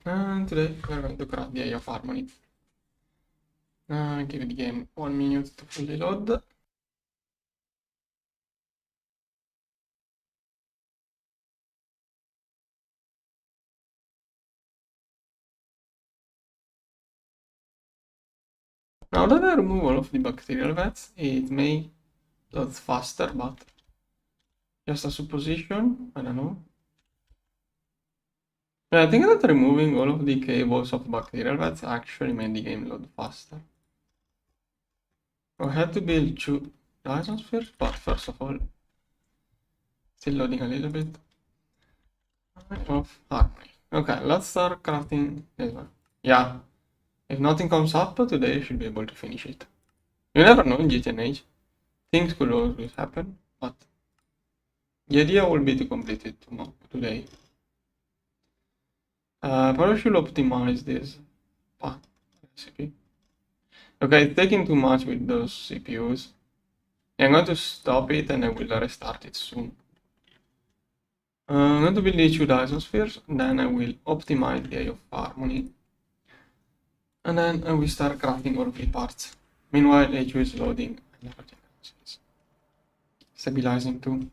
And today we're going to craft the EoH harmony. Give the game 1 minute to fully load. Now that I remove all of the bacterial vats, it may load faster, but just a supposition, I don't know. Yeah, I think that removing all of the cables of bacterial vats actually made the game load faster. I had to build 2 Dyson spheres, but first of all, still loading a little bit of harmony. Okay, let's start crafting this one. Yeah, if nothing comes up today, I should be able to finish it. You never know in GTNH. Things could always happen, but the idea will be to complete it today. Probably should optimize this path recipe. Okay, it's taking too much with those CPUs. I'm going to stop it and I will restart it soon. I'm going to build the 2 Dyson spheres, then I will optimize the EoH harmony. And then I will start crafting all of the parts. Meanwhile, HU is loading and everything else is stabilizing too.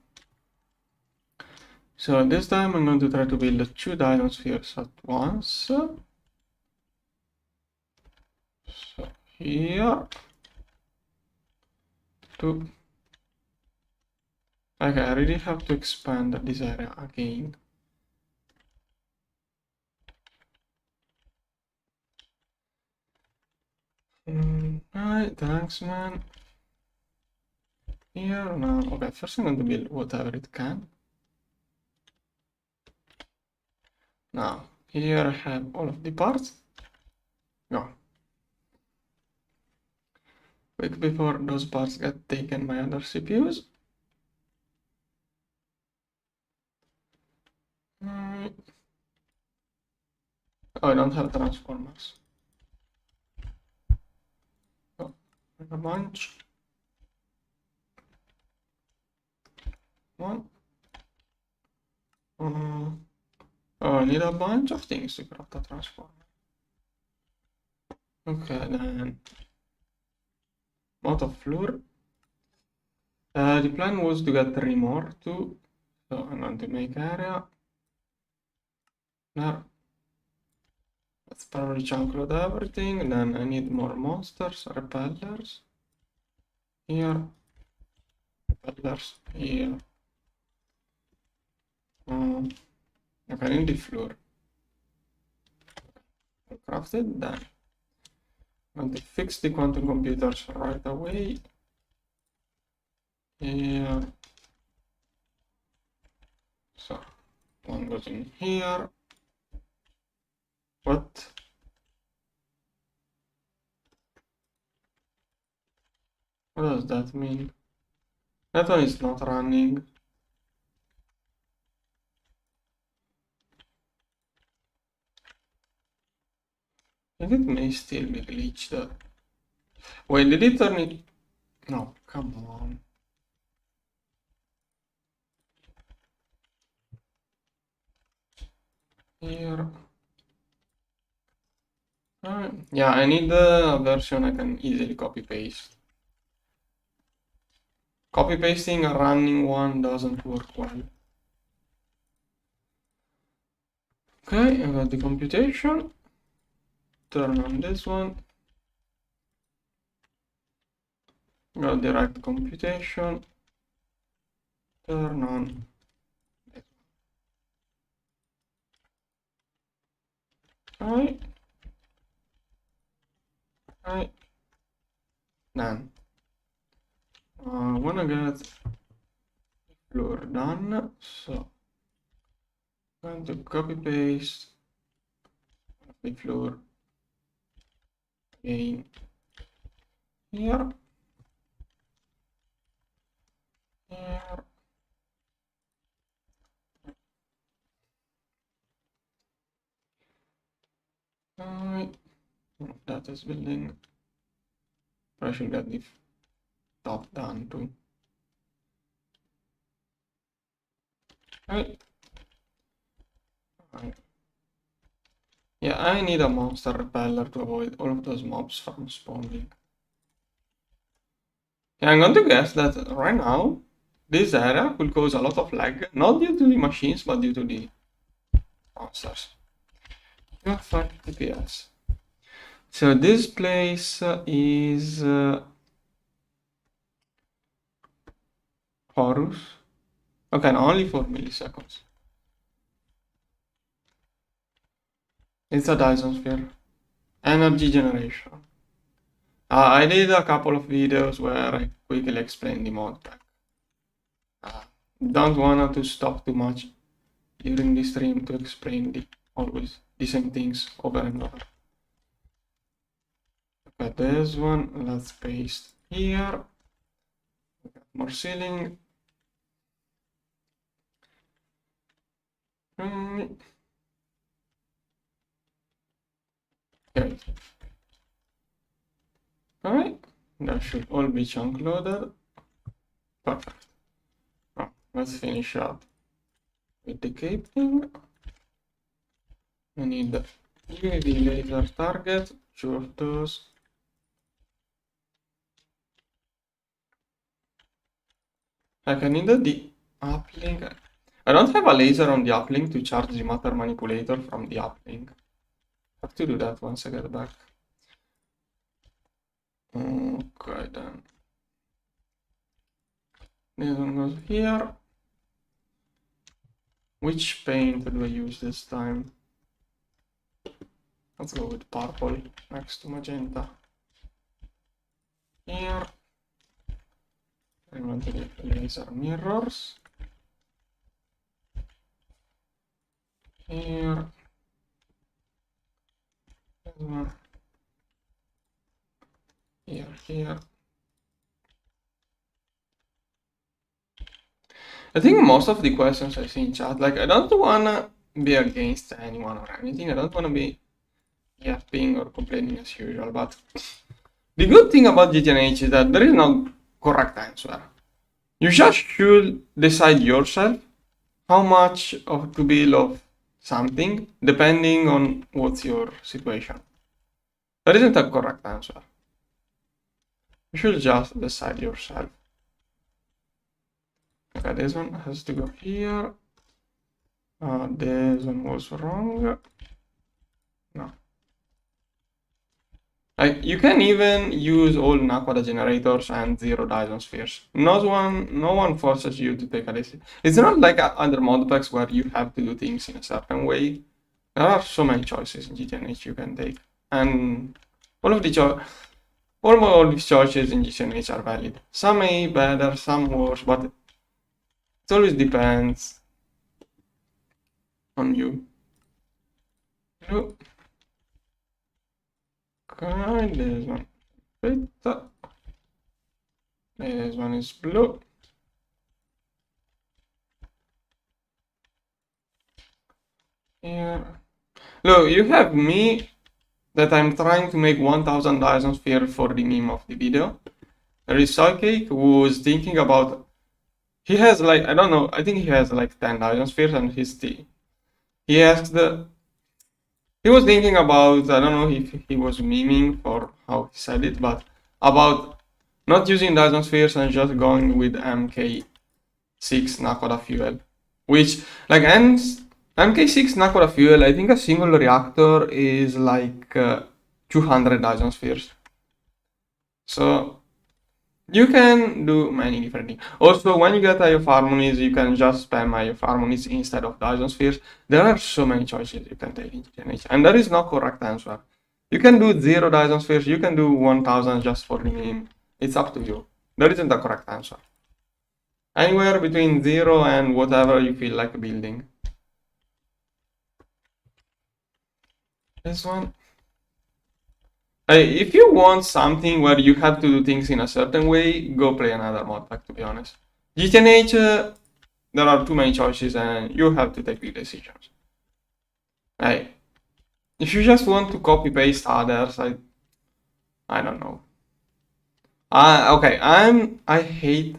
So this time I'm going to try to build 2 Dyson spheres at once. So here, 2. Okay, I really have to expand this area again. Alright, thanks man. Here now, okay, first I'm going to build whatever it can. Now, here I have all of the parts. Go. Quick before those parts get taken by other CPUs. Oh, I don't have transformers. Oh, make a bunch. One. Oh, I need a bunch of things to craft a transformer. Okay, then out of floor. The plan was to get 3 more too, so I'm going to make area. There. Let's probably chunk load everything. Then I need more monsters, repellers. Here. Repellers here. Okay, I need the floor. Crafted, then I'm going to fix the quantum computers right away. Here. So one goes in here. What? What does that mean? That one is not running. I think it may still be glitched. Wait, did it turn it? No, come on. Here. Yeah, I need a version I can easily copy paste. Copy pasting a running one doesn't work well. Okay, I got the computation. Turn on this one. Got direct computation. Turn on this one. Alright. Alright. Done. I wanna get floor done, so I'm going to copy paste the floor again here. Here. Alright. That is building. I should get the top done too. Right. Yeah, I need a monster repeller to avoid all of those mobs from spawning. Yeah, I'm going to guess that right now, this area will cause a lot of lag, not due to the machines, but due to the monsters. Yeah, 5 FPS. So this place is Horus. Okay, no, only 4 milliseconds. It's a Dyson sphere. Energy generation. I did a couple of videos where I quickly explained the modpack. Don't want to stop too much during the stream to explain always the same things over and over. Okay, this one, let's paste here. More ceiling. Okay. Alright, that should all be chunk loaded. Perfect. Now, let's finish up with the caping. We need the UAV laser target, 2 of those. Like I need the uplink. I don't have a laser on the uplink to charge the matter manipulator from the uplink. I have to do that once I get back. Okay then. This one goes here. Which paint do I use this time? Let's go with purple next to magenta. Here. I want to get laser mirrors. Here. This one. Here. I think most of the questions I see in chat, like I don't wanna be against anyone or anything. I don't wanna be yapping or complaining as usual, but the good thing about GTNH is that there is no correct answer. You just should decide yourself how much to build of something depending on what's your situation. There isn't a correct answer. You should just decide yourself. Okay, this one has to go here. This one was wrong. No. You can even use all Naquada generators and 0 Dyson spheres. No one forces you to take a decision. It's not like other modpacks where you have to do things in a certain way. There are so many choices in GTNH you can take, and all these choices in GTNH are valid. Some may be better, some worse, but it always depends on you. Okay, this one fit. This one is blue. Here. Look, you have me that I'm trying to make 1000 Dyson sphere for the meme of the video. There is Psychic who is thinking about, he has like, I don't know, I think he has like 10 Dyson spheres and he asked he was thinking about, I don't know if he was memeing for how he said it, but about not using Dyson spheres and just going with MK6 Nakoda fuel. Which, like MK6 Nakoda fuel, I think a single reactor is like 200 Dyson spheres. So you can do many different things. Also, when you get IO harmonies, you can just spam IO harmonies instead of Dyson spheres. There are so many choices you can take in GTNH, and there is no correct answer. You can do 0 Dyson spheres, you can do 1000 just for the meme. It's up to you. There isn't a correct answer. Anywhere between 0 and whatever you feel like building. This one. If you want something where you have to do things in a certain way, go play another modpack, to be honest. GTNH, there are too many choices and you have to take big decisions. If you just want to copy paste others, I don't know. Okay, I hate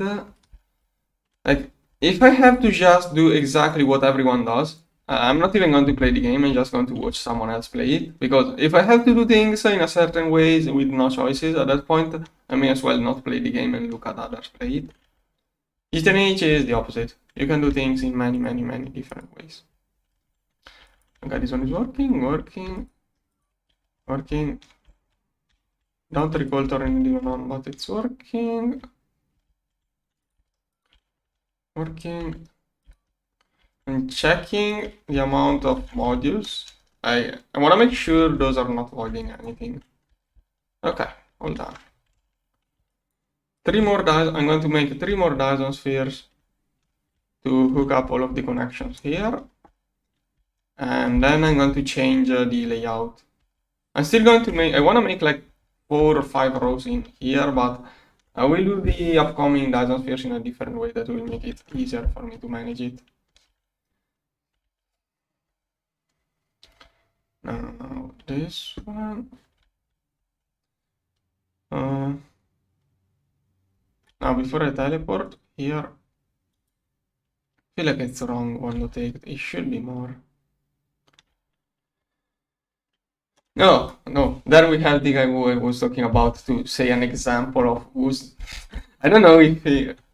like if I have to just do exactly what everyone does, I'm not even going to play the game, I'm just going to watch someone else play it. Because if I have to do things in a certain ways with no choices at that point, I may as well not play the game and look at others play it. GTNH is the opposite. You can do things in many, many, many different ways. Okay, this one is working. Don't recall turning on, but it's working. I'm checking the amount of modules. I want to make sure those are not voiding anything. Okay, all done. 3 more Dyson. I'm going to make 3 more Dyson spheres to hook up all of the connections here. And then I'm going to change the layout. I'm still going to make, I want to make like 4 or 5 rows in here, but I will do the upcoming Dyson spheres in a different way that will make it easier for me to manage it. Now this one. Now before I teleport here, I feel like it's wrong one to take. It should be more. No. There we have the guy who I was talking about to say an example of who's. I don't know if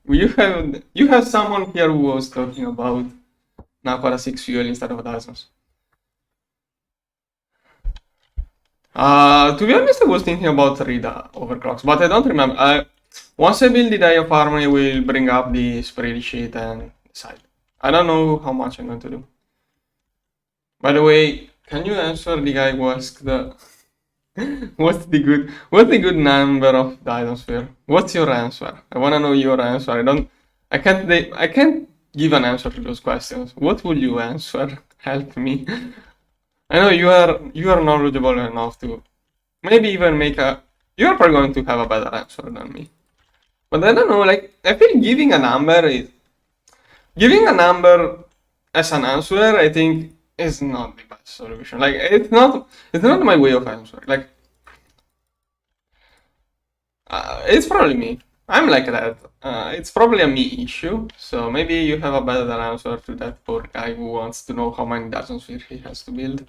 you have someone here who was talking about Napara 6 fuel instead of Dysons. To be honest, I was thinking about Rida overclocks, but I don't remember. Once I build the diaphragm, I will bring up the spreadsheet and decide. I don't know how much I'm going to do. By the way, can you answer the guy who asked what's the good number of Dyson sphere? What's your answer? I wanna know your answer. I can't give an answer to those questions. What will you answer? Help me. I know you are knowledgeable enough to maybe even you're probably going to have a better answer than me. But I don't know, like I feel giving a number as an answer, I think is not the best solution. Like it's not my way of answering. Like it's probably me. I'm like that. It's probably a me issue. So maybe you have a better answer to that poor guy who wants to know how many Dyson spheres he has to build.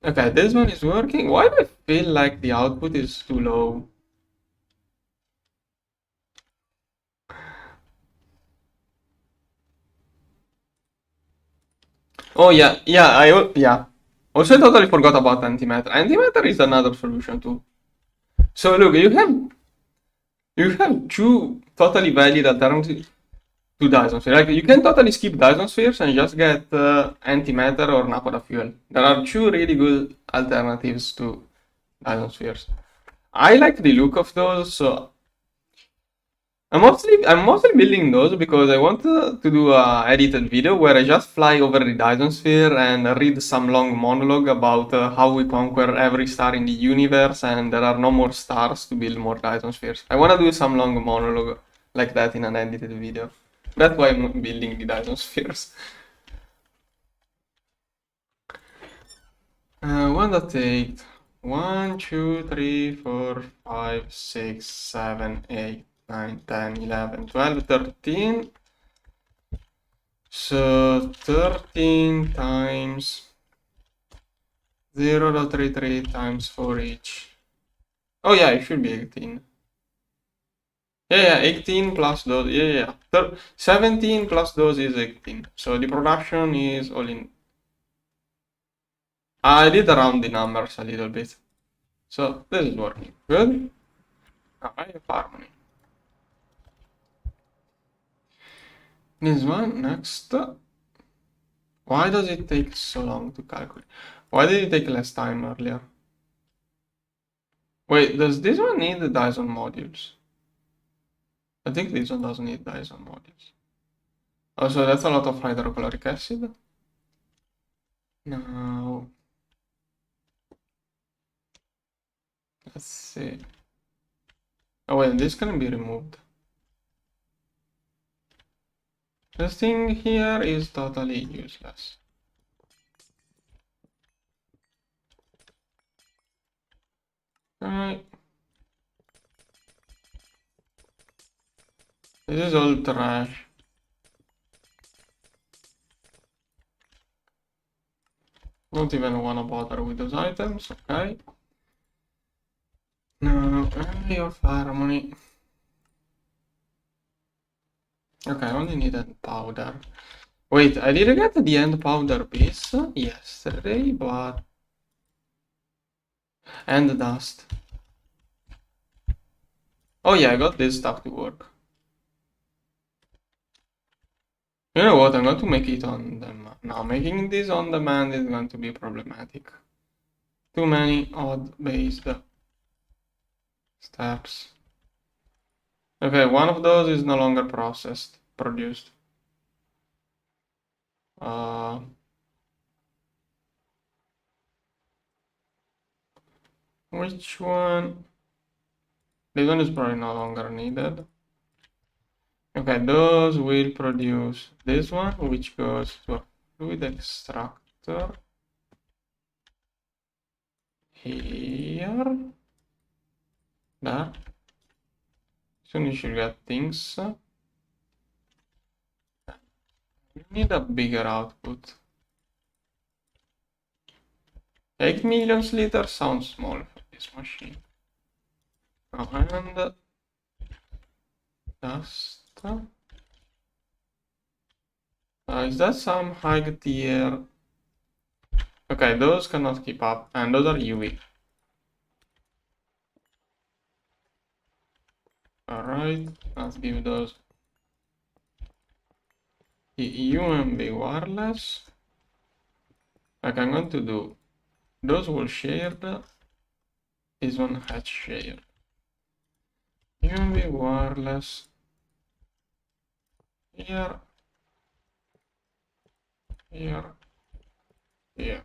Okay, this one is working. Why do I feel like the output is too low? Oh yeah. Also, I totally forgot about antimatter. Antimatter is another solution too. So look, you have two totally valid alternatives to Dyson sphere. Like you can totally skip Dyson spheres and just get antimatter or Napoda fuel. There are two really good alternatives to Dyson spheres. I like the look of those, so I'm mostly building those because I want to do a edited video where I just fly over the Dyson sphere and read some long monologue about how we conquer every star in the universe and there are no more stars to build more Dyson spheres. I want to do some long monologue like that in an edited video. That's why I'm building the Dyson spheres. One that takes 1, 2, 3, 4, 5, 6, 7, 8, 9, 10, 11, 12, 13. So 13 times 0.33 times 4 each. Oh yeah, it should be 18. Yeah, 18 plus those. Yeah. 17 plus those is 18. So the production is all in. I did round the numbers a little bit. So this is working. Good. Now I have harmony. This one, next. Why does it take so long to calculate? Why did it take less time earlier? Wait, does this one need the Dyson modules? I think this one doesn't need Dyson modules. Also, that's a lot of hydrochloric acid. Now, let's see. Oh wait, this can be removed. This thing here is totally useless. Alright. This is all trash. Don't even wanna bother with those items, okay. Now, only of harmony. Okay, I only needed powder. Wait, I did get the end powder piece yesterday, but... And the dust. Oh yeah, I got this stuff to work. You know what, I'm going to make it on demand. Now, making this on demand is going to be problematic. Too many odd-based steps. Okay, one of those is no longer produced. Which one? This one is probably no longer needed. Okay, those will produce this one, which goes to a fluid extractor here. There. Soon you should get things. You need a bigger output. 8 million liters sounds small for this machine. Oh, and dust. Is that some high tier? Okay, those cannot keep up, and those are UV. Alright, let's give those the UMB wireless. Like I'm going to do those will shared, this one has shared. UMB wireless here, here, here.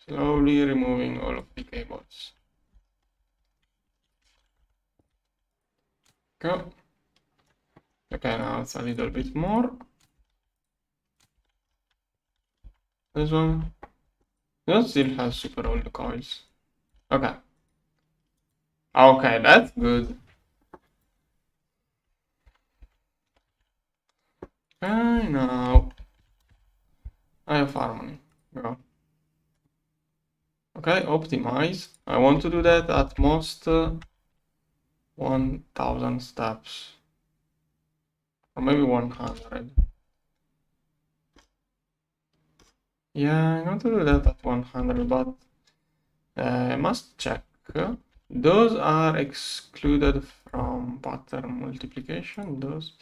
Slowly removing all of the cables. Go. Okay, now it's a little bit more. This one still has super old coils. Okay. Okay, that's good. Okay, now I have harmony. Go. Okay, optimize. I want to do that at most 1000 steps. Or maybe 100. Yeah, I'm going to do that at 100, but I must check. Those are excluded from pattern multiplication. Those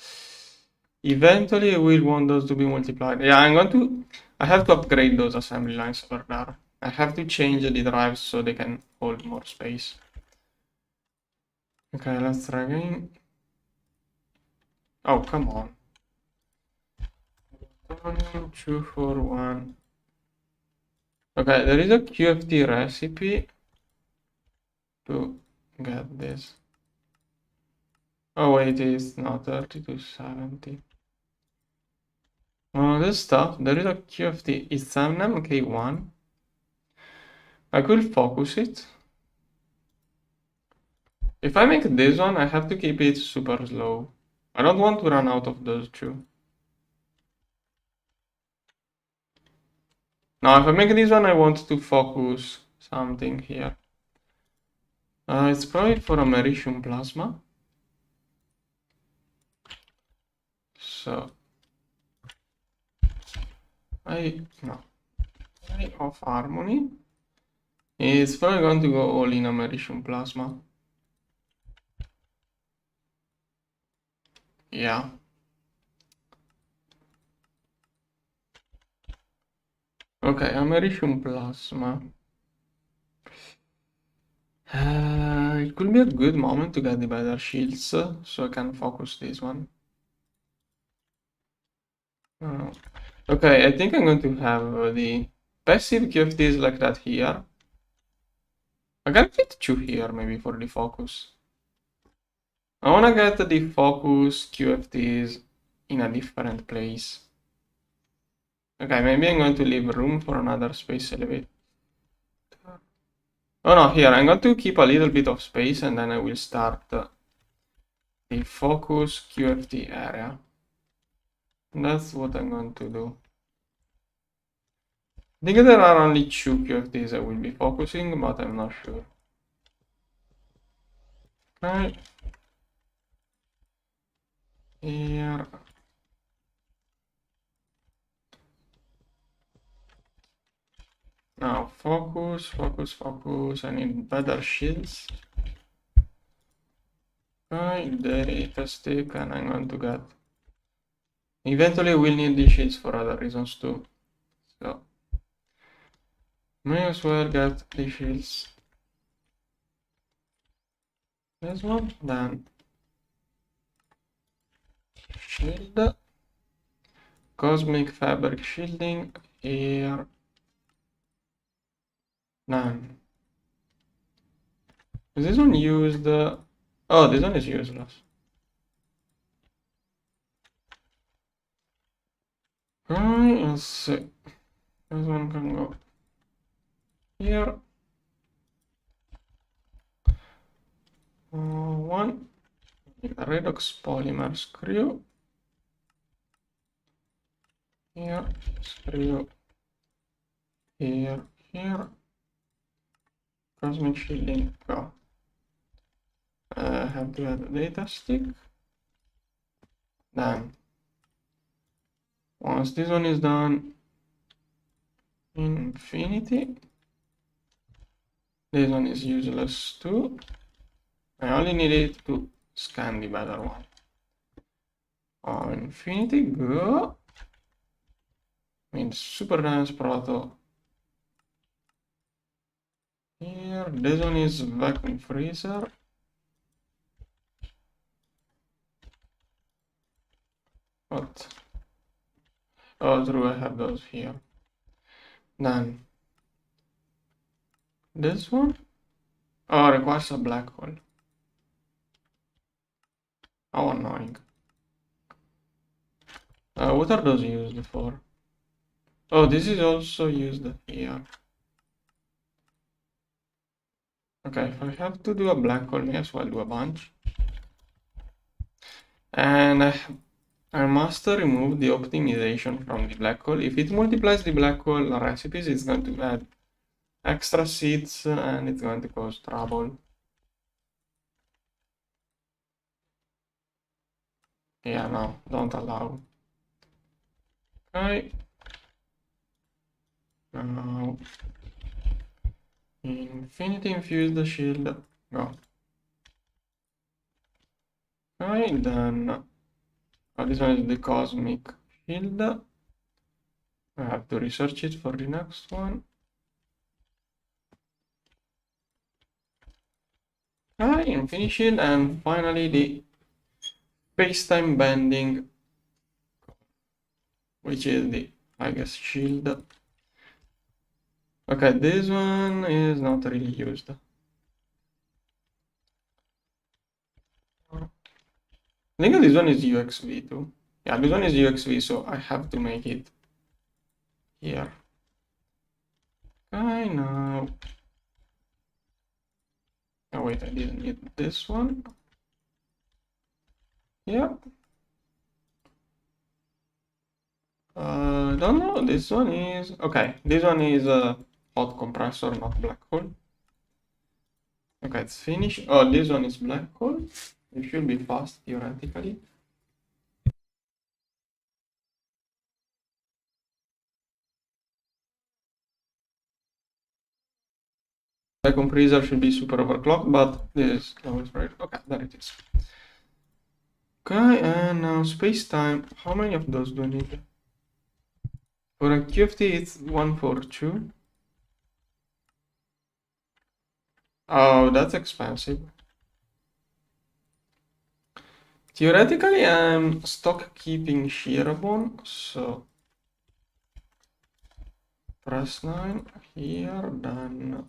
eventually we'll want those to be multiplied. Yeah, I have to upgrade those assembly lines over there. I have to change the drives so they can hold more space. Okay, let's try again. Oh, come on. 2, 4, 1. Okay, there is a QFT recipe to get this. Oh wait, it's not 3270. Oh, this stuff, there is a QFT, it's an MK1. I could focus it. If I make this one, I have to keep it super slow. I don't want to run out of those two. Now, if I make this one, I want to focus something here. It's probably for americium plasma. So, of harmony. It's probably going to go all in americium plasma. Yeah. Okay, americium plasma. It could be a good moment to get the better shields, so I can focus this one. Okay, I think I'm going to have the passive QFTs like that here. I can fit 2 here maybe for the focus. I want to get the focus QFTs in a different place. Okay, maybe I'm going to leave room for another space elevator. Oh no, here, I'm going to keep a little bit of space and then I will start the focus QFT area. That's what I'm going to do. I think there are only 2 QFTs I will be focusing, but I'm not sure. Okay. Here. Now focus, focus, focus. I need better shields. Okay, data stick, and I'm going to get. Eventually, we'll need these shields for other reasons too. So, may as well get these shields. This one, then shield, cosmic fabric shielding here. None. Is this one used? Oh, this one is useless. Alright, let's see. This one can go here. One. Redox polymer screw. Here, screw. Here, here. Cosmic shielding, go. Have to add a data stick. Done. Once this one is done, infinity. This one is useless too. I only need it to scan the better one. Infinity, go. Means super dense proto. Here, this one is vacuum freezer. What? Oh, true, I have those here. Then this one. Oh, requires a black hole. How annoying. What are those used for? Oh, this is also used here. Okay, if I have to do a black hole, may as well do a bunch. And I must remove the optimization from the black hole. If it multiplies the black hole recipes, it's going to add extra seeds and it's going to cause trouble. Yeah, no, don't allow. Okay. Now, infinity infused shield, go. Okay, then this one is the cosmic shield. I have to research it for the next one. Infinity shield, and finally the space-time bending, which is the, I guess, shield. Okay, this one is not really used. I think this one is UXV too. Yeah, this one is UXV, so I have to make it here. Okay, now. Oh wait, I didn't need this one. Yeah. Don't know. This one is okay. This one is a hot compressor, not black hole. Okay, it's finished. Oh, this one is black hole. It should be fast theoretically. Vacuum freezer should be super overclocked, but this is right. Okay, there it is. Okay, and now space-time. How many of those do I need? For a QFT, it's 142. Oh, that's expensive. Theoretically, I'm stock keeping shearbone, so press 9 here, then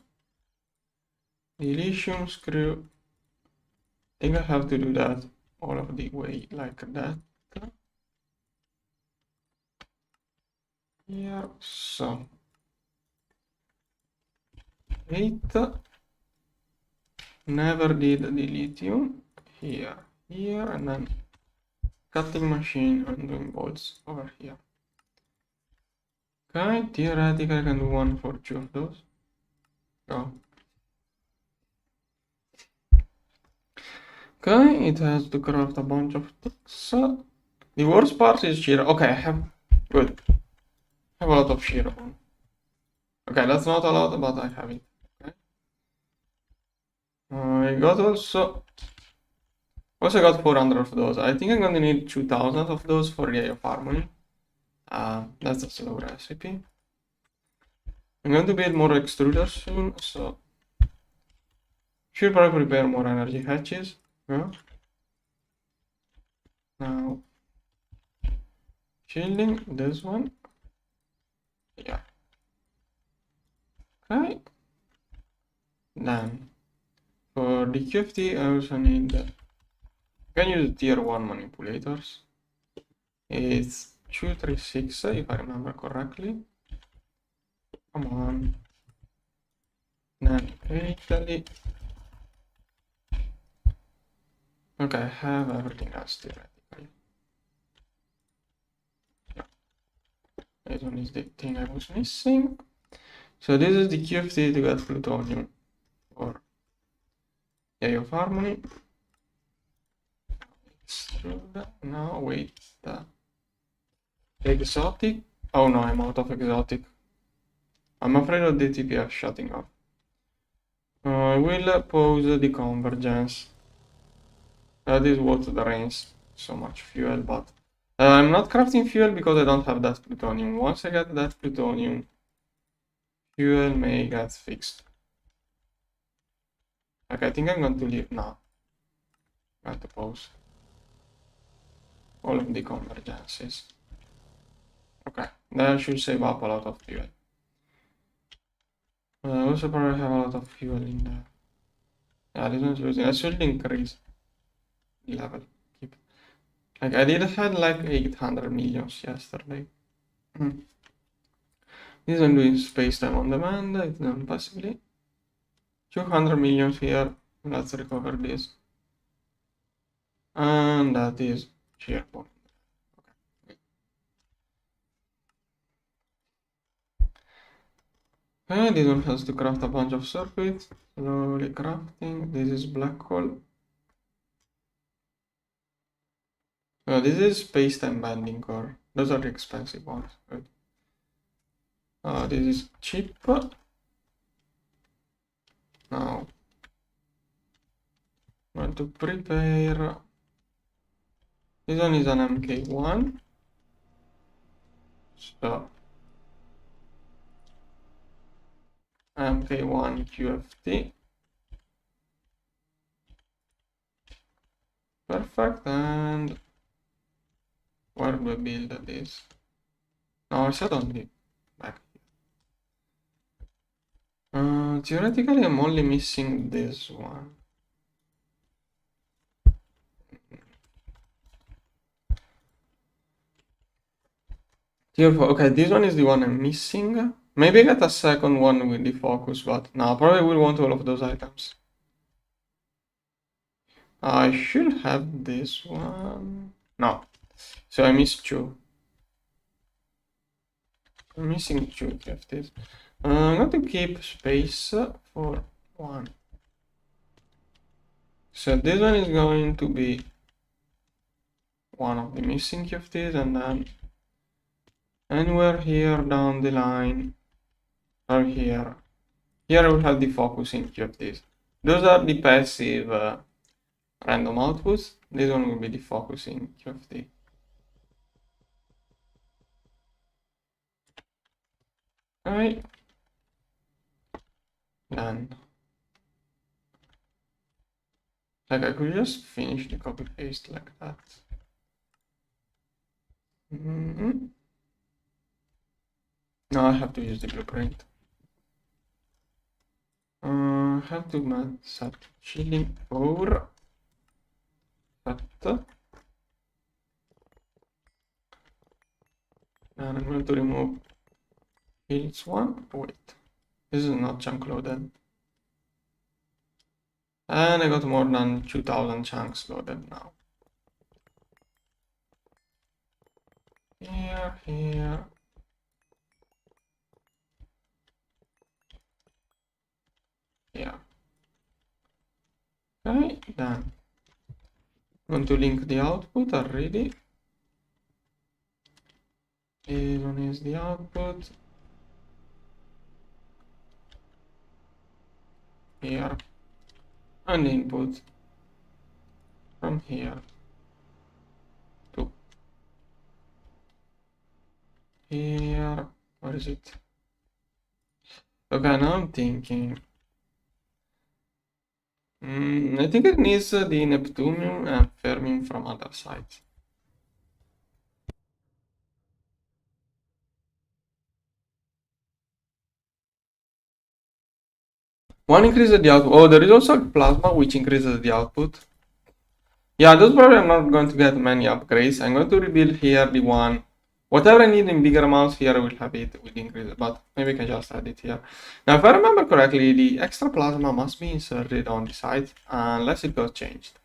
the lithium screw. I think I have to do that all of the way like that. Here, so 8. Never did the lithium here, and then cutting machine and doing bolts over here. Okay, theoretically I can do one for 2 of those. Go. Okay, it has to craft a bunch of things. The worst part is shear. Okay, I have good. I have a lot of shear bone. Okay, that's not a lot, but I have it. Okay. I got also got 400 of those. I think I'm gonna need 2000 of those for the EoH harmony. That's a slow recipe. I'm going to build more extruders soon, so should probably prepare more energy hatches. Yeah. Now shielding this one. Yeah. Okay. Then for the QFT I also need I can use tier 1 manipulators. It's 236 if I remember correctly. Come on. Then Italy. Okay, I have everything else theoretically. Yeah. This one is the thing I was missing. So this is the QFT to get plutonium or EoH harmony. Now wait. Exotic. Oh no, I'm out of exotic. I'm afraid of the TPF shutting off. I will pause the convergence. That is what drains so much fuel, but I'm not crafting fuel because I don't have that plutonium. Once I get that plutonium, fuel may get fixed. Okay, I think I'm going to leave now. Got to pause all of the convergences. Okay, that should save up a lot of fuel. I also probably have a lot of fuel in there. Yeah, this one's losing. I should increase the level. Keep. Like I did had like 800 millions yesterday. This one doing space time on demand. It's done passively. 200 millions here. Let's recover this. And that is shear point. Okay, this one has to craft a bunch of circuits. Slowly crafting. This is black hole. This is space-time bending core. Those are the expensive ones. Good. This is cheap. Now, I want to prepare. This one is an MK1. So, MK1 QFT. Perfect. And where do we build this? No, I said on the back. Theoretically, I'm only missing this one. Tier 4. Okay, this one is the one I'm missing. Maybe I get a second one with the focus, but no, probably will want all of those items. I should have this one. No. So I missed 2. I'm missing 2 QFTs. I'm going to keep space for 1. So this one is going to be one of the missing QFTs, and then anywhere here down the line, or here we have the focusing QFTs. Those are the passive random outputs. This one will be the focusing QFT. Okay. Done. Like I could just finish the copy paste like that. Now I have to use the blueprint. I have to set shielding over set. And I'm going to remove shields 1. Oh, wait, this is not chunk loaded. And I got more than 2000 chunks loaded now. here, here. Yeah. Okay, done. Want to link the output already. This one is the output. Here. And input from here to here. Where is it? Okay, now I'm thinking. I think it needs the Neptunium and Fermium from other sides. One increases the output. Oh, there is also plasma which increases the output. Yeah, those probably I'm not going to get many upgrades. I'm going to rebuild here the one. Whatever I need in bigger amounts here, I will have it with increase, but maybe I can just add it here. Now, if I remember correctly, the extra plasma must be inserted on the side unless it got changed.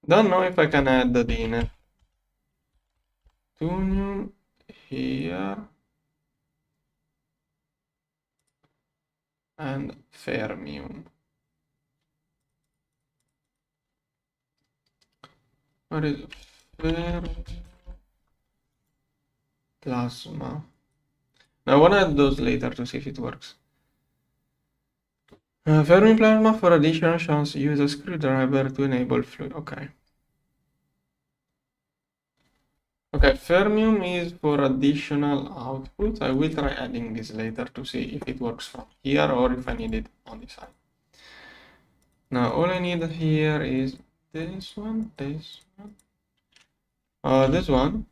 Don't know if I can add the Neptunium here and Fermium. Where is plasma? Now, I want to add those later to see if it works. Fermium plasma for additional chance. Use a screwdriver to enable fluid. Okay. Okay, Fermium is for additional output. I will try adding this later to see if it works from here or if I need it on the side. Now, all I need here is this one. This one.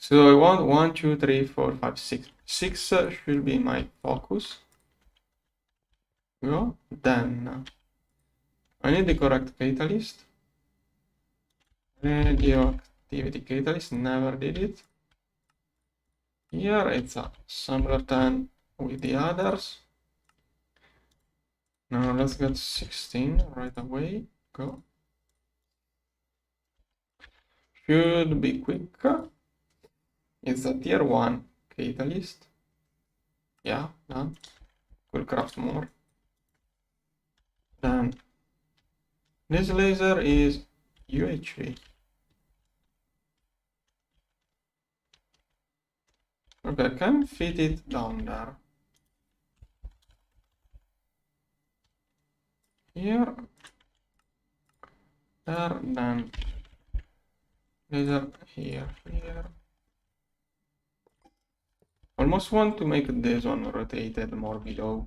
So I want 1, 2, 3, 4, 5, 6. 6 should be my focus. Go. Then I need the correct catalyst. Radioactivity catalyst, never did it. Here it's a similar time with the others. Now let's get 16 right away. Go. Should be quicker. It's a tier 1 catalyst. Yeah, done. We'll craft more. Then this laser is EoH. Okay, I can fit it down there. Here. There, then laser here, here. Almost want to make this one rotated more below.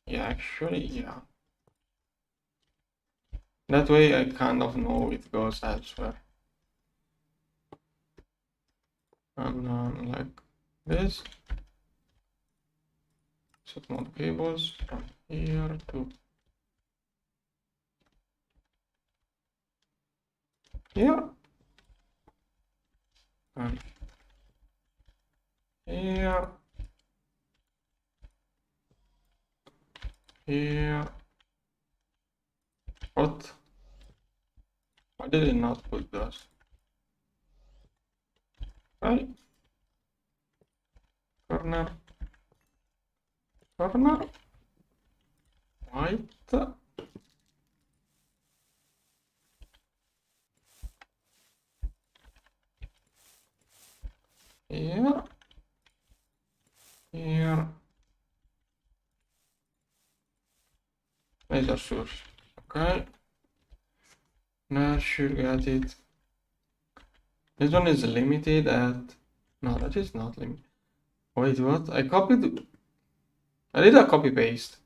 Yeah, actually, yeah. That way I kind of know it goes elsewhere. And like this. Set mod cables from here to here. And here. Here. What? Why did it not put those? Right. Corner. Corner. White. Here. Here. Laser source. Okay. Now should get it. This one is limited at. No, that is not limited. Wait, what? I copied. I did a copy paste.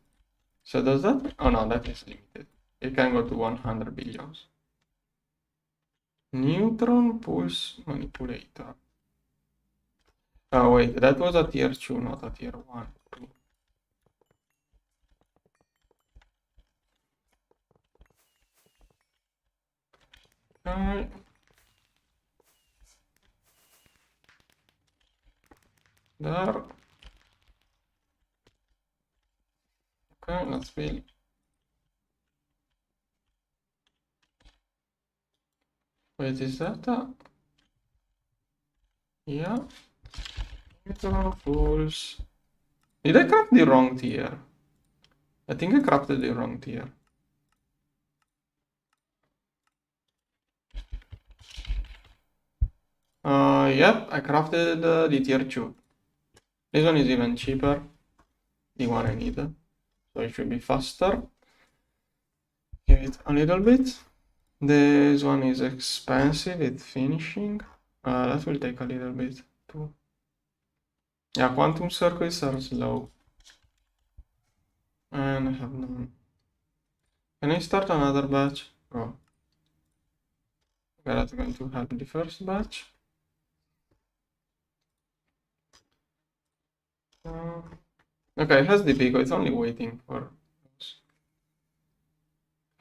So does that? Oh no, that is limited. It can go to 100 billions. Neutron pulse manipulator. Oh wait, that was a tier 2, not a tier 1. Okay. There. Okay, let's build. Wait, is that yeah. Fools. Did I craft the wrong tier? I think I crafted the wrong tier. Yep, I crafted the tier 2. This one is even cheaper. The one I need. So it should be faster. Give it a little bit. This one is expensive with finishing. That will take a little bit too. Yeah, quantum circuits are slow. And I have none. Can I start another batch? Oh. Okay, that's going to help the first batch. Okay, it has the pico, it's only waiting for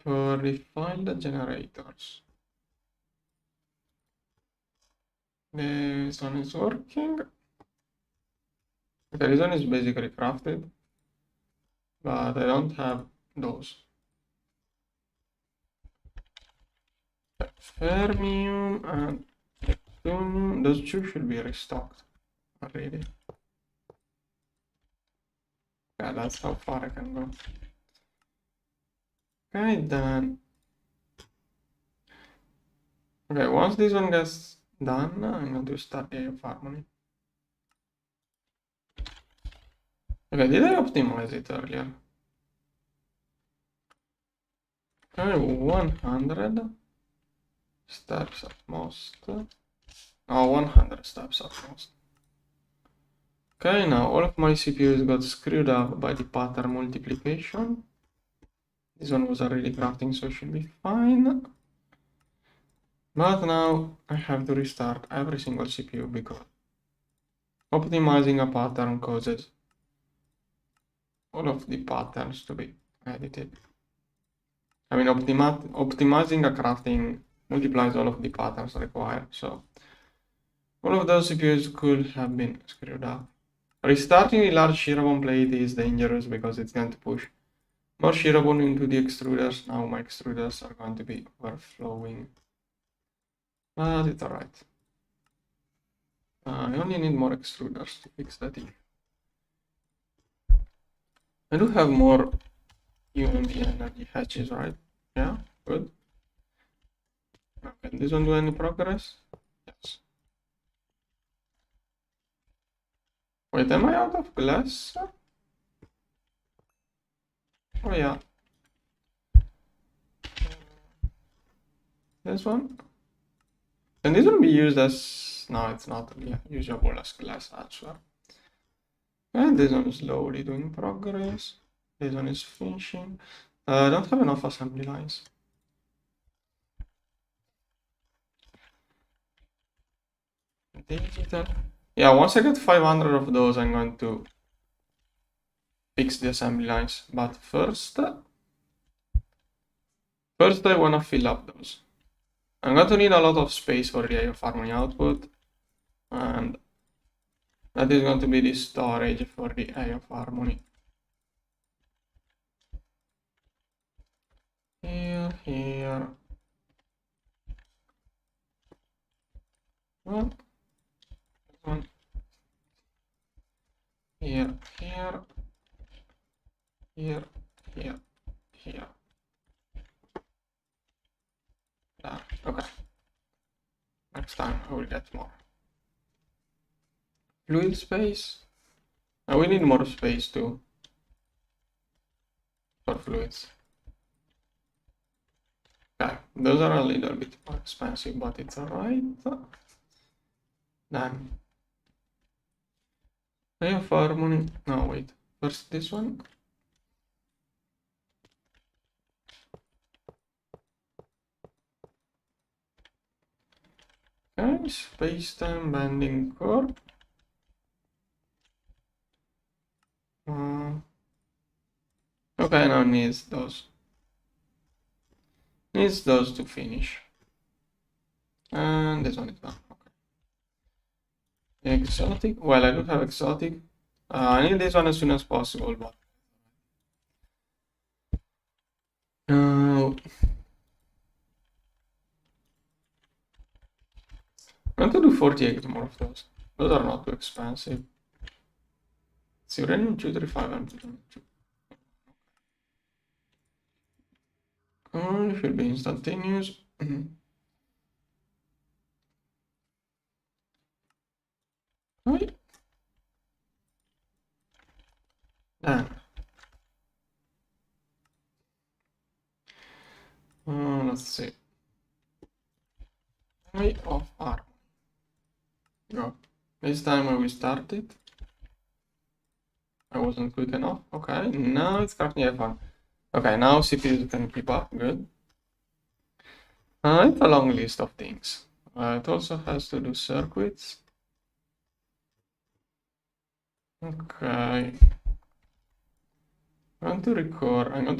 the generators. This one is working. Okay, this one is basically crafted, but I don't have those. Fermium and Neptunium, those two should be restocked already. Yeah, that's how far I can go. Okay, then. Okay, once this one gets done, I'm going to start EoH Harmony. Okay, did I optimize it earlier? Okay, 100 steps at most. Oh, 100 steps at most. Okay, now all of my CPUs got screwed up by the pattern multiplication. This one was already crafting, so it should be fine. But now I have to restart every single CPU because optimizing a pattern causes all of the patterns to be edited. I mean, optimizing a crafting multiplies all of the patterns required, so all of those CPUs could have been screwed up. Restarting a large Shirobon plate is dangerous because it's going to push more Shirobon into the extruders. Now my extruders are going to be overflowing. But it's alright. I only need more extruders to fix that issue. I do have more UMB energy hatches, right? Yeah, good. Okay, this one do any progress? Yes. Wait, am I out of glass? Oh yeah. This one? Can this one be used as... No, it's not usable as glass actually. And this one is slowly doing progress. This one is finishing. I don't have enough assembly lines. Digital. Yeah, once I get 500 of those, I'm going to fix the assembly lines. But first I want to fill up those. I'm going to need a lot of space for the EoH Harmony output. And that is going to be the storage for the EoH Harmony. Here. One. Here. Okay. Next time I will get more. Fluid space. We need more space too. For fluids. Okay, those are a little bit more expensive, but it's alright. Then EoH Harmony. No, wait. First this one. Okay, space-time bending core. Okay, now needs those. Needs those to finish. And this one is done. Okay. Exotic. Well, I don't have exotic. I need this one as soon as possible, but I'm going to do 48 more of those. Those are not too expensive. It's uranium 235 and 222. It should be instantaneous. Right. Then let's see. Way of arm. Go. This time I will start it. I wasn't quick enough. Okay, now it's crafting F1. Okay, now CPU can keep up. Good. It's a long list of things. It also has to do circuits. Okay. I'm going to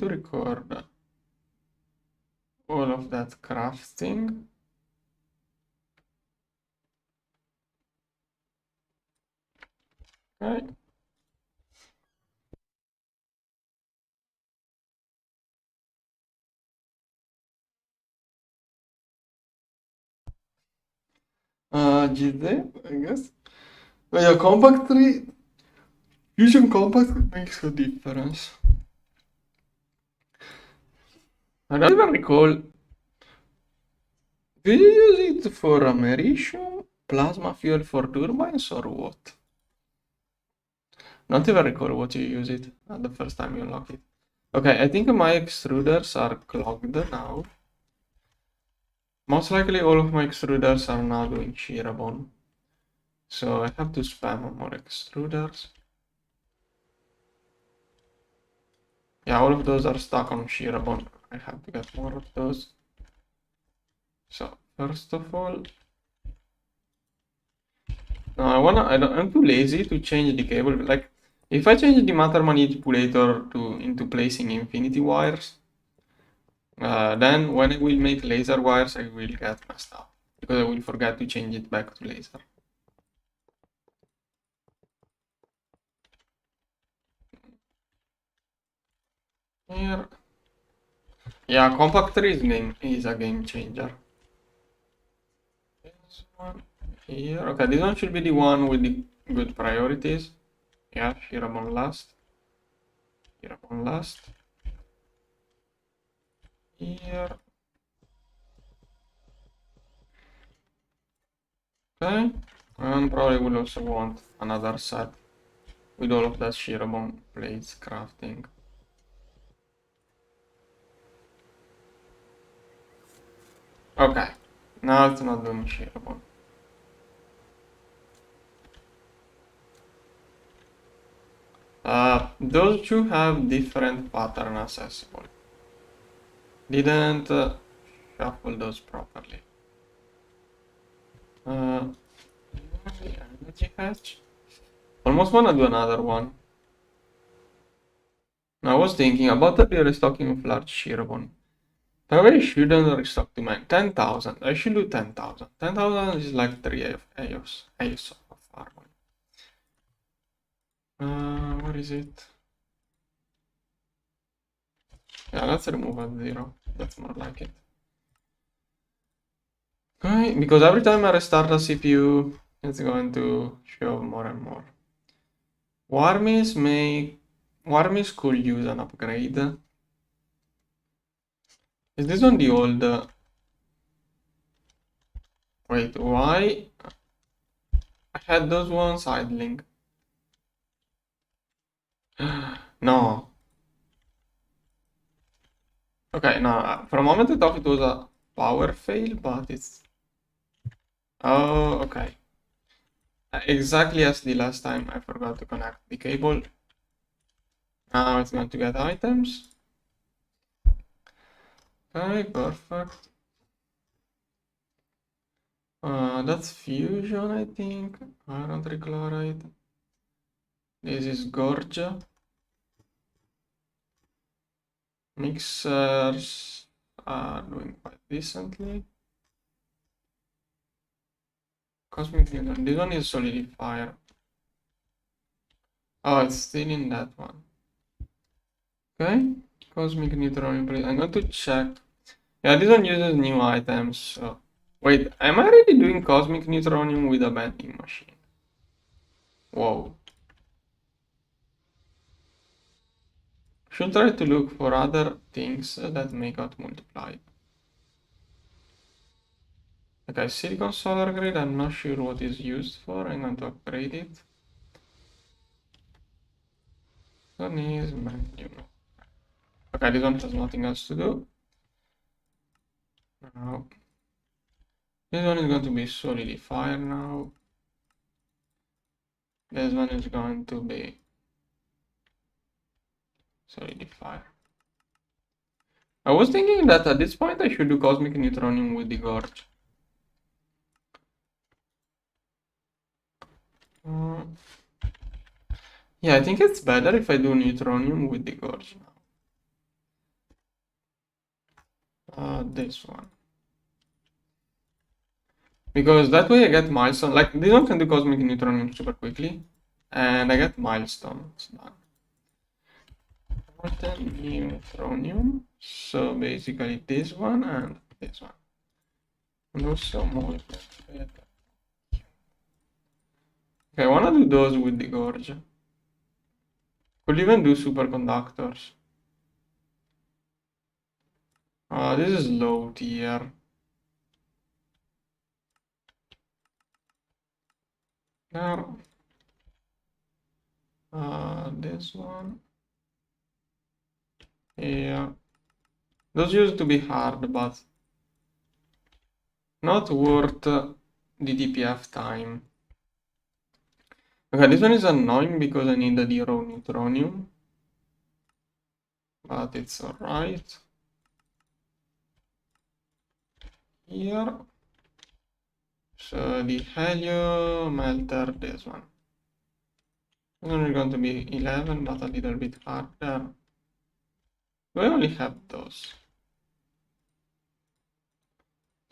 record all of that crafting. Okay. GZ, I guess. But yeah, compact 3, Fusion compact makes a difference. I don't even recall. Do you use it for americium, plasma fuel for turbines, or what? Don't even recall what you use it the first time you unlock it. Okay, I think my extruders are clogged now. Most likely all of my extruders are now doing shearabone. So I have to spam more extruders. Yeah, all of those are stuck on shearabone. I have to get more of those. So first of all, no, I'm too lazy to change the cable. Like, if I change the matter manipulator into placing infinity wires, then when I will make laser wires, I will get messed up because I will forget to change it back to laser. Here, yeah, compact 3 is a game changer. This one here, okay, this one should be the one with the good priorities. Yeah, shearabone last. Shearabone last. Here. Okay, and probably will also want another set with all of that shearabone plates crafting. Okay, now it's not doing shearabone. Those two have different pattern accessible. Didn't shuffle those properly. Energy hatch. Almost wanna do another one. I was thinking about the restocking of large shearabone. However, I shouldn't restock too many. 10,000. I should do 10,000. 10,000 is like 3 EoH of armor. What is it? Yeah, let's remove a 0. That's more like it. Okay, because every time I restart the CPU, it's going to show more and more. Warmies could use an upgrade. Is this one the old? Wait, why? I had those ones idling. No. Okay, no. For a moment I thought it was a power fail, but it's. Oh, okay. Exactly as the last time I forgot to connect the cable. Now it's going to get items. Okay, perfect. That's fusion, I think. Iron trichloride. This is Gorge. Mixers are doing quite decently. Cosmic neutron. This one is solidifier. Oh, it's still in that one. Okay. Cosmic neutron. I'm going to check. Yeah, this one uses new items. So Wait, am I really doing cosmic neutronium with a vending machine? Whoa. Should try to look for other things that make out multiply. Okay, silicon solar grid, I'm not sure what is used for. I'm going to upgrade it. One is menu. Okay, this one has nothing else to do. Now, this one is going to be solidifier now. This one is going to be solidifier. I was thinking that at this point I should do cosmic neutronium with the gorge. Yeah, I think it's better if I do neutronium with the gorge now. This one. Because that way I get milestone. Like, this one can do cosmic neutronium super quickly. And I get milestones done. Neutronium. So basically this one and this one. And also more. Okay, I wanna do those with the gorge. Could even do superconductors. This is low tier. Now, this one. Yeah. Those used to be hard, but not worth the DPF time. Okay, this one is annoying because I need the zero neutronium. But it's alright. Here. So the helium melter, this one. It's only going to be 11, but a little bit harder. Do I only have those?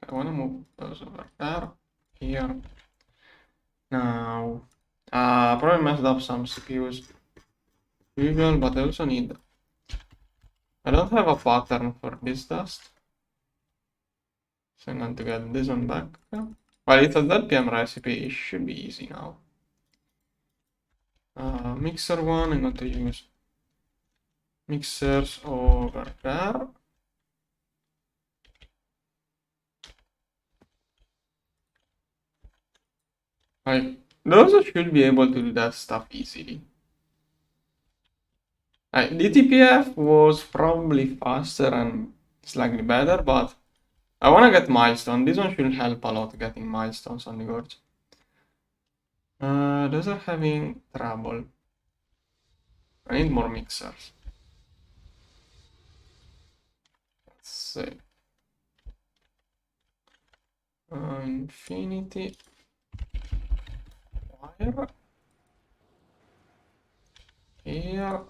Okay, I want to move those over there. Here. Now. Probably messed up some CPUs. Usual, but I also need. I don't have a pattern for this dust. So I'm going to get this one back. Well, it's a ZPM recipe, it should be easy now. Mixer one, I'm going to use mixers over there. Like, those should be able to do that stuff easily. DTPF was probably faster and slightly better, but I want to get milestone. This one should help a lot getting milestones on the gorge. Those are having trouble. I need more mixers. Let's see. Infinity wire here.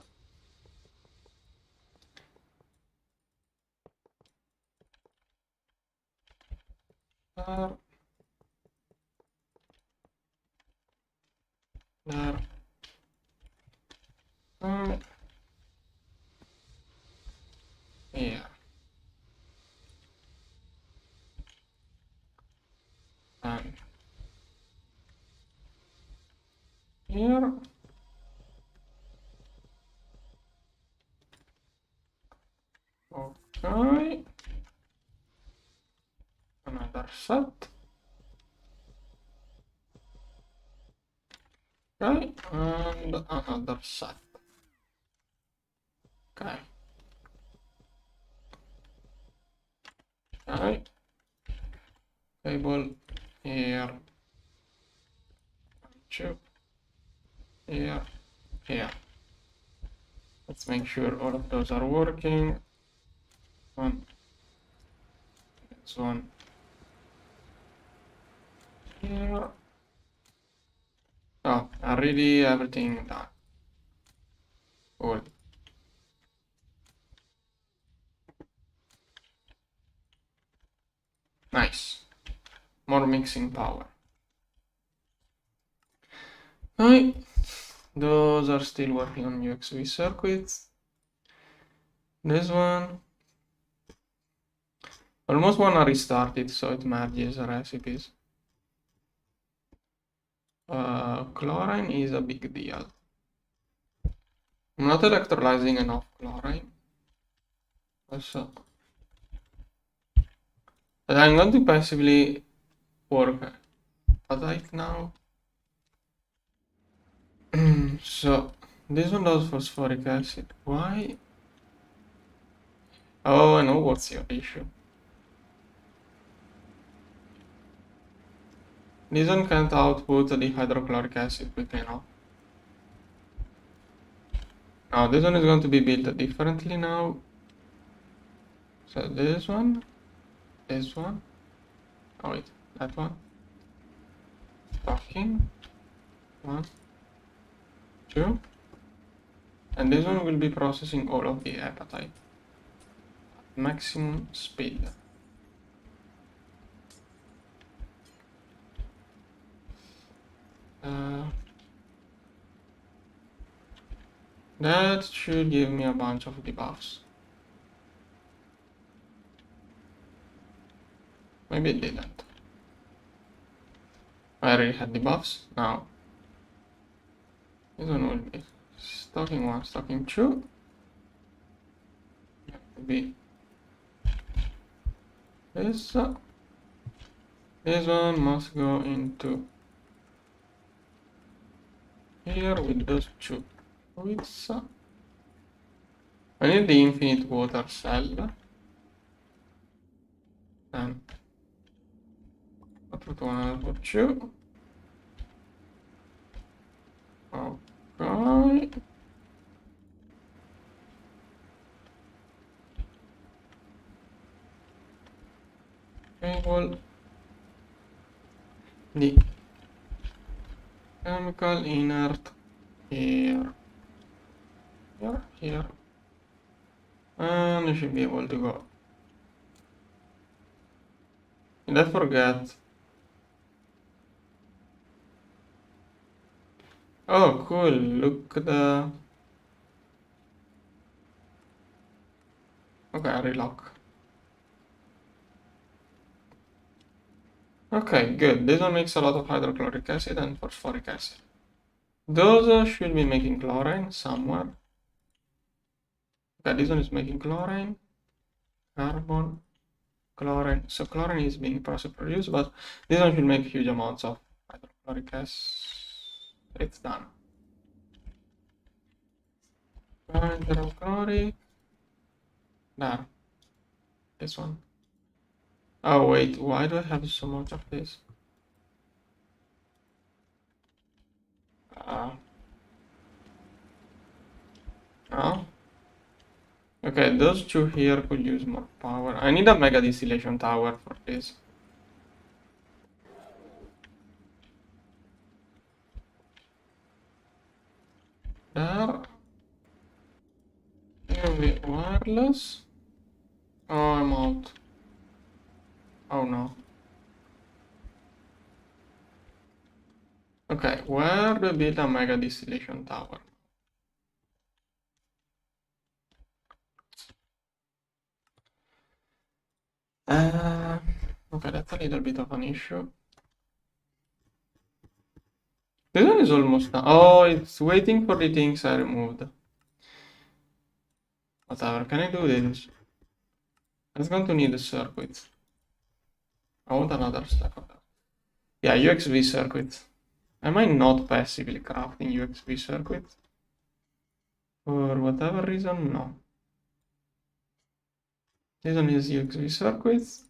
There. There. Here. And here. Okay. Another set. Okay, and another set. Okay. Okay. Cable here. 2. Here. Here. Let's make sure all of those are working. One. This one. Here. Oh, already everything done. Cool. Nice. More mixing power. Okay. Those are still working on UXV circuits. This one. Almost wanna restart it so it merges recipes. Chlorine is a big deal. I'm not electrolyzing enough chlorine. So but I'm going to passively work at it now. So this one does phosphoric acid. Why? Oh, I know what's your issue. This one can't output the hydrochloric acid quickly enough. Now this one is going to be built differently now. So this one. Oh wait, that one. Stocking. 1, 2. And this one will be processing all of the hepatite at maximum speed. That should give me a bunch of debuffs. Maybe it didn't. I already had debuffs. Now this one will be stocking 1, stocking 2. Be this. This one must go into here with those 2 fluids. I need the infinite water cell. And I put one for 2. Okay. Well, the chemical inert here, and you should be able to go. Did I forget? Oh, cool! Look at the. Okay, relock. Okay, good. This one makes a lot of hydrochloric acid and phosphoric acid. Those should be making chlorine somewhere. Okay, this one is making chlorine, carbon, chlorine. So chlorine is being produced, but this one should make huge amounts of hydrochloric acid. It's done. Hydrochloric. There. This one. Oh wait, why do I have so much of this? Oh. Okay, those 2 here could use more power. I need a mega distillation tower for this. There. Here we wireless. Oh, I'm out. Oh no. Okay, where do I build a mega distillation tower? Okay, that's a little bit of an issue. This one is almost done. Oh, it's waiting for the things I removed. Whatever, can I do this? It's going to need a circuit. I want another stack of that. Yeah, UXV circuit. Am I not passively crafting UXV circuit? For whatever reason, no. This one is UXV circuits.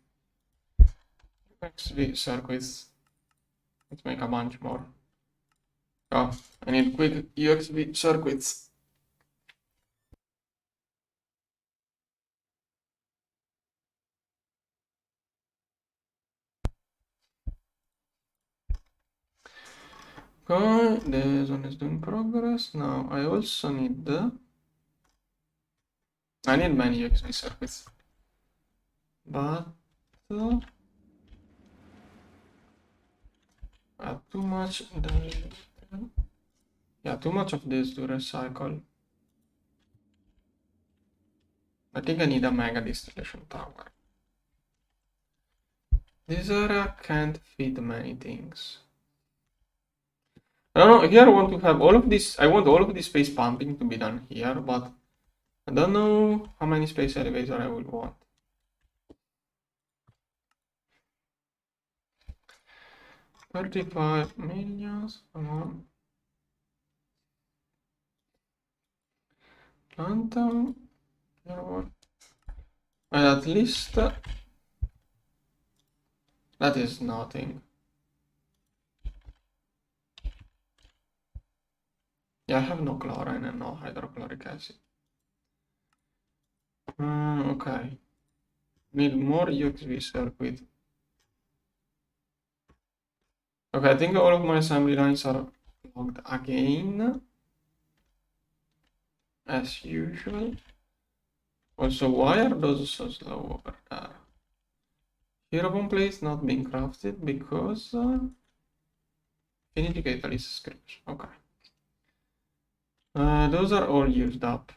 UXV circuits. Let's make a bunch more. Oh, I need quick UXV circuits. Okay, this one is doing progress. Now I also need I need many UXV circuits. But too much too much of this to recycle. I think I need a mega distillation tower. This area can't fit many things. I don't know, here I want to have all of this, I want all of this space pumping to be done here, but I don't know how many space elevator I will want. $35 million, come on. Phantom, and at least that is nothing. Yeah, I have no chlorine and no hydrochloric acid. Okay. Need more UXV circuit. Okay, I think all of my assembly lines are logged again. As usual. Also, why are those so slow over there? Hero bomb plates not being crafted because Infinity Catalyst scripts. Okay. Those are all used up.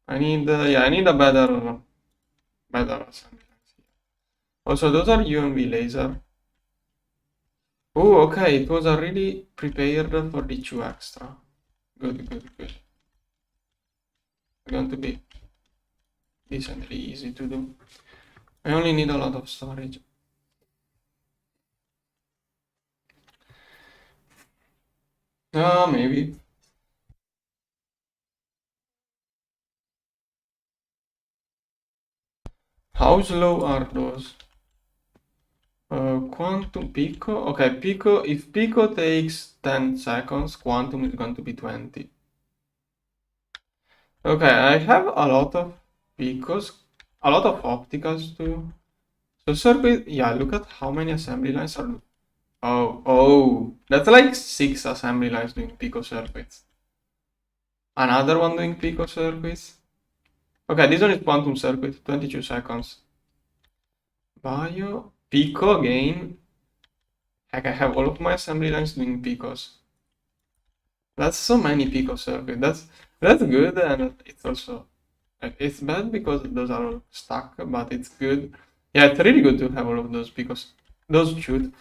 I need I need a better assembly lines here. Also, those are UMV laser. Oh, okay, it was already prepared for the 2 extra. Good. It's going to be decently easy to do. I only need a lot of storage. Maybe. How slow are those? Quantum Pico. Okay, Pico. If Pico takes 10 seconds, Quantum is going to be 20. Okay, I have a lot of Picos, a lot of opticals too. So circuit, yeah, look at how many assembly lines are. Oh, that's like 6 assembly lines doing Pico circuits. Another one doing Pico circuits. Okay, this one is quantum circuit, 22 seconds. Bio, Pico again. Heck, I have all of my assembly lines doing Picos. That's so many Pico circuits. That's good, and it's also it's bad because those are all stuck, but it's good. Yeah, it's really good to have all of those because those should.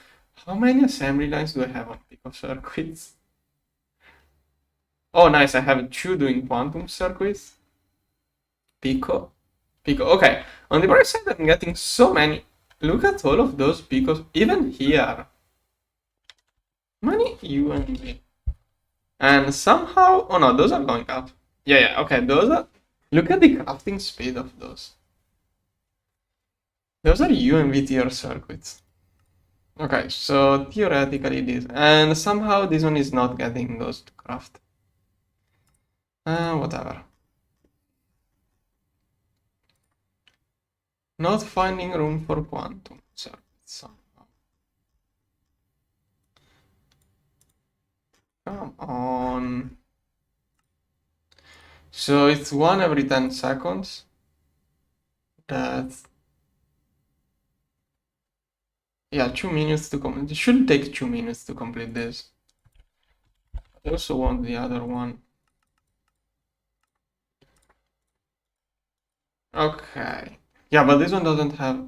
How many assembly lines do I have on Pico circuits? Oh, nice. I have 2 doing quantum circuits. Pico. Okay. On the bright side, I'm getting so many. Look at all of those Picos, even here. Many U and V. And somehow, oh no, those are going up. Yeah, okay, those are, look at the crafting speed of those. Those are UMV tier circuits. Okay, so theoretically this, and somehow this one is not getting those to craft. Whatever. Not finding room for quantum circuits somehow. Come on. So it's 1 every 10 seconds. That's, yeah, 2 minutes to complete. It should take 2 minutes to complete this. I also want the other one. Okay. Yeah, but this one doesn't have.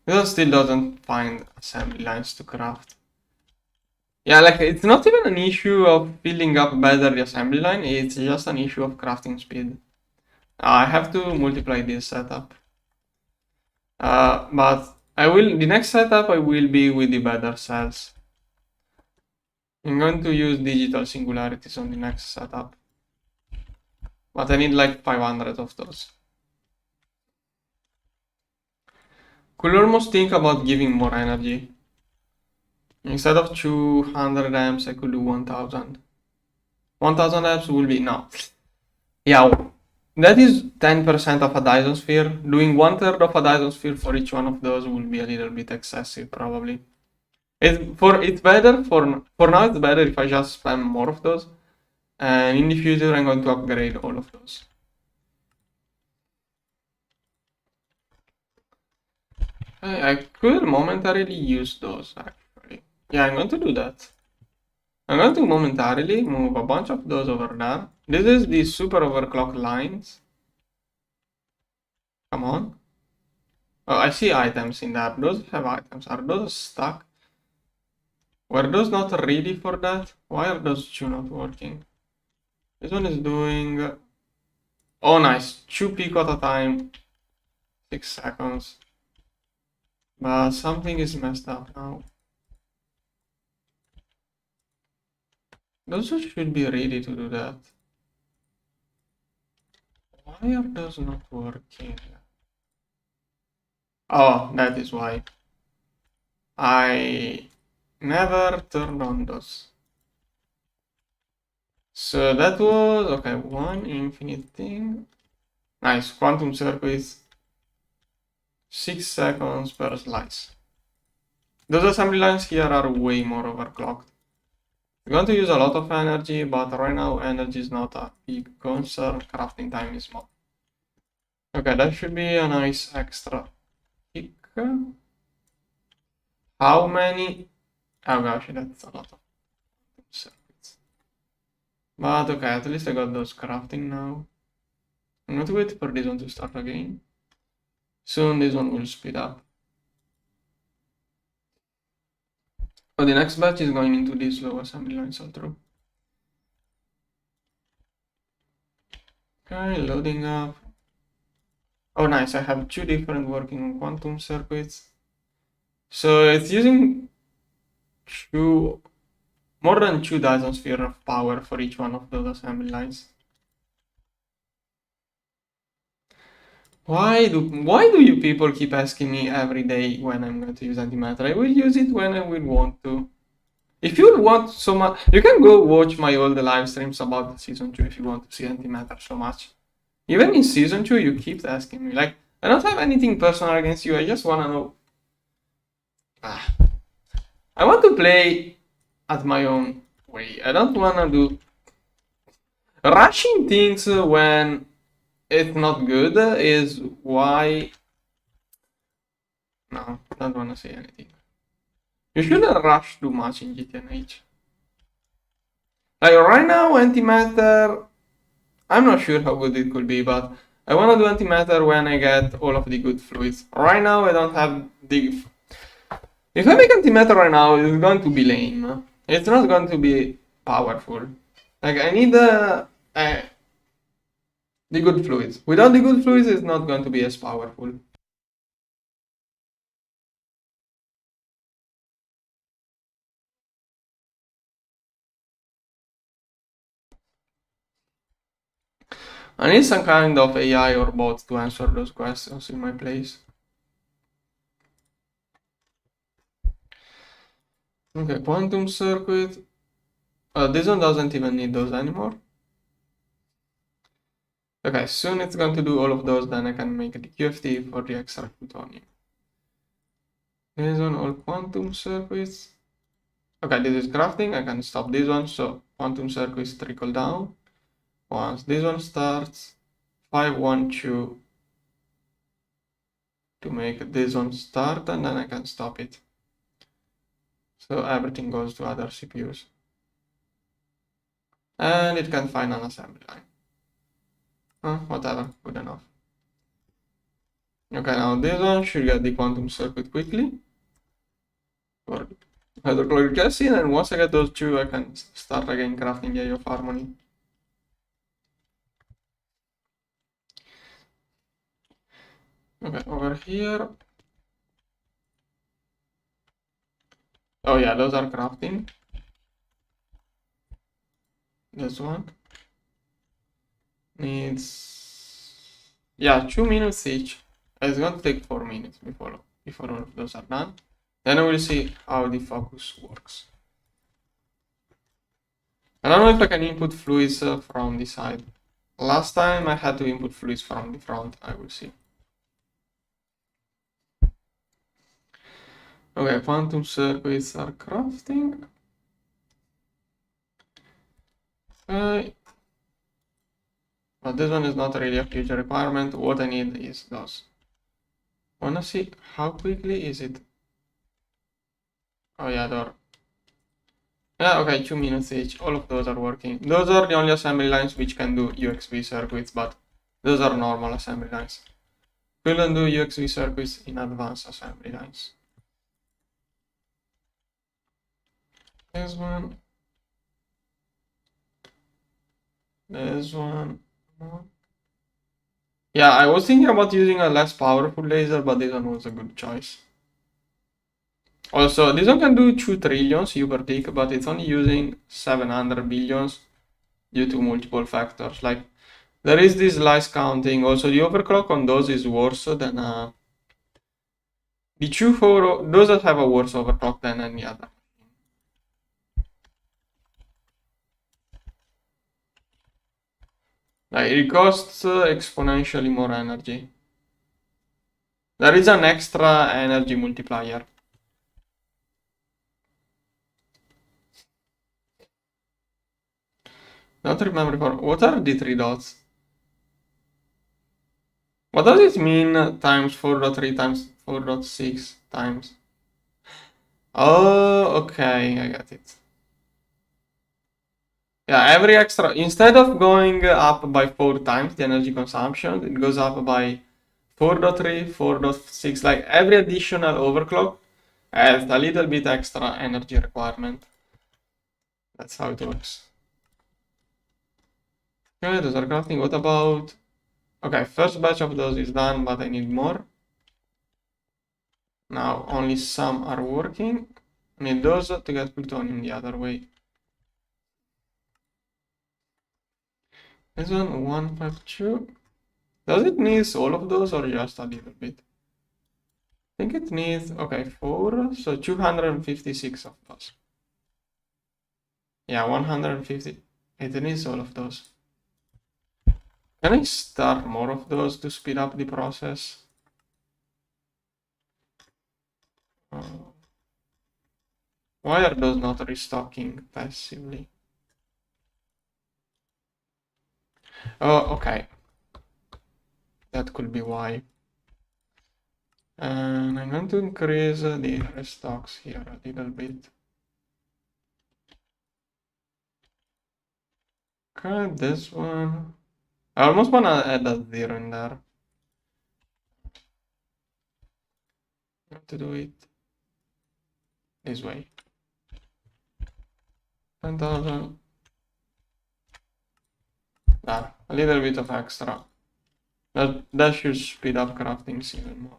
This one still doesn't find assembly lines to craft. Yeah, like it's not even an issue of filling up better the assembly line, it's just an issue of crafting speed. I have to multiply this setup. But the next setup I will be with the better cells. I'm going to use digital singularities on the next setup. But I need like 500 of those. Could almost think about giving more energy. Instead of 200 amps, I could do 1000. 1000 amps will be, no. Yeah, that is 10% of a Dyson sphere. Doing 1/3 of a Dyson sphere for each one of those will be a little bit excessive, probably. It's better for now. It's better if I just spam more of those, and in the future I'm going to upgrade all of those. I could momentarily use those actually. Yeah, I'm going to do that. I'm going to momentarily move a bunch of those over there. This is the super overclock lines. Come on. Oh, I see items in there. Those have items. Are those stuck? Were those not ready for that? Why are those two not working? This one is doing... Oh, nice. 2 pico at a time. 6 seconds. But something is messed up now. Those should be ready to do that. Why are those not working? Oh, that is why. I never turned on those. So that was, okay, one infinite thing. Nice, quantum circuits. 6 seconds per slice. Those assembly lines here are way more overclocked. We're going to use a lot of energy, but right now energy is not a big concern. Crafting time is more. Okay, that should be a nice extra kick. How many? Oh gosh, that's a lot of circuits. But okay, at least I got those crafting now. I'm going to wait for this one to start again. Soon this one will speed up. Oh, the next batch is going into these low assembly lines all through. Okay, loading up. Oh nice, I have 2 different working quantum circuits. So it's using more than 2 Dyson sphere of power for each one of those assembly lines. Why do you people keep asking me every day when I'm going to use antimatter? I will use it when I will want to. If you want so much, you can go watch my old live streams about the season 2 if you want to see antimatter so much. Even in season 2, you keep asking me. Like, I don't have anything personal against you, I just wanna know. I want to play at my own way. I don't wanna do rushing things when it's not good is why. No, don't wanna say anything. You shouldn't rush too much in GTNH. Like right now, antimatter, I'm not sure how good it could be, but I wanna do antimatter when I get all of the good fluids. Right now, I don't have the... If I make antimatter right now, it's going to be lame. It's not going to be powerful. Like, I need the good fluids. Without the good fluids, it's not going to be as powerful. I need some kind of AI or bot to answer those questions in my place. Okay, quantum circuit. This one doesn't even need those anymore. Okay, soon it's going to do all of those, then I can make the QFT for the extra plutonium. This one, all quantum circuits. Okay, this is crafting, I can stop this one, so quantum circuits trickle down. Once this one starts, 512 to make this one start, and then I can stop it. So everything goes to other CPUs. And it can find an assembly line. Whatever, good enough. Okay, now this one should get the quantum circuit quickly for hydrochloric acid, and once I get those 2, I can start again crafting the EoH harmony. Okay, over here. Oh yeah, those are crafting. This one needs, yeah, 2 minutes each. It's going to take 4 minutes before all of those are done. Then I will see how the focus works. I don't know if I can input fluids from the side. Last time I had to input fluids from the front. I will see. Okay, quantum circuits are crafting. Okay. But this one is not really a huge requirement. What I need is those. Wanna see how quickly is it? Oh yeah, there. Yeah, okay, 2 minutes each. All of those are working. Those are the only assembly lines which can do UXB circuits, but those are normal assembly lines. Couldn't do UXV circuits in advanced assembly lines. This one. This one. Yeah, I was thinking about using a less powerful laser, but this one was a good choice. Also, this one can do 2 trillions U per tick, but it's only using 700 billions due to multiple factors. Like, there is this slice counting. Also, the overclock on those is worse than the 2-4, those that have a worse overclock than any other. Like, it costs exponentially more energy. There is an extra energy multiplier. Don't remember what are the 3 dots? What does it mean times 4.3 times 4.6 times? Oh, okay, I got it. Yeah, every extra, instead of going up by 4 times the energy consumption, it goes up by 4.3, 4.6, like every additional overclock adds a little bit extra energy requirement. That's how it works. Okay, those are crafting. What about... Okay, first batch of those is done, but I need more. Now only some are working. I need those to get plutonium the other way. This one, 152. Does it need all of those or just a little bit? I think it needs, okay, 4, so 256 of those. Yeah, 150. It needs all of those. Can I start more of those to speed up the process? Why are those not restocking passively? Oh, okay. That could be why. And I'm going to increase the restocks here a little bit. Okay, this one. I almost want to add a 0 in there. I have to do it this way. 10,000. There, a little bit of extra. That should speed up crafting even more.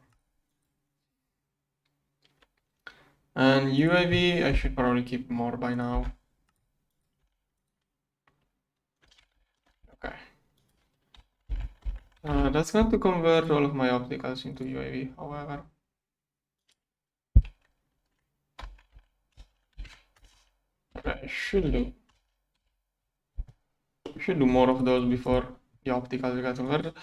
And UAV, I should probably keep more by now. Okay. That's going to convert all of my opticals into UAV, however. Okay, should do more of those before the opticals get converted.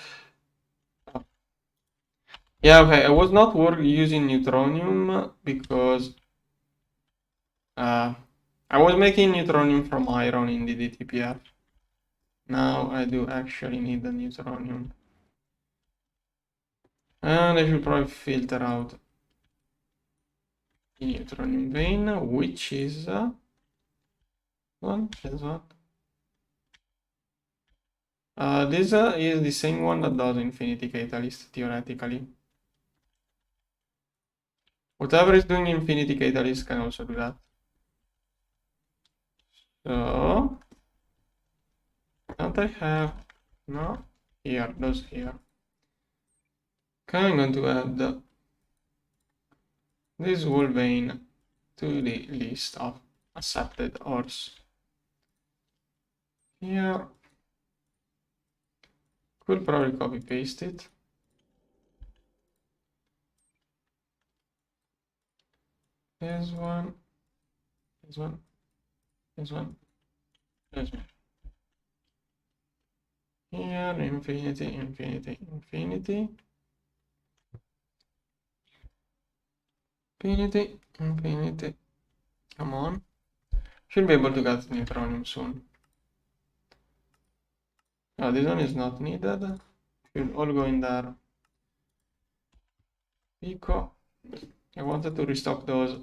Yeah, okay, I was not using neutronium because I was making neutronium from iron in the DTPF. Now I do actually need the neutronium. And I should probably filter out the neutronium vein, which is this one. This is the same one that does infinity catalyst, theoretically. Whatever is doing infinity catalyst can also do that. So, don't I have... No, here, those here. Okay, I'm going to add this whole vein to the list of accepted ores. Here. Could probably copy paste it. This one, this one, this one, this one. Here, infinity, infinity, infinity. Infinity, infinity. Come on. Should be able to get neutronium soon. No, this one is not needed. Should all go in there. Pico. I wanted to restock those.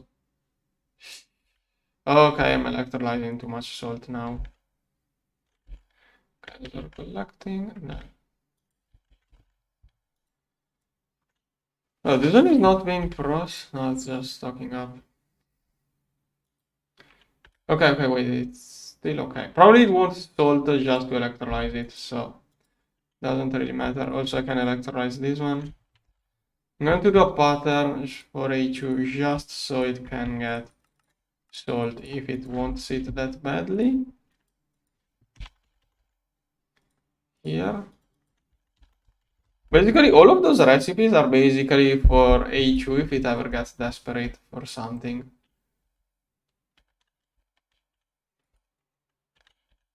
Okay, I'm electrolyzing too much salt now. Okay, those are collecting. No. Oh, this one is not being pros. No, it's just stocking up. Okay, wait, it's still okay. Probably it wants salt just to electrolyze it, so doesn't really matter. Also, I can electrolyze this one. I'm going to do a pattern for A2 just so it can get salt if it wants it that badly. Here. Basically, all of those recipes are basically for A2 if it ever gets desperate for something.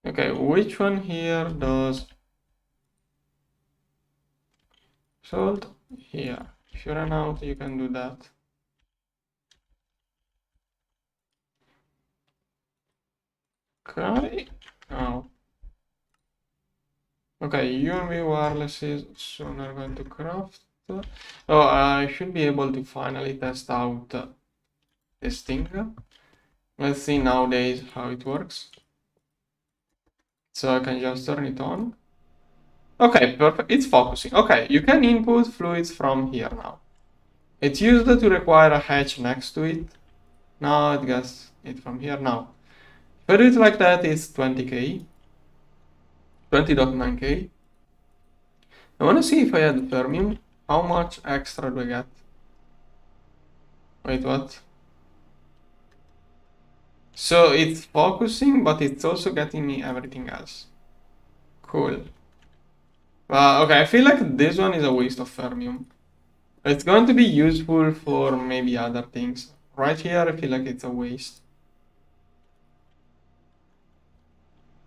Okay, which one here does salt? Here. If you run out, you can do that. Okay. Oh. Okay, UMB wirelesses soon are going to craft. Oh, I should be able to finally test out this thing. Let's see nowadays how it works. So I can just turn it on. Okay, perfect. It's focusing. Okay, you can input fluids from here now. It's used to require a hatch next to it. Now it gets it from here now. If I do it like that, it's 20k. 20.9k. I want to see if I add Fermium. How much extra do I get? Wait, what? So it's focusing, but it's also getting me everything else. Cool. Okay, I feel like this one is a waste of Fermium. It's going to be useful for maybe other things. Right here, I feel like it's a waste.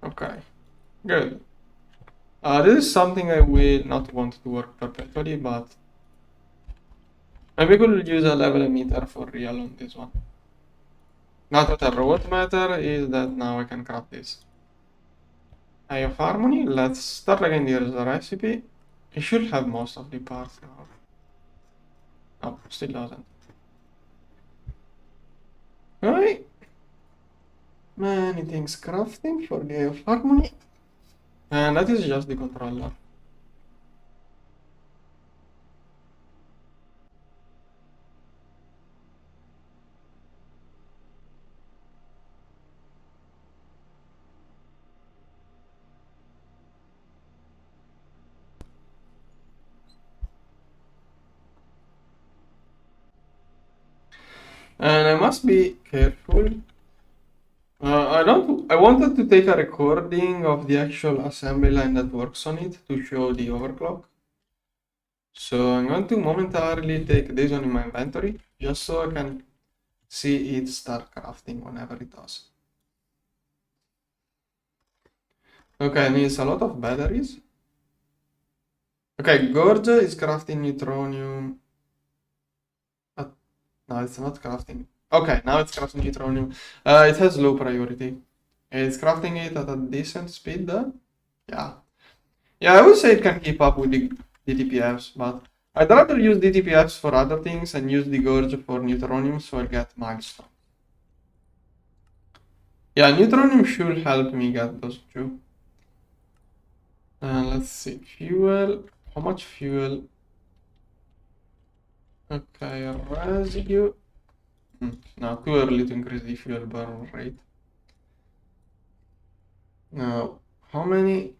Okay, good. This is something I will not want to work perpetually, but maybe we'll use a level emitter for real on this one. Not whatever. What matter is that now I can craft this. Eye of Harmony. Let's start again. Here's the recipe. It should have most of the parts now. Oh, still doesn't. Okay. Many things crafting for the Eye of Harmony. And that is just the controller. And I must be careful. I wanted to take a recording of the actual assembly line that works on it to show the overclock. So I'm going to momentarily take this one in my inventory just so I can see it start crafting whenever it does. Okay, needs a lot of batteries. Okay, Gorge is crafting neutronium. No, it's not crafting. Okay, now it's crafting neutronium. It has low priority. It's crafting it at a decent speed though. Yeah. Yeah, I would say it can keep up with the DTPFs, but I'd rather use DTPFs for other things and use the Gorge for neutronium so I get milestone. Yeah, neutronium should help me get those two. Let's see, fuel. How much fuel? Okay, residue. No, too early to increase the fuel burn rate. Now, how many?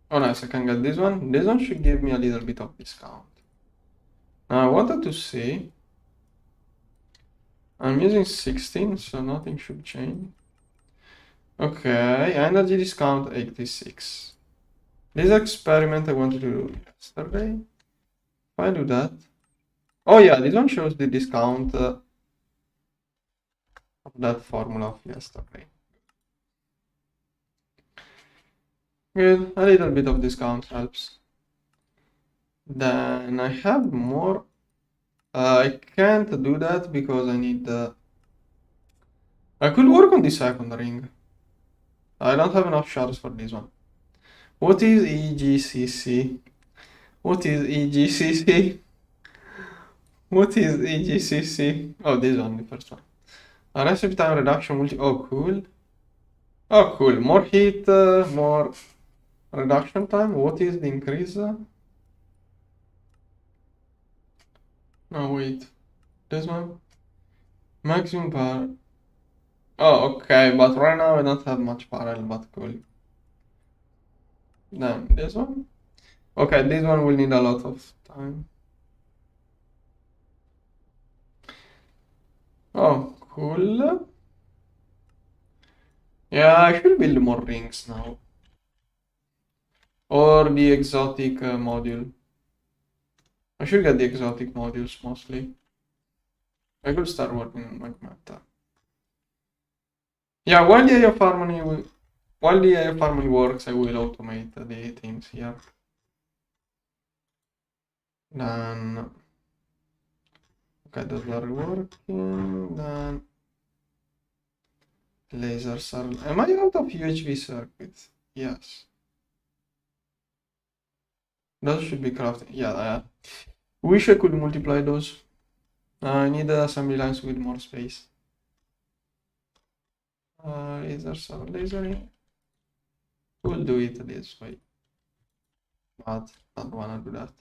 Oh, nice, I can get this one. This one should give me a little bit of discount. Now, I wanted to see. I'm using 16, so nothing should change. Okay, energy discount 86. This experiment I wanted to do yesterday. If I do that. Oh yeah, this one shows the discount of that formula of yesterday. Good, a little bit of discount helps. Then I have more. I can't do that because I need I could work on the second ring. I don't have enough shards for this one. What is EGCC? What is EGCC? What is EGCC? Oh, this one, the first one. A recipe time reduction multi. Oh, cool. Oh, cool. More heat, more reduction time. What is the increase? No, wait. This one? Maximum power. Oh, okay, but right now I don't have much parallel, but cool. Then this one? Okay, this one will need a lot of time. Oh, cool. Yeah, I should build more rings now. Or the exotic module. I should get the exotic modules mostly. I could start working on my meta. Yeah, while the eye of harmony works, I will automate the things here. Then okay, those are working. Then lasers are. Am I out of UHV circuits? Yes. Those should be crafted. Yeah. Wish I could multiply those. I need assembly lines with more space. Lasers are lasering. We'll do it this way. But don't wanna do that.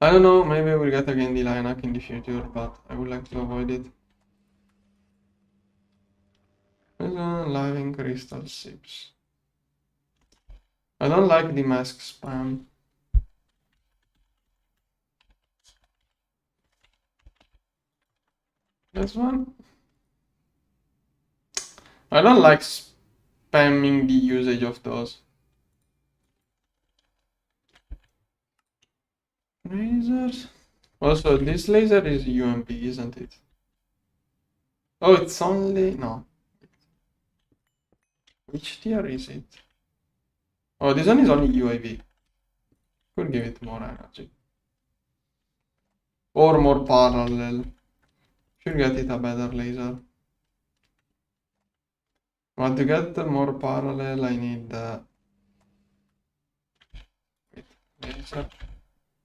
I don't know, maybe I will get again the line hack in the future, but I would like to avoid it. Living crystal sips. I don't like the mask spam. This one? I don't like spamming the usage of those. Lasers. Also, this laser is UMP, isn't it? Oh, it's only... no. Which tier is it? Oh, this one is only UAV. Could give it more energy. Or more parallel. Should get it a better laser. But to get more parallel, I need the laser.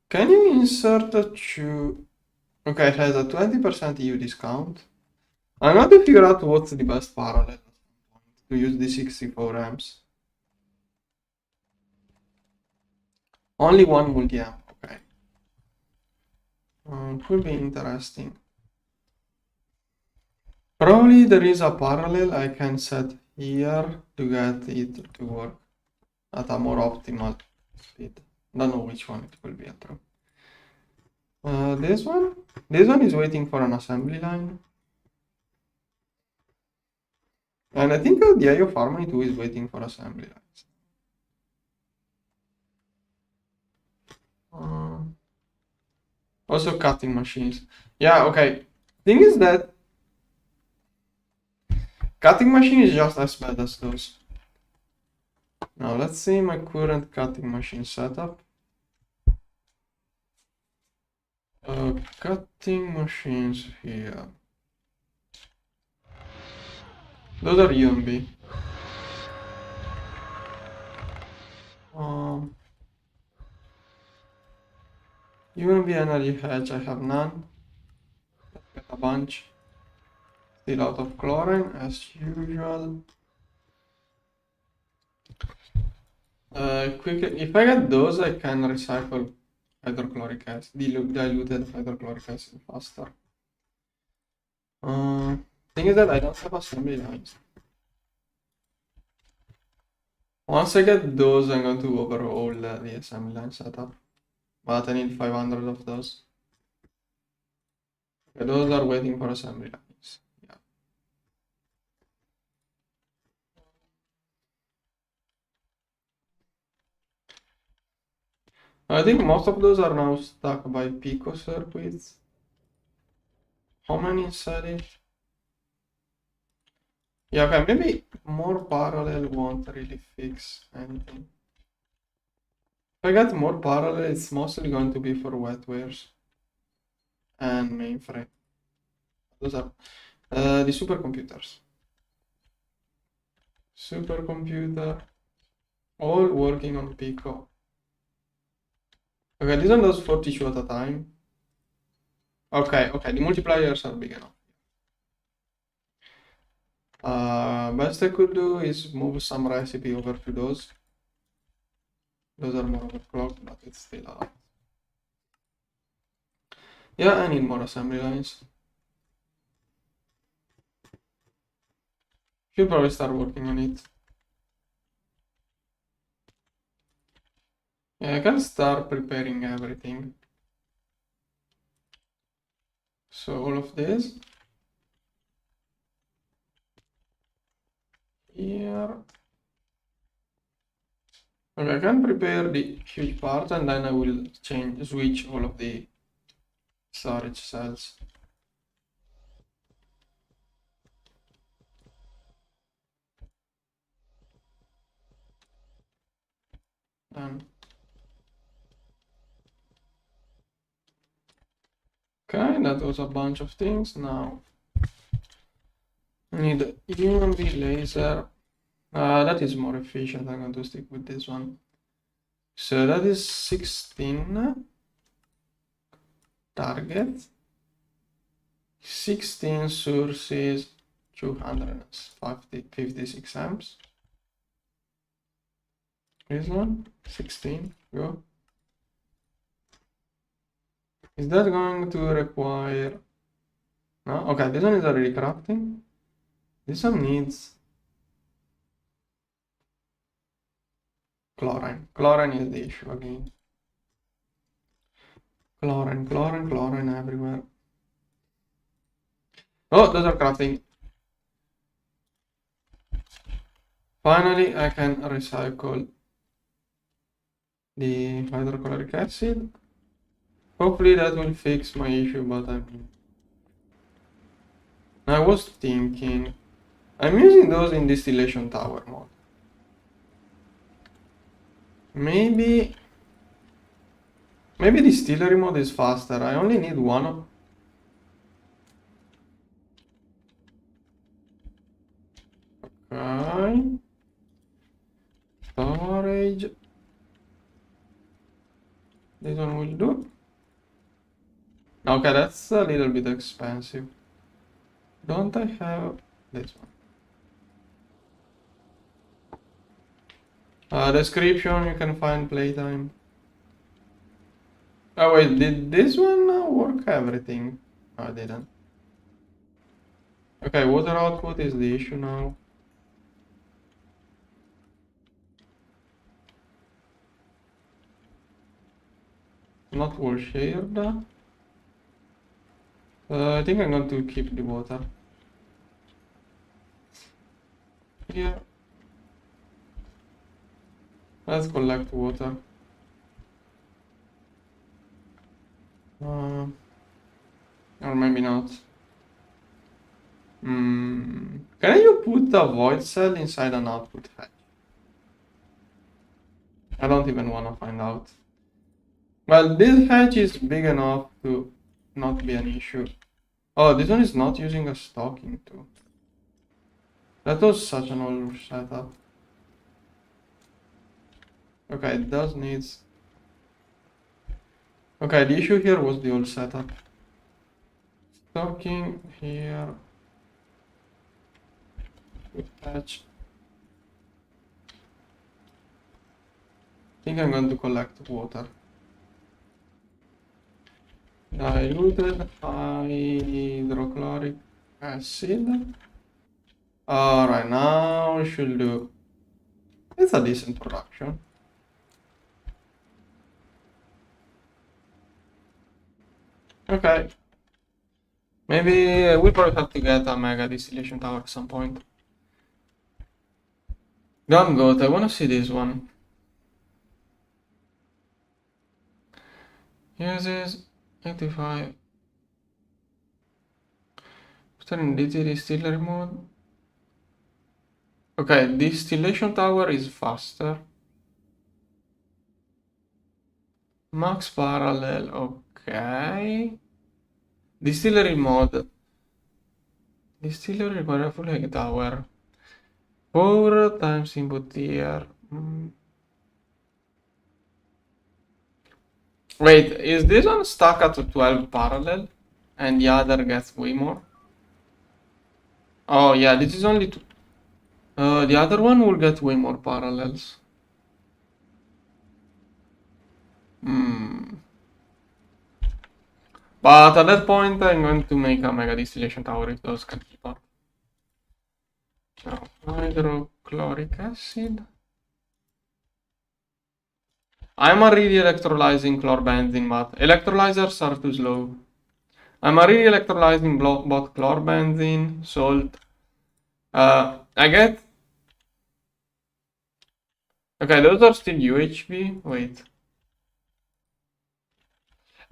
Can you insert a two? Okay, it has a 20% EU discount. I'm going to figure out what's the best parallel to use the 64 amps. Only one multi-amp, okay. Could be interesting. Probably there is a parallel I can set here to get it to work at a more optimal speed. Don't know which one it will be at all. This one is waiting for an assembly line. And I think the eye of harmony 2 is waiting for assembly lines. Also cutting machines. Yeah, okay. Thing is that cutting machine is just as bad as those. Now let's see my current cutting machine setup. Cutting machines here. Those are UMB. UMB energy hedge, I have none. Let's get a bunch. Still out of chlorine as usual. Quickly, if I get those, I can recycle hydrochloric acid, diluted hydrochloric acid faster. Thing is that I don't have assembly lines. Once I get those, I'm going to overhaul the assembly line setup. But I need 500 of those. Okay, those are waiting for assembly lines. Yeah. I think most of those are now stuck by Pico circuits. How many inside it? Yeah, okay, maybe more parallel won't really fix anything. If I get more parallel, it's mostly going to be for wetwares and mainframe. Those are the supercomputers. Supercomputer, all working on Pico. Okay, this one does 42 at a time. Okay, the multipliers are big enough. Best I could do is move some recipe over to those. Those are more overclocked, but it's still a lot. Yeah, I need more assembly lines. Should probably start working on it. Yeah, I can start preparing everything. So all of this here. Okay, I can prepare the huge part and then I will switch all of the storage cells. Done. Okay, that was a bunch of things. Now I need a UMB laser. That is more efficient. I'm going to stick with this one. So that is 16 target, 16 sources, 256 amps. This one, 16, go. Is that going to require... No? Okay, this one is already crafting. This one needs chlorine. Chlorine is the issue again. Chlorine everywhere. Oh, those are crafting. Finally, I can recycle the hydrochloric acid. Hopefully that will fix my issue, but I was thinking, I'm using those in distillation tower mode. Maybe distillery mode is faster. I only need one of... Okay. Storage. This one will do. Okay, that's a little bit expensive. Don't I have this one? Description, you can find playtime. Oh wait, did this one work everything? No, I didn't. Okay, water output is the issue now. Not all shared. I think I'm going to keep the water. Here. Let's collect water. Or maybe not. Can you put a void cell inside an output hatch? I don't even want to find out. Well, this hatch is big enough to not be an issue. Oh, this one is not using a stocking too. That was such an old setup. Okay, it does needs... Okay, the issue here was the old setup. Stocking here. Patch. I think I'm going to collect water. Diluted hydrochloric acid. Alright, now we should do... It's a decent production. Okay. Maybe we probably have to get a mega distillation tower at some point. Gun goat, I wanna see this one. Uses 85. Turn distillery mode. Okay, distillation tower is faster. Max parallel, okay. Distillery mode. Distillery powerful egg tower. 4 times input tier. Wait, is this one stuck at 12 parallel? And the other gets way more? Oh yeah, this is only 2. The other one will get way more parallels. But at that point, I'm going to make a mega distillation tower if those can keep up. Now, hydrochloric acid. I'm already electrolyzing chlorbenzene, but electrolyzers are too slow. I'm already electrolyzing both chlorbenzene, salt. I get. Okay, those are still UHB. Wait.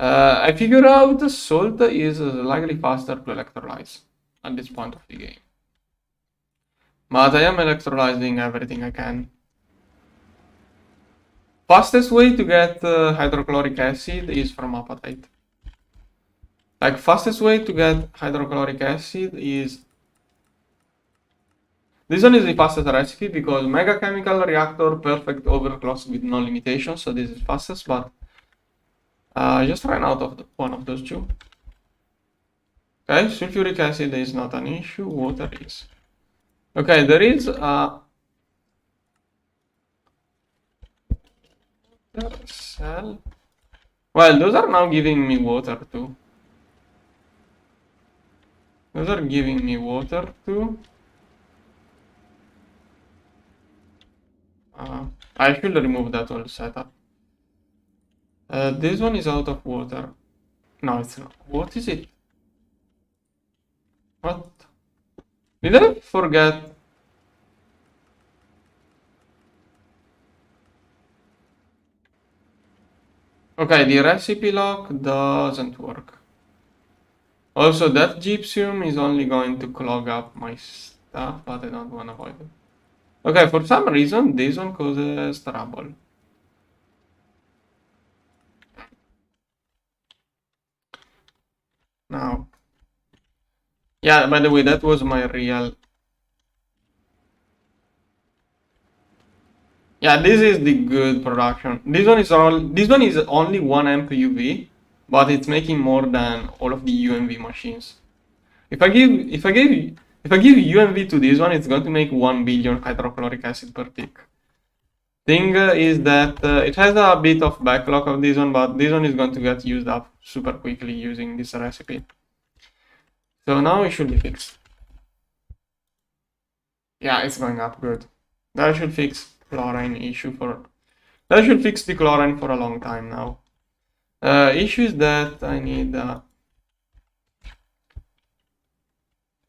I figure out the salt is slightly faster to electrolyze at this point of the game. But I am electrolyzing everything I can. Fastest way to get hydrochloric acid is from apatite. Like, fastest way to get hydrochloric acid is... This one is the fastest recipe because mega chemical reactor, perfect overclock with no limitations, so this is fastest, but I just ran out of one of those two. Okay, sulfuric acid is not an issue, water is. Okay, there is a cell. Well, those are now giving me water too. Those are giving me water too. I should remove that whole setup. This one is out of water. No, it's not. What is it? What? Did I forget? Okay, the recipe lock doesn't work. Also, that gypsum is only going to clog up my stuff, but I don't want to avoid it. Okay, for some reason, this one causes trouble. Now, yeah, by the way, that was my real... Yeah, this is the good production. This one is only 1 amp UV, but it's making more than all of the UMV machines. If I give UMV to this one, it's going to make 1 billion hydrochloric acid per tick. Thing is that it has a bit of backlog of this one, but this one is going to get used up super quickly using this recipe. So now it should be fixed. Yeah, it's going up good. That should fix chlorine issue for... That should fix the chlorine for a long time now. Issue is that I need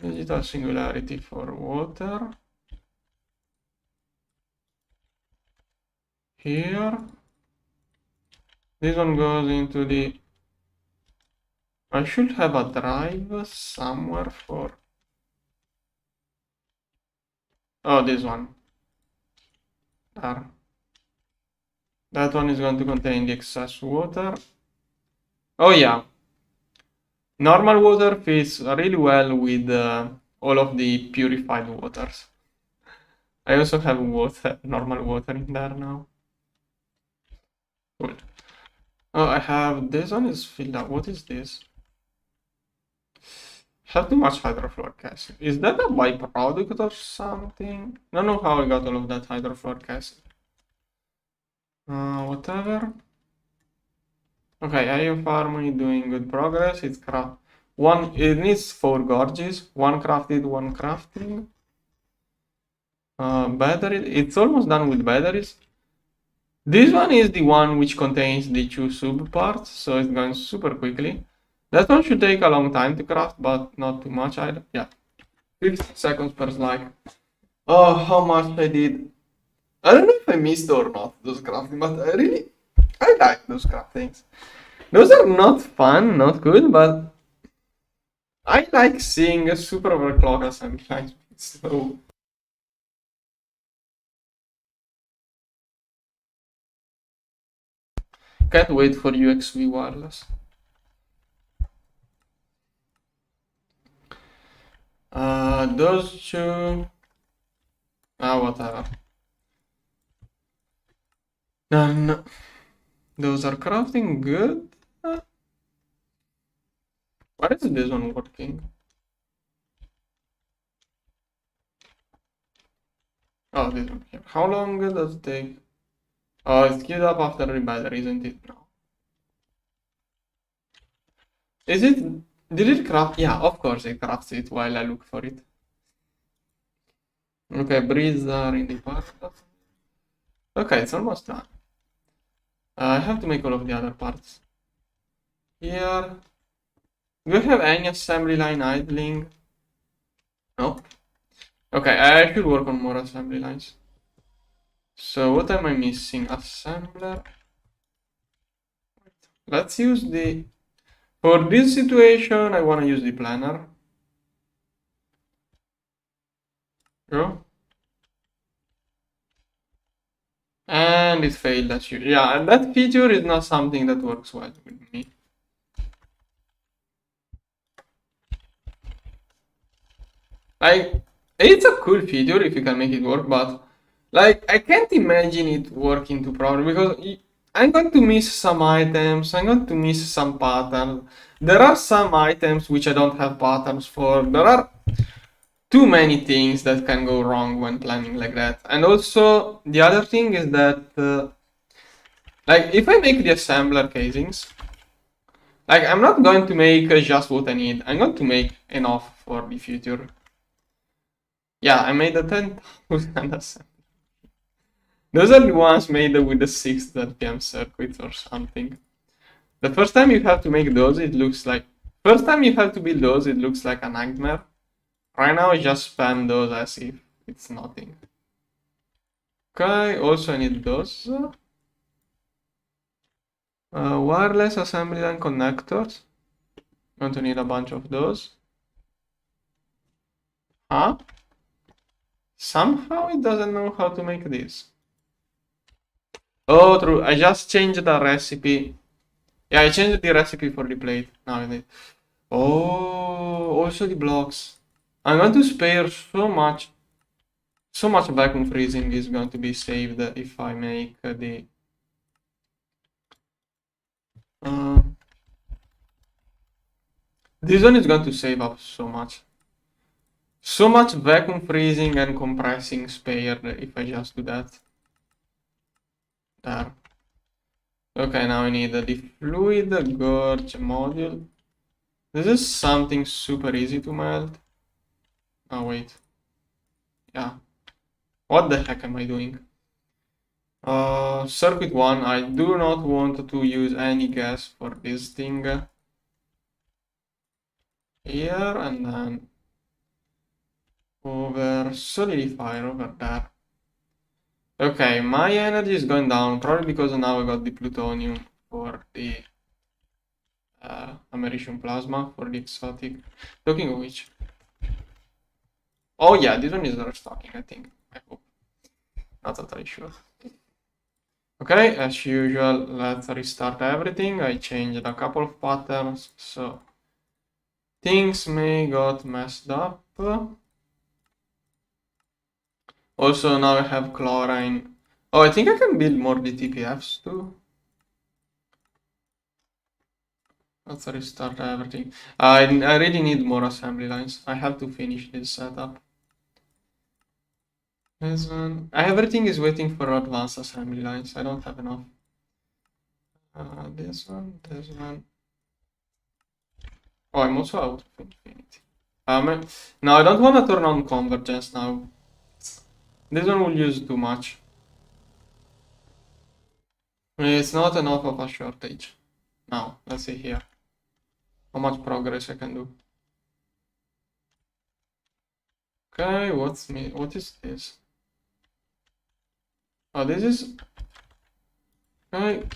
digital singularity for water. Here. This one goes into the... I should have a drive somewhere for... Oh, this one. There. That one is going to contain the excess water. Oh yeah. Normal water fits really well with all of the purified waters. I also have water, normal water in there now. Cool. Oh, I have... This one is filled up. What is this? Have too much hydrofluoric acid. Is that a byproduct or something? I don't know how I got all of that hydrofluoric acid. Whatever. Okay, IO Farm is doing good progress. It's craft one. It needs 4 gorges. 1 crafted, 1 crafting. Battery. It's almost done with batteries. This one is the one which contains the 2 sub parts, so it's going super quickly. That one should take a long time to craft, but not too much either. Yeah, 50 seconds per slide. Oh, how much I did. I don't know if I missed or not those crafting, but I like those craftings. Those are not fun, not good, but I like seeing a super overclock assembly line slow. Can't wait for UXV wireless. Those two... whatever. Then those are crafting good. Why is this one working? Oh, this one here. How long does it take? Oh, it's queued up after the battery, isn't it? No. Is it, did it craft? Yeah, of course it crafts it while I look for it. Okay, breeds are in the part. Okay, it's almost done. I have to make all of the other parts. Here. Do we have any assembly line idling? No. Okay, I should work on more assembly lines. So what am I missing? Assembler. Let's use the... For this situation, I want to use the planner. Go. And it failed, that's you. Yeah, and that feature is not something that works well with me. Like, it's a cool feature if you can make it work, but like, I can't imagine it working too properly because I'm going to miss some items, I'm going to miss some patterns. There are some items which I don't have patterns for. There are too many things that can go wrong when planning like that. And also, the other thing is that, like, if I make the assembler casings, like, I'm not going to make just what I need. I'm going to make enough for the future. Yeah, I made a 10,000 assembler. Those are the ones made with the 6th RPM circuit or something. The first time you have to make those, it looks like... First time you have to build those, it looks like a nightmare. Right now, I just spam those as if it's nothing. Okay, also I need those. Wireless assembly line connectors. Going to need a bunch of those. Huh? Somehow it doesn't know how to make this. Oh, true. I just changed the recipe. Yeah, I changed the recipe for the plate. Now I need... Oh, also the blocks. I'm going to spare so much. So much vacuum freezing is going to be saved if I make the... this one is going to save up so much. So much vacuum freezing and compressing spared if I just do that. There. Okay, now I need the fluid gorge module. This is something super easy to melt. Oh, wait. Yeah. What the heck am I doing? Circuit 1, I do not want to use any gas for this thing. Here and then over solidifier over there. Okay, my energy is going down, probably because now I got the plutonium for the americium plasma for the exotic. Talking of which. Oh yeah, this one is restocking, I think. I hope. Not totally sure. Okay, as usual, let's restart everything. I changed a couple of patterns, so things may got messed up. Also, now I have chlorine. Oh, I think I can build more DTPFs too. Let's restart everything. I really need more assembly lines. I have to finish this setup. This one. Everything is waiting for advanced assembly lines. I don't have enough. This one, this one. Oh, I'm also out of infinity. Now I don't want to turn on convergence now. This one will use too much. It's not enough of a shortage. Now, let's see here. How much progress I can do. Okay, what is this? Oh, this is... Okay.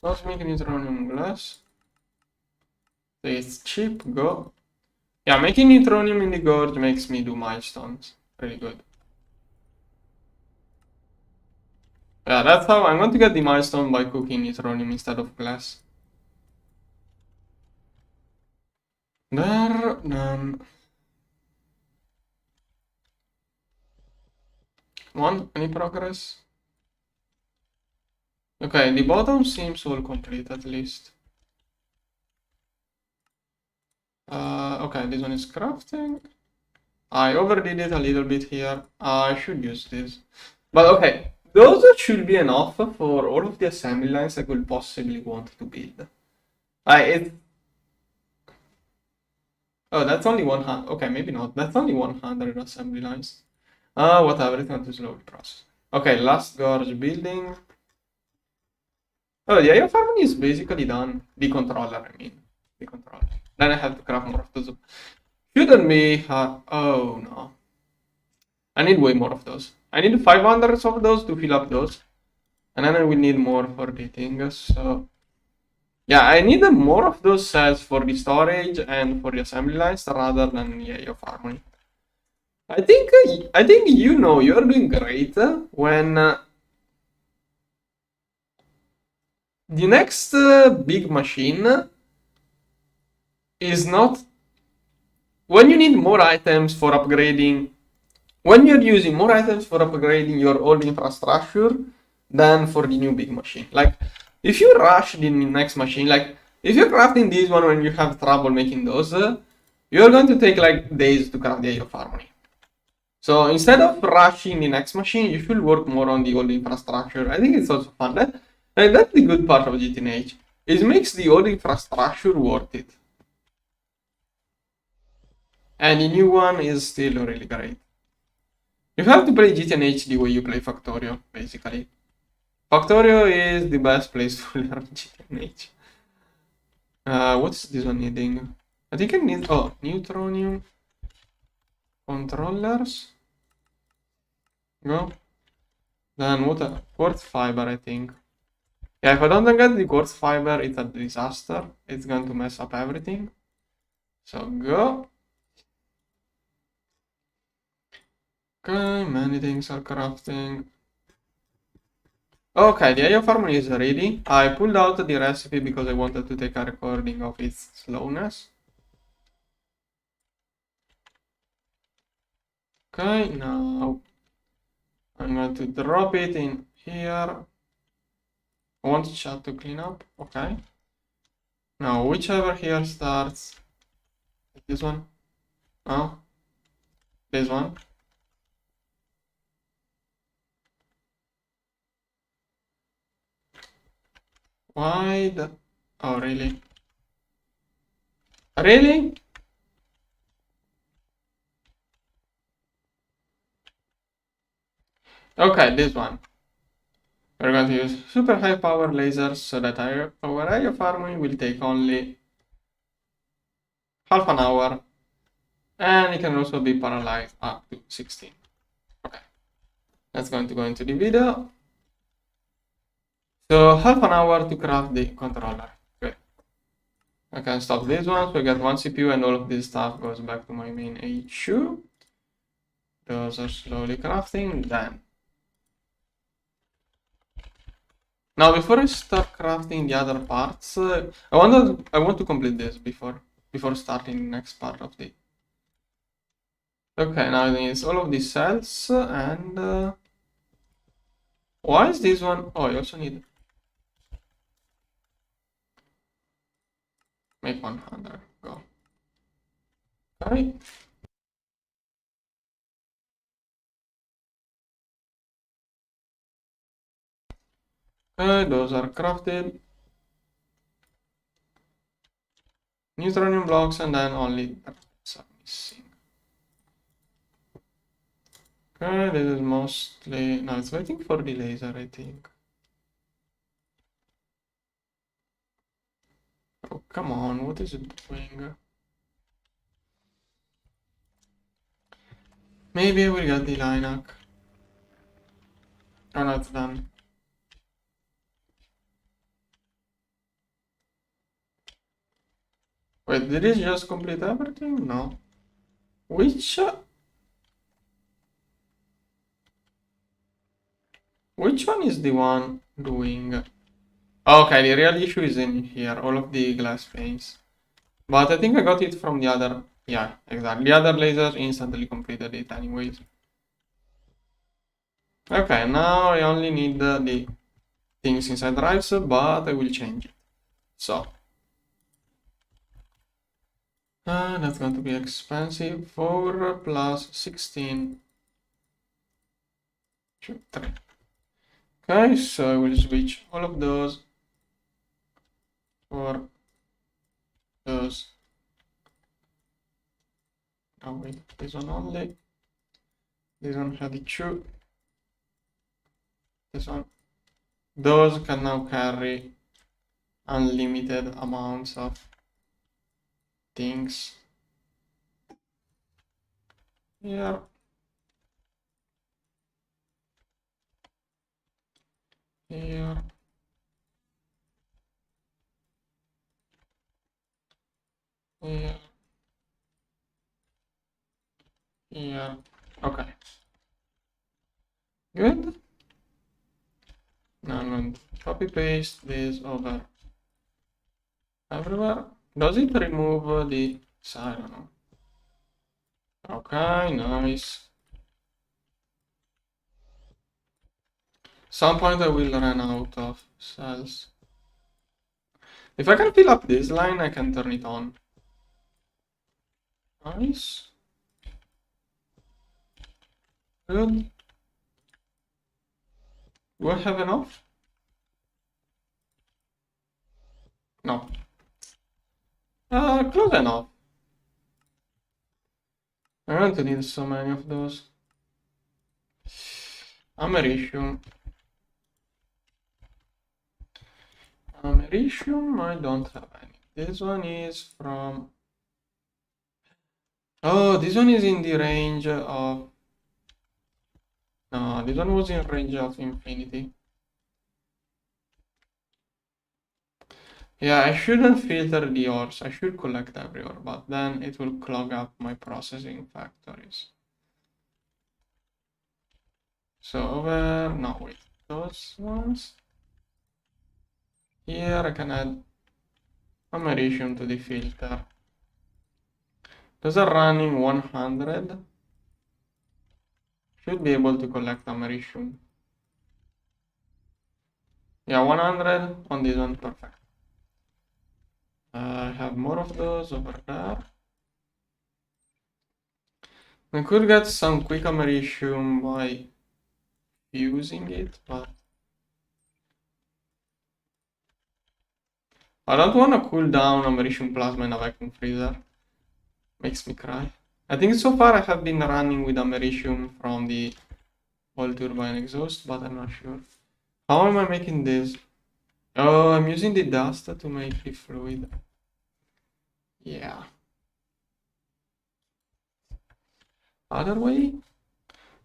Let's make neutronium glass. It's cheap, go. Yeah, making neutronium in the gorge makes me do milestones. Really good. Yeah, that's how I'm going to get the milestone by cooking neutronium instead of glass. There, done. Come on, any progress? Okay, the bottom seems all complete at least. Okay, this one is crafting. I overdid it a little bit here. I should use this. But okay, those should be enough for all of the assembly lines I could possibly want to build. It's oh, that's only 100. Okay, maybe not. That's only 100 assembly lines. Whatever. It's going to slowly process. Okay, last gorge building. Oh, the IO farming is basically done. The controller, I mean. The controller. Then I have to craft more of those. Shouldn't be hard. Oh, no. I need way more of those. I need 500 of those to fill up those. And then I will need more for the things. So, yeah, I need more of those cells for the storage and for the assembly lines rather than the IO farming. I think you know you're doing great when the next big machine is not when you need more items for upgrading. When you're using more items for upgrading your old infrastructure than for the new big machine. Like if you rush the next machine, like if you're crafting this one when you have trouble making those, you're going to take like days to craft the IO farming. So instead of rushing the next machine, you should work more on the old infrastructure. I think it's also fun. That's the good part of GTNH. It makes the old infrastructure worth it. And the new one is still really great. You have to play GTNH the way you play Factorio, basically. Factorio is the best place to learn GTNH. What's this one needing? I think I need, neutronium controllers. Go. Then what? Quartz fiber, I think. Yeah, if I don't get the quartz fiber, it's a disaster. It's going to mess up everything. So go. Okay, many things are crafting. Okay, the IO farmer is ready. I pulled out the recipe because I wanted to take a recording of its slowness. Okay, now I'm going to drop it in here. I want chat to clean up. Okay. Now, whichever here starts. This one? No? This one? Why the... Oh, really? Really? Okay, this one. We're going to use super high power lasers so that our IO farming will take only half an hour. And it can also be paralyzed up to 16. Okay. That's going to go into the video. So half an hour to craft the controller. Good. I can stop this one, so I get one CPU and all of this stuff goes back to my main HU. Those are slowly crafting, then. Now before I start crafting the other parts, I want to complete this before starting the next part of the... Okay, now I need all of these cells and... why is this one? Oh, I also need... Make 100, go. Okay. Okay, those are crafted. Neutronium blocks and then only are missing. Okay, this is mostly... No, it's waiting for the laser, I think. Oh, come on, what is it doing? Maybe I will get the Lilac. Oh no, it's done. Wait, did it just complete everything? No. Which one is the one doing... Okay, the real issue is in here, all of the glass panes. But I think I got it from the other... Yeah, exactly. The other laser instantly completed it anyways. Okay, now I only need the things inside drives, but I will change it. So... that's going to be expensive. 4 plus 16. 2, 3. Okay, so I will switch all of those for those. Oh wait, this one only. This one had it two. This one. Those can now carry unlimited amounts of things. Here. Here. Here. Here. Okay. Good. Now I'm going to copy paste this over everywhere. Does it remove the I don't know. Okay, nice. Some point I will run out of cells. If I can fill up this line, I can turn it on. Nice. Good. Do I have enough? No. Close enough. I'm going to need so many of those. Americium. Americium, I don't have any. This one is from... Oh, this one is in the range of... No, this one was in range of infinity. Yeah, I shouldn't filter the ores. I should collect every ore, but then it will clog up my processing factories. So over... No, wait. Those ones... Here I can add americium to the filter. Those are running 100. Should be able to collect americium. Yeah, 100 on this one, perfect. I have more of those over there. I could get some quick americium by using it, but I don't want to cool down americium plasma in a vacuum freezer. Makes me cry. I think so far I have been running with americium from the oil turbine exhaust, but I'm not sure. How am I making this? Oh, I'm using the dust to make the fluid. Yeah. Other way?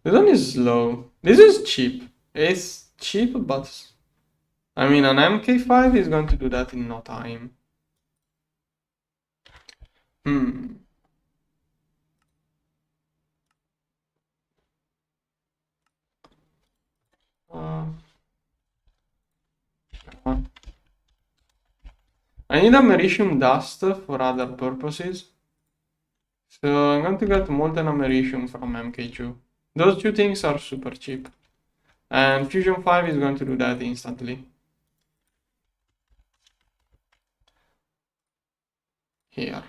This one is slow. This is cheap. It's cheap, but I mean, an MK5 is going to do that in no time. I need americium dust for other purposes. So I'm going to get molten americium from MK2. Those two things are super cheap. And Fusion 5 is going to do that instantly. Here.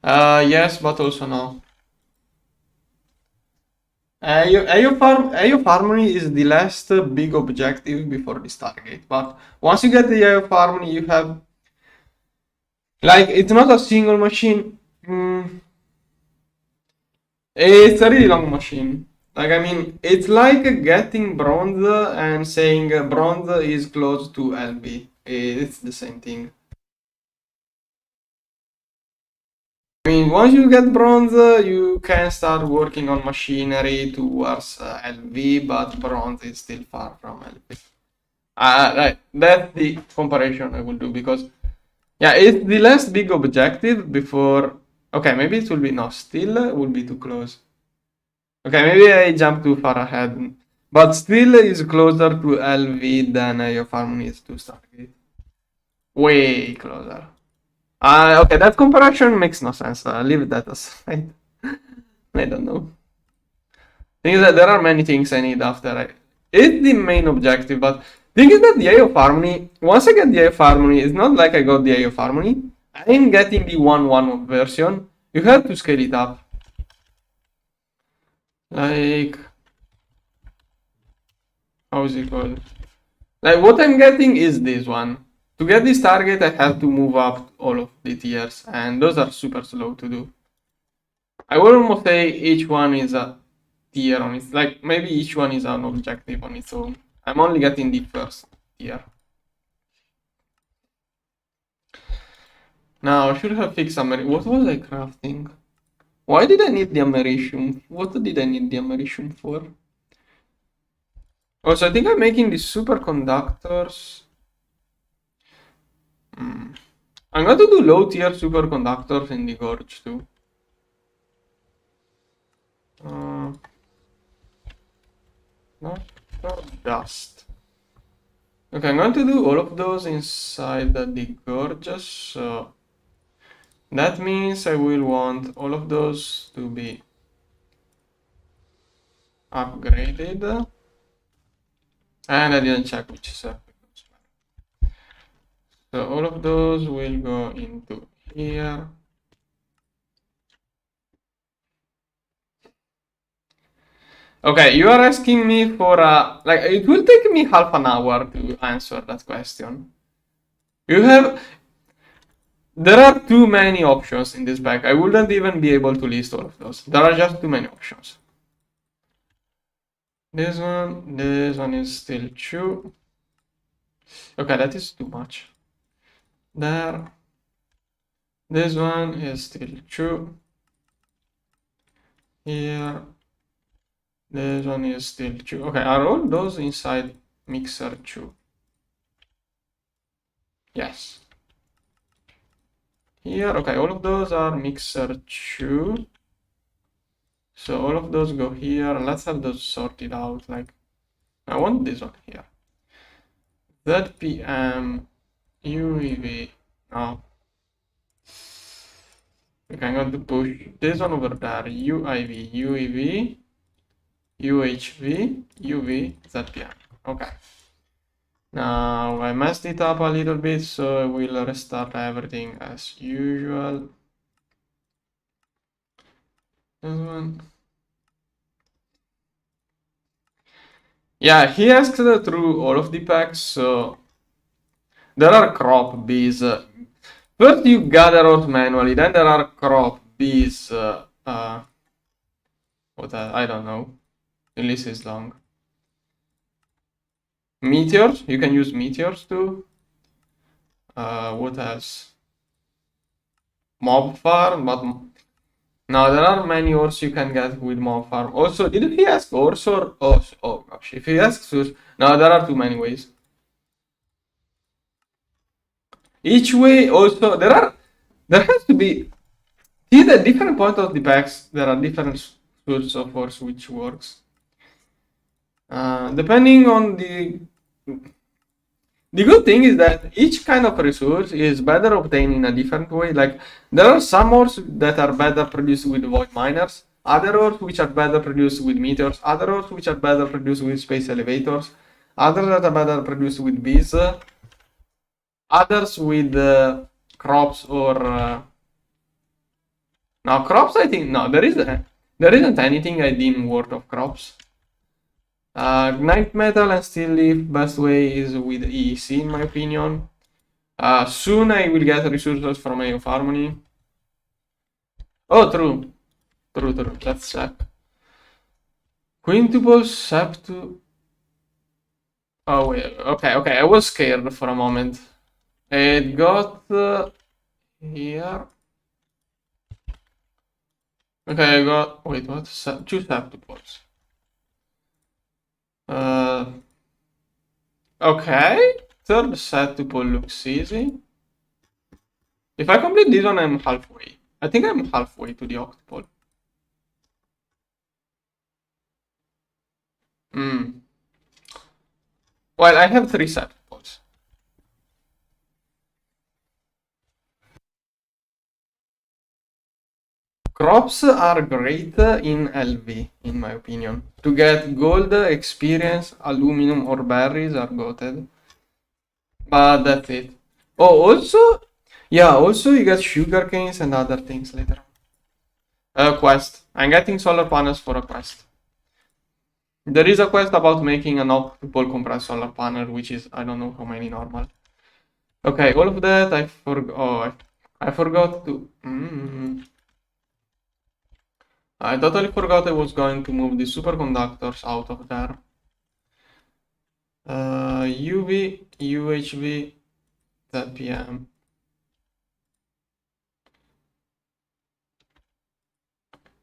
Yes, but also no. EoH Harmony is the last big objective before the Stargate. But once you get the EoH Harmony, you have... Like, it's not a single machine. It's a really long machine. Like, I mean, it's like getting bronze and saying bronze is close to LB. It's the same thing. I mean, once you get bronze, you can start working on machinery towards LV, but bronze is still far from LV. Right, that's the comparison I will do, because, yeah, it's the last big objective before... Okay, maybe it will be... No, still will be too close. Okay, maybe I jumped too far ahead. But still is closer to LV than EoH Harmony is to Stargate. Way closer. Okay, that comparison makes no sense. Leave that aside. I don't know. Thing is that there are many things I need after it's the main objective, but thing is that the EoH Harmony, once I get the EoH Harmony, it's not like I got the EoH Harmony. I'm getting the 1.1 version. You have to scale it up. Like... How is it called? Like, what I'm getting is this one. To get this target, I have to move up all of the tiers, and those are super slow to do. I would almost say each one is a tier on its, like maybe each one is an objective on its own. I'm only getting the first tier. Now, I should have fixed americium. What was I crafting? Why did I need the americium? What did I need the americium for? Also, I think I'm making these superconductors. I'm going to do low tier superconductors in the gorge too. Not dust. Okay, I'm going to do all of those inside the gorges, so that means I will want all of those to be upgraded. And I didn't check which set. So all of those will go into here. Okay, you are asking me for like it will take me half an hour to answer that question. There are too many options in this pack. I wouldn't even be able to list all of those. There are just too many options. This one is still true. Okay, that is too much. There. This one is still true. Here. This one is still true. Okay, are all those inside mixer true? Yes. Here, okay, all of those are mixer true. So all of those go here. Let's have those sorted out. Like, I want this one here. ZPM UEV. Oh. Okay, I'm going to push this one over there. UIV, UEV, UHV, UV, ZPM. Okay. Now I messed it up a little bit, so I will restart everything as usual. This one. Yeah, he asked through all of the packs, so there are crop bees. First you gather out manually, then there are crop bees. What I don't know. The list is long. Meteors, you can use meteors too. What else? Mob farm, but now there are many ores you can get with mob farm. Also, did he ask ores or oh gosh, if he asks ores, now there are too many ways. Each way also there has to be. See the different point of the packs. There are different sources of ores which works. Depending on the good thing is that each kind of resource is better obtained in a different way. Like there are some ores that are better produced with void miners, other ores which are better produced with meteors, other ores which are better produced with space elevators, others that are better produced with bees, others with crops or now crops. I think no, there isn't anything I deem worth of crops. Night metal and steel leaf, best way is with EEC in my opinion. Soon I will get resources from EoH Harmony. Oh, true. Let's check. Quintuple septu. Oh wait, okay. I was scared for a moment. It got here. Okay, I got wait, what? Two septuples. Okay, third septuple looks easy. If I complete this one, I'm halfway. I think I'm halfway to the octuple. Well, I have 3 septuples. Crops are great in LV, in my opinion. To get gold, experience, aluminum, or berries are goated. But that's it. Oh, also, yeah, also you get sugar canes and other things later. Quest. I'm getting solar panels for a quest. There is a quest about making an octuple compressed solar panel, which is, I don't know how many normal. Okay, all of that I forgot. Oh, I forgot to. I totally forgot I was going to move the superconductors out of there. UV, UHV, ZPM.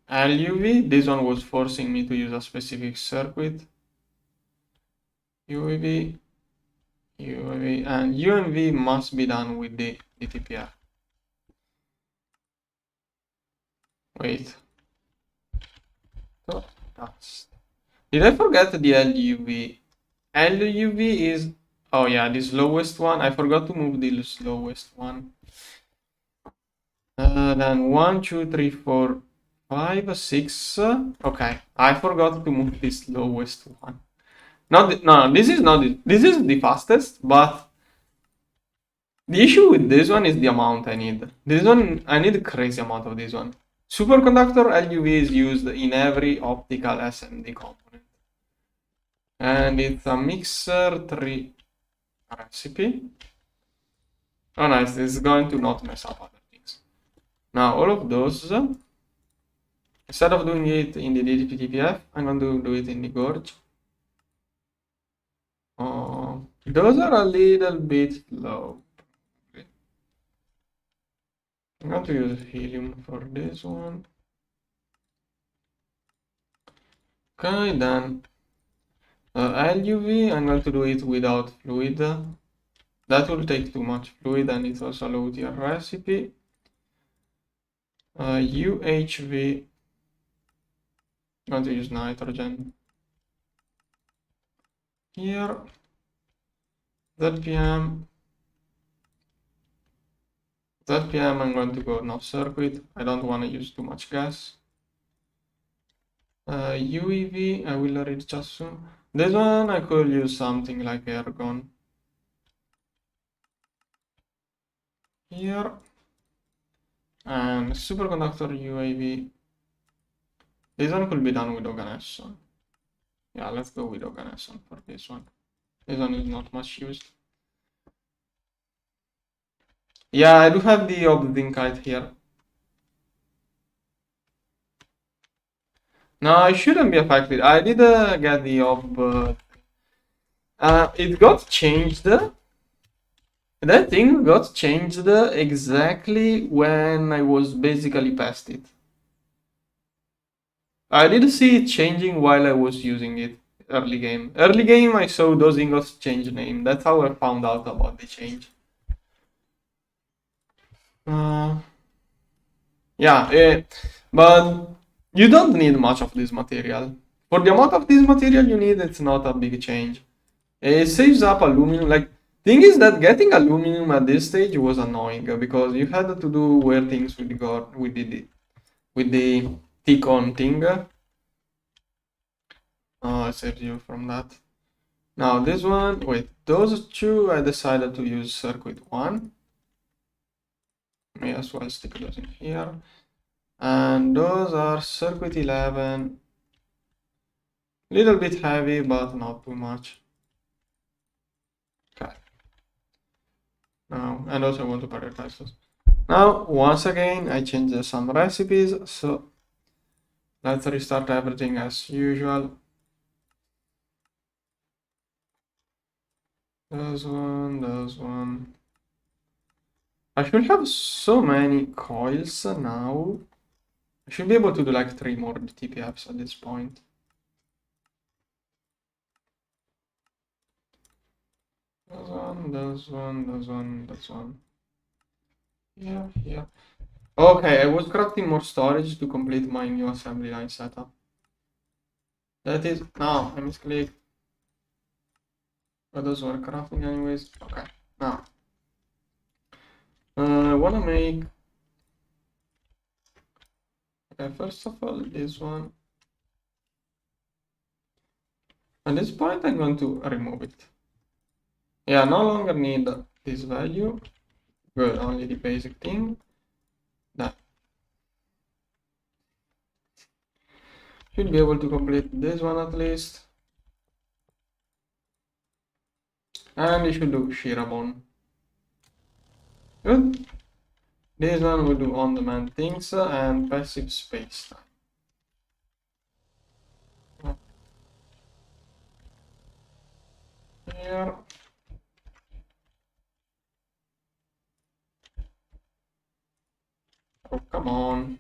LUV, this one was forcing me to use a specific circuit. UV, UV, and UMV must be done with the DTPR. Wait. Oh, did I forget the LUV? LUV is, oh yeah, this lowest one. I forgot to move this lowest one. Then 1, 2, 3, 4, 5, 6. Okay, I forgot to move this lowest one. No, this is not this is the fastest, but the issue with this one is the amount I need. This one, I need a crazy amount of this one. Superconductor LUV is used in every optical SMD component. And it's a mixer 3 recipe. Oh nice, this is going to not mess up other things. Now all of those, instead of doing it in the DTPF, I'm going to do it in the gorge. Those are a little bit low. I'm going to use helium for this one. Okay, then LUV, I'm going to do it without fluid. That will take too much fluid and it's also a low tier recipe. UHV, I'm going to use nitrogen. Here, ZPM, I'm going to go no circuit. I don't want to use too much gas. UEV, I will read just soon. This one I could use something like argon. Here. And superconductor UAV. This one could be done with organesson. Yeah, let's go with organesson for this one. This one is not much used. Yeah, I do have the obzincite here. No, it shouldn't be affected. I did get the ob. It got changed. That thing got changed exactly when I was basically past it. I did see it changing while I was using it early game. Early game I saw those ingots change name. That's how I found out about the change. Yeah, but you don't need much of this material. For the amount of this material you need, it's not a big change. It saves up aluminum. Like, thing is that getting aluminum at this stage was annoying because you had to do weird things with the T-con thing. It saves you from that. Now this one, wait, those two I decided to use circuit 1. May as well stick those in here. And those are circuit 11. Little bit heavy, but not too much. Okay. Now, and also I want to prioritize those. Now, once again, I changed some recipes, so let's restart everything as usual. There's one. I should have so many coils now. I should be able to do like 3 more TPFs at this point. There's one. Yeah. Okay, I was crafting more storage to complete my new assembly line setup. That is, no, I misclicked. But those were crafting anyways. Okay, now. I wanna make, okay, first of all, this one. At this point, I'm going to remove it. Yeah, no longer need this value. Good, only the basic thing. That should be able to complete this one at least. And you should do Shirabon. Good. This one will do on-demand things and passive space time. Here. Oh, come on.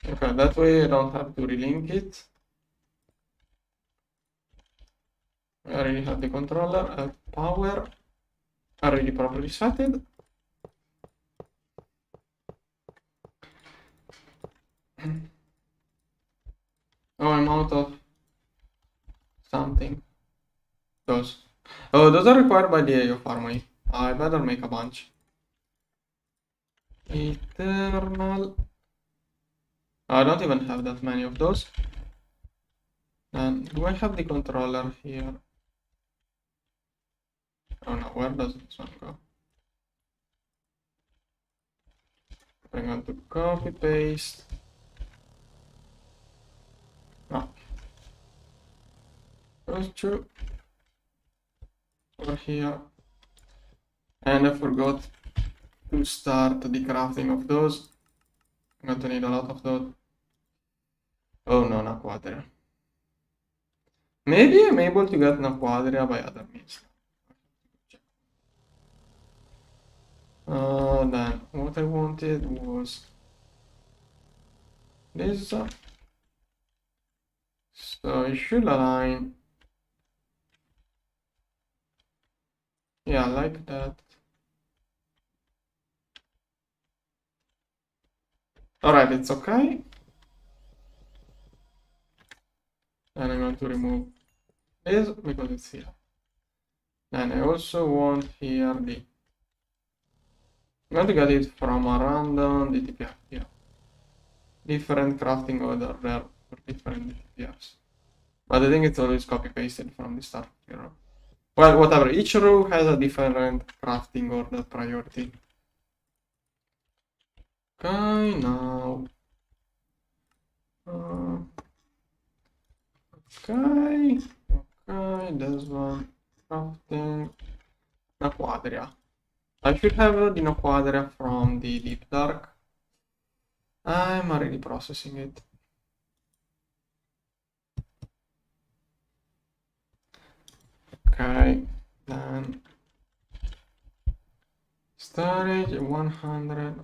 Okay, that way I don't have to relink it. I already have the controller at power. Already properly set it. Oh, I'm out of something. Those. Oh, those are required by the EoH army. I better make a bunch. Eternal. I don't even have that many of those. And do I have the controller here? Oh no, where does this one go? I'm going to copy paste. No. Those two over here. And I forgot to start the crafting of those. I'm going to need a lot of those. Oh no, not quadria. Maybe I'm able to get a quadria by other means. Then what I wanted was this. So I should align. Yeah, like that. Alright, it's okay. And I'm going to remove this because it's here. Then I also want here the. I'm going to get it from a random DTPR here. Different crafting order there for different DTPRs. But I think it's always copy pasted from the start here. Well, whatever. Each row has a different crafting order priority. Okay, now. Okay, this one. Crafting. No quadria. I should have the no quadria from the deep dark. I'm already processing it. Okay, then storage 100.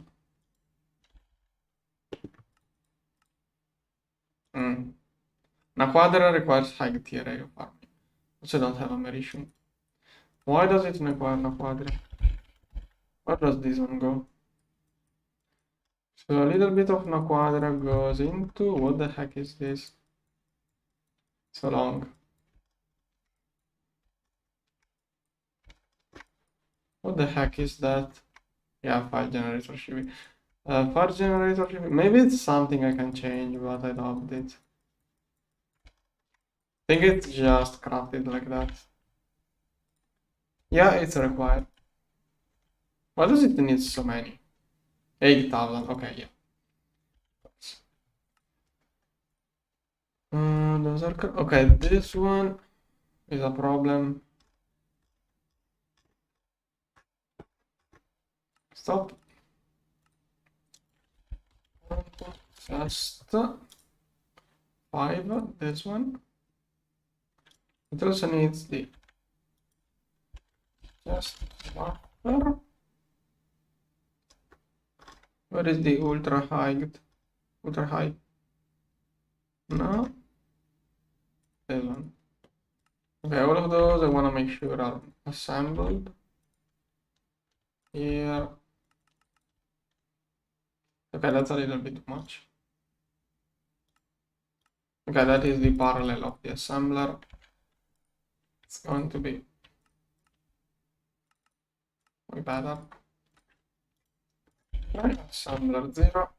Na quadra requires high tier of farming. So I don't have a merishu. Why does it require na quadra? Where does this one go? So a little bit of na quadra goes into. What the heck is this? So long. What the heck is that? Yeah, file generator should be. File generator should be. Maybe it's something I can change, but I doubt it. I think it's just crafted like that. Yeah, it's required. Why does it need so many? 8,000. Okay, yeah. Those are okay. This one is a problem. Stop. Just 5. This one. It also needs the just buffer. Where is the ultra high? Ultra high. No. This one. Okay, all of those I want to make sure are assembled. Here. Okay, that's a little bit too much. Okay, that is the parallel of the assembler. It's going to be way better. Okay, assembler 0.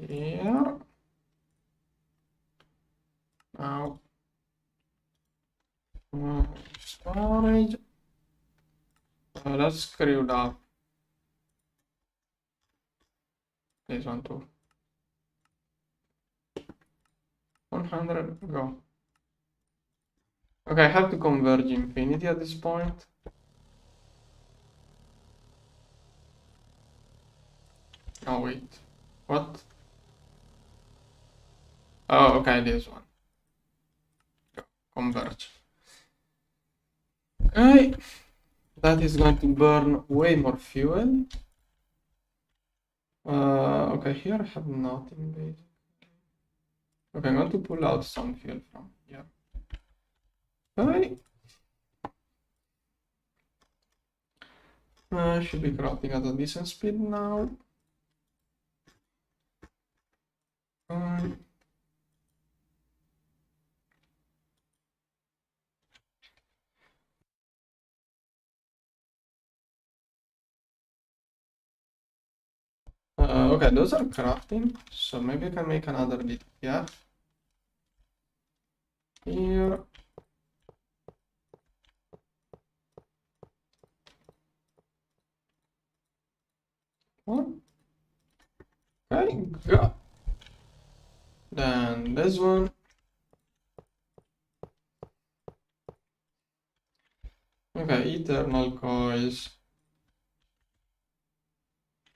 Here. Now. Storage. That's screwed up. This one too. 100, go. Okay, I have to converge infinity at this point. Oh wait, what? Oh, okay, this one. Go, converge. Okay, that is going to burn way more fuel. Okay, here I have nothing basically. Okay, I'm going to pull out some fuel from here. Okay. Should be crafting at a decent speed now. Okay, those are crafting, so maybe I can make another bit. Yeah. Here. One. Okay, go. Then this one. Okay, eternal coils.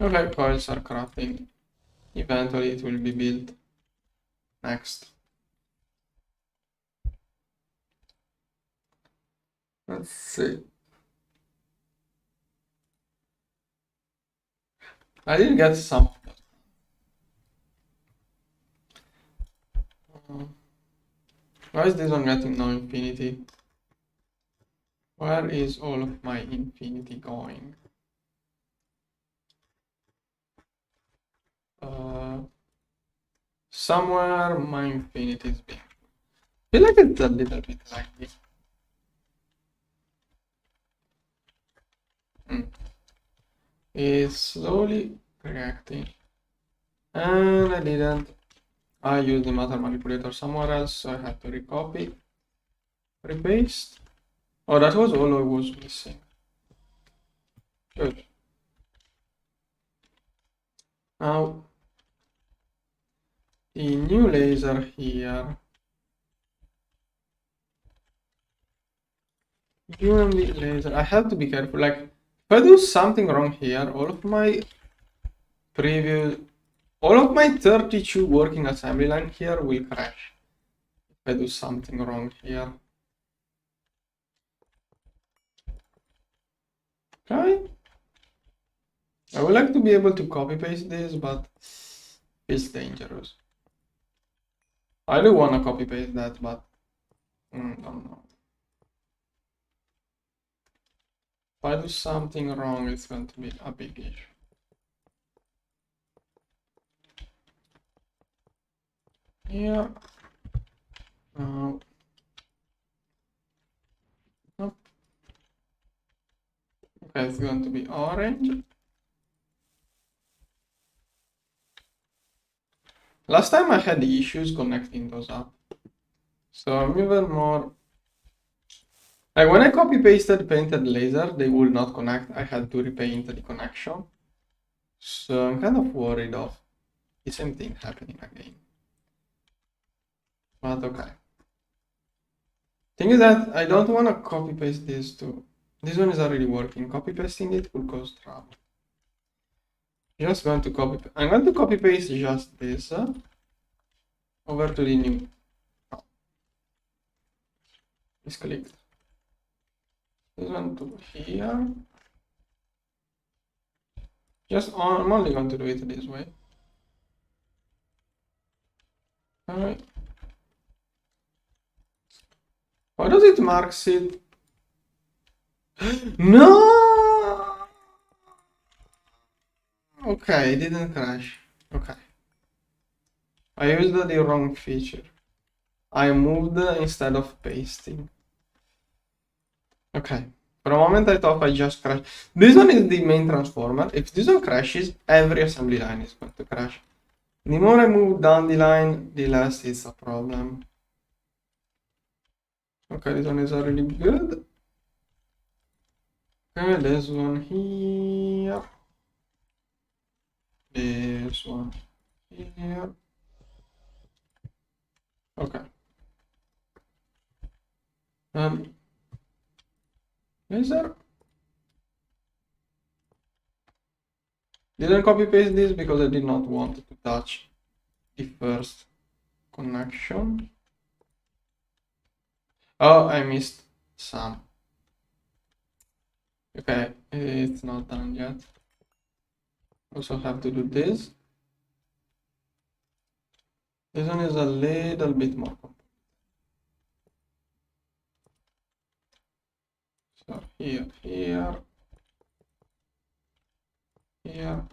Okay, coils are crafting. Eventually it will be built. Next. Let's see. I did get some. Why is this one getting no infinity? Where is all of my infinity going? Somewhere my infinity is being. I feel like it's a little bit like this. It's slowly reacting. And I didn't. I used the matter manipulator somewhere else, so I had to recopy, repaste. Oh, that was all I was missing. Good. Now, the new laser here. UMB laser. I have to be careful. Like, if I do something wrong here, all of my 32 working assembly line here will crash. If I do something wrong here. Okay. I would like to be able to copy paste this, but it's dangerous. I do want to copy paste that, but don't know. If I do something wrong, it's going to be a big issue. Here. Nope. Okay, it's going to be orange. Last time I had issues connecting those up. So I'm even more. Like when I copy pasted painted laser, they would not connect. I had to repaint the connection. So I'm kind of worried of the same thing happening again. But okay. Thing is that I don't want to copy paste this too. This one is already working. Copy pasting it will cause trouble. Just going to copy. I'm going to copy paste just this over to the new. Oh. Misclicked. This one to here. I'm only going to do it this way. Alright. Why does it marks it? No! Okay, it didn't crash. Okay. I used the wrong feature. I moved instead of pasting. Okay. For a moment I thought I just crashed. This one is the main transformer. If this one crashes, every assembly line is going to crash. The more I move down the line, the less it's a problem. Okay, this one is already good. Okay, this one here. This one here. Okay. Laser. Didn't copy paste this because I did not want to touch the first connection. Oh, I missed some. Okay, it's not done yet. Also have to do this. This one is a little bit more complex. So here, here, there.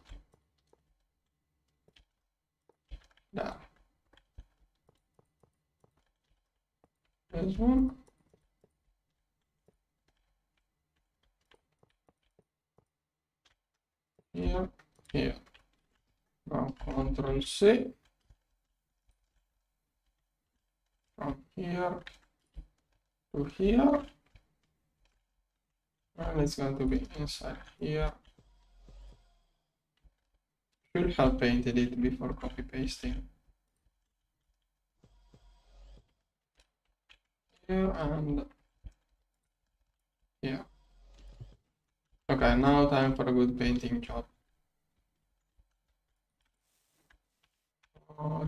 This one. Here, here. Now Control C. From here to here. And it's going to be inside here. Should have painted it before copy pasting. Here and here. Okay, now time for a good painting job.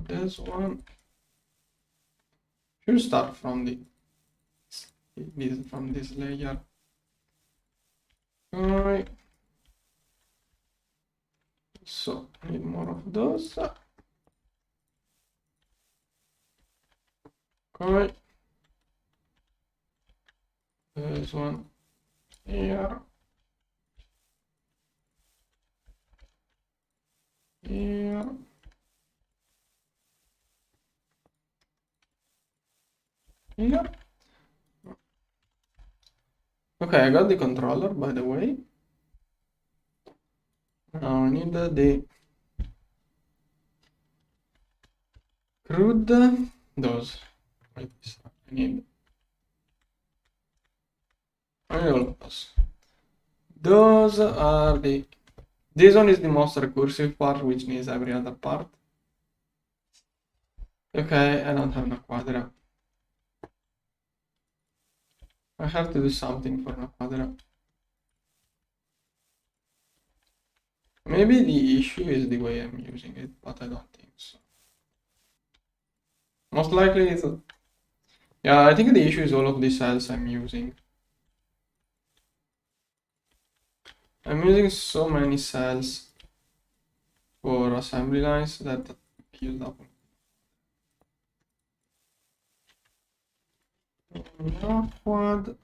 This one should start from this layer. Alright. So I need more of those. Okay. This one here. Here. Here. Okay, I got the controller, by the way. Now I need the crude those. I need all of those. Those are this one is the most recursive part, which needs every other part. Okay, I don't have a quadra. I have to do something for a quadra. Maybe the issue is the way I'm using it, but I don't think so. Most likely it's yeah, I think the issue is all of the cells I'm using. I'm using so many cells for assembly lines that I use up. Quad.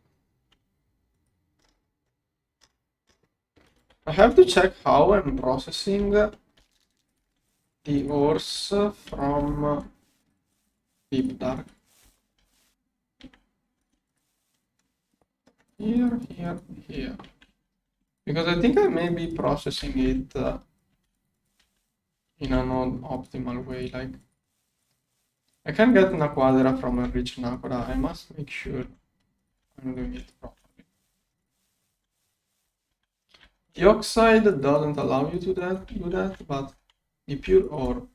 I have to check how I'm processing the ores from deep dark. Here, here, here. Because I think I may be processing it in a non-optimal way. Like, I can get a quadra from a rich Naquadra. I must make sure I'm doing it properly. The oxide doesn't allow you to do that, but the pure ore,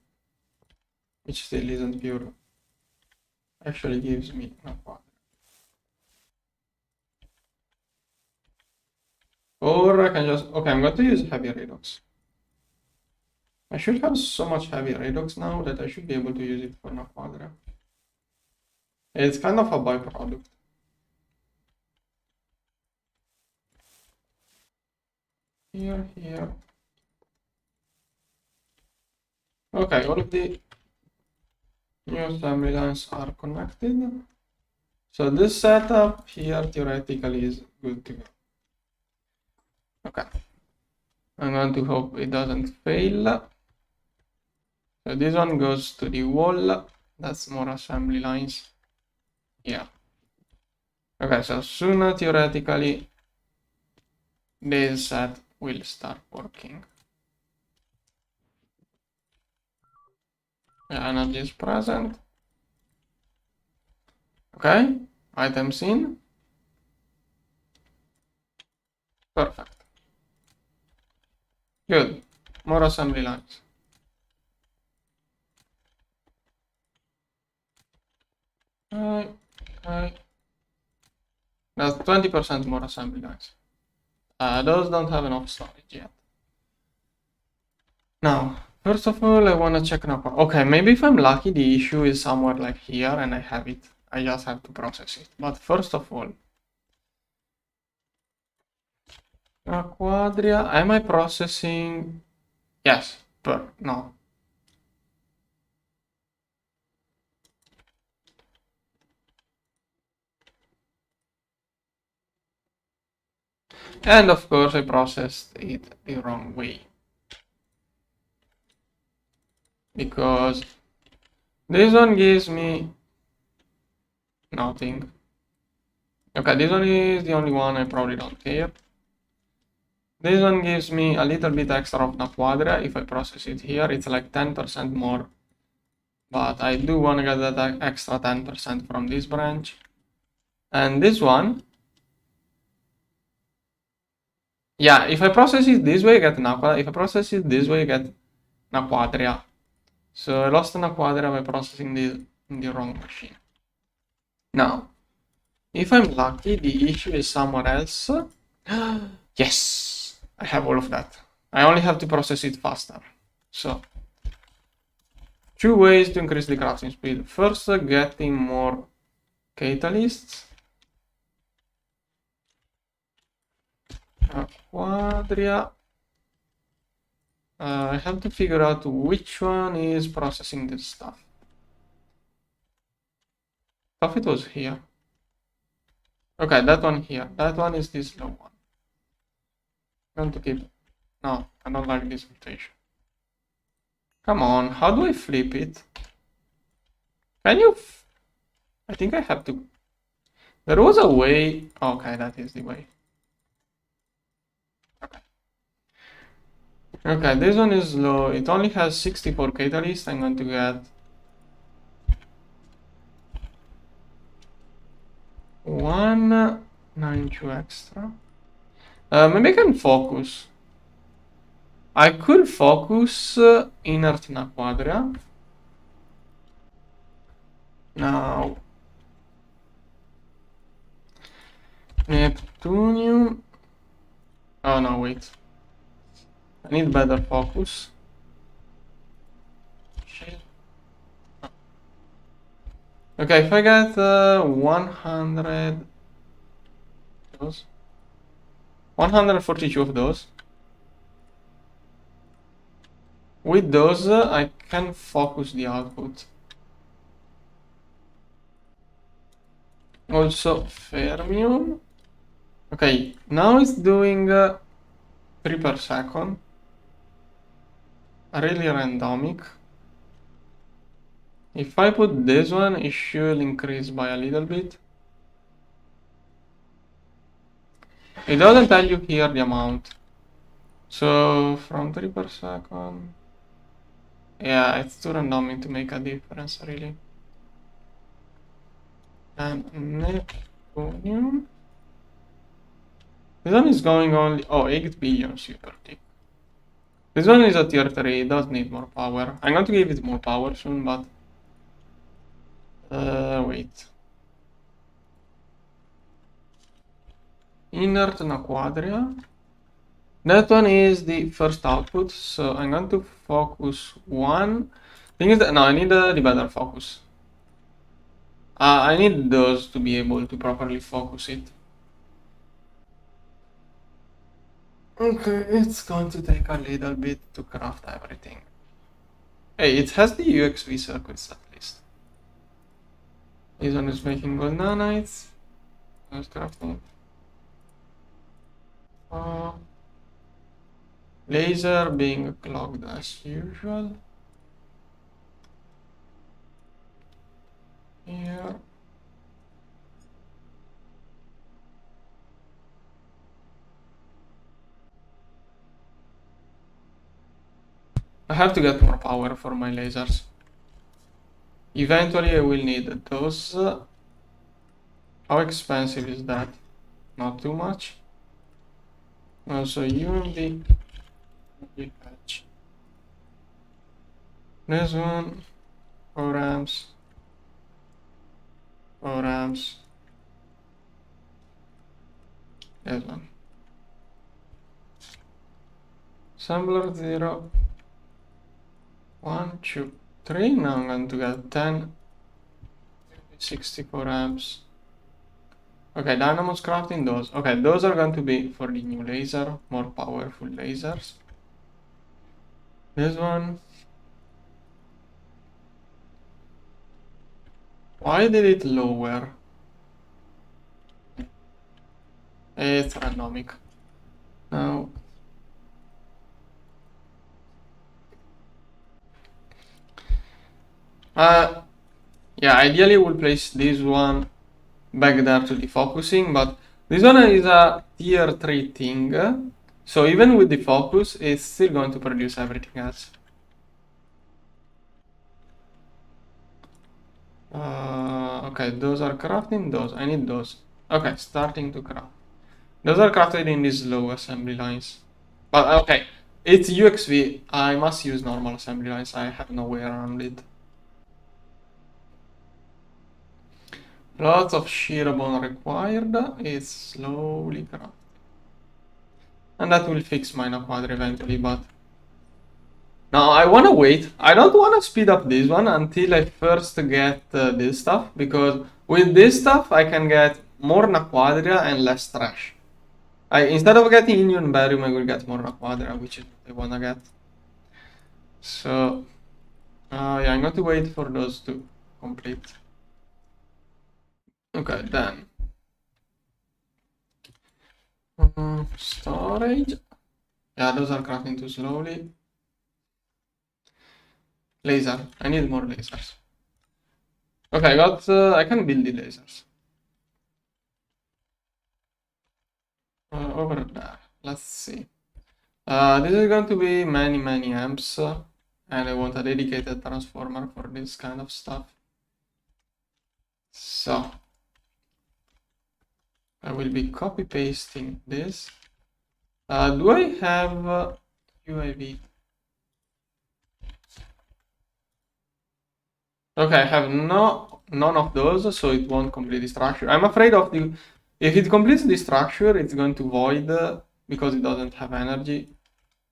which still isn't pure, actually gives me a quadra. Or I can just, okay, I'm going to use heavy redox. I should have so much heavy redox now that I should be able to use it for a quadra. It's kind of a byproduct. Here, here. Okay, all of the new assembly lines are connected. So this setup here theoretically is good to go. Okay. I'm going to hope it doesn't fail. So this one goes to the wall. That's more assembly lines. Yeah. Okay, so soon theoretically this set will start working. Yeah, energy is present. Okay, items in. Perfect. Good. More assembly lines. Okay, okay. That's 20% more assembly lines. Those don't have enough storage yet. Now, first of all, I want to check now. Okay, maybe if I'm lucky, the issue is somewhere like here and I have it. I just have to process it. But first of all, Quadria, am I processing? Yes, no. And of course, I processed it the wrong way. Because this one gives me nothing. Okay, this one is the only one I probably don't care. This one gives me a little bit extra of Quadria. If I process it here, it's like 10% more. But I do want to get that extra 10% from this branch. And this one, yeah, if I process it this way, I get Naquadria. If I process it this way, I get Naquadria. So I lost Naquadria by processing this in the wrong machine. Now, if I'm lucky, the issue is somewhere else. Yes, I have all of that. I only have to process it faster. So, two ways to increase the crafting speed. First, getting more catalysts. Quadria. I have to figure out which one is processing this stuff. I thought it was here. Okay, that one here. That one is this low one. I'm going to keep. No, I don't like this rotation. Come on, how do I flip it? Can you? I think I have to. There was a way. Okay, that is the way. Okay. Okay, this one is low. It only has 64 catalysts. I'm going to get 192 extra. Maybe I can focus. I could focus inert Quadria. Now, Neptunium. Oh no, wait. I need better focus. Shit. Okay, if I get 100 those, 142 of those, with those I can focus the output. Also fermium. Okay, now it's doing 3 per second. Really randomic. If I put this one, it should increase by a little bit. It doesn't tell you here the amount. So from 3 per second. Yeah, it's too randomic to make a difference, really. And Neptunium. This one is going only. Oh, 8 billion super tick. This one is a tier 3, it does need more power. I'm going to give it more power soon, but... wait. Inert Quadria. That one is the first output, so I'm going to focus one. Thing is that, no, I need the better focus. I need those to be able to properly focus it. Okay, it's going to take a little bit to craft everything. Hey, it has the UXV circuits at least. This one is making gold nanites. Let's crafting. Laser being clogged as usual. Here. I have to get more power for my lasers. Eventually I will need those. How expensive is that? Not too much. Also UMB patch. This one, 4 amps. 4 amps. This one. Assembler 0. 1, 2, 3. Now I'm going to get 10. 64 amps. Okay, dynamos crafting those. Okay, those are going to be for the new laser, more powerful lasers. This one. Why did it lower? It's randomic. Now. Yeah, ideally we'll place this one back there to the focusing, but this one is a tier 3 thing. So even with the focus, it's still going to produce everything else. Okay, those are crafting, those. I need those. Okay, starting to craft. Those are crafted in these low assembly lines. But okay, it's UXV. I must use normal assembly lines. I have no way around it. Lots of shear bone required. It's slowly crafted. And that will fix minor quad eventually, but now I want to wait. I don't want to speed up this one until I first get this stuff, because with this stuff I can get more Naquadria and less trash. Instead of getting Union Barium, I will get more Naquadria, which is what I want to get. So, yeah, I'm going to wait for those to complete. Okay, then. Storage. Yeah, those are crafting too slowly. Laser. I need more lasers. Okay, I can build the lasers. Over there. Let's see. This is going to be many amps, and I want a dedicated transformer for this kind of stuff. So I will be copy pasting this. Do I have UAV? Okay, I have none of those, so it won't complete the structure. I'm afraid of if it completes the structure, it's going to void because it doesn't have energy.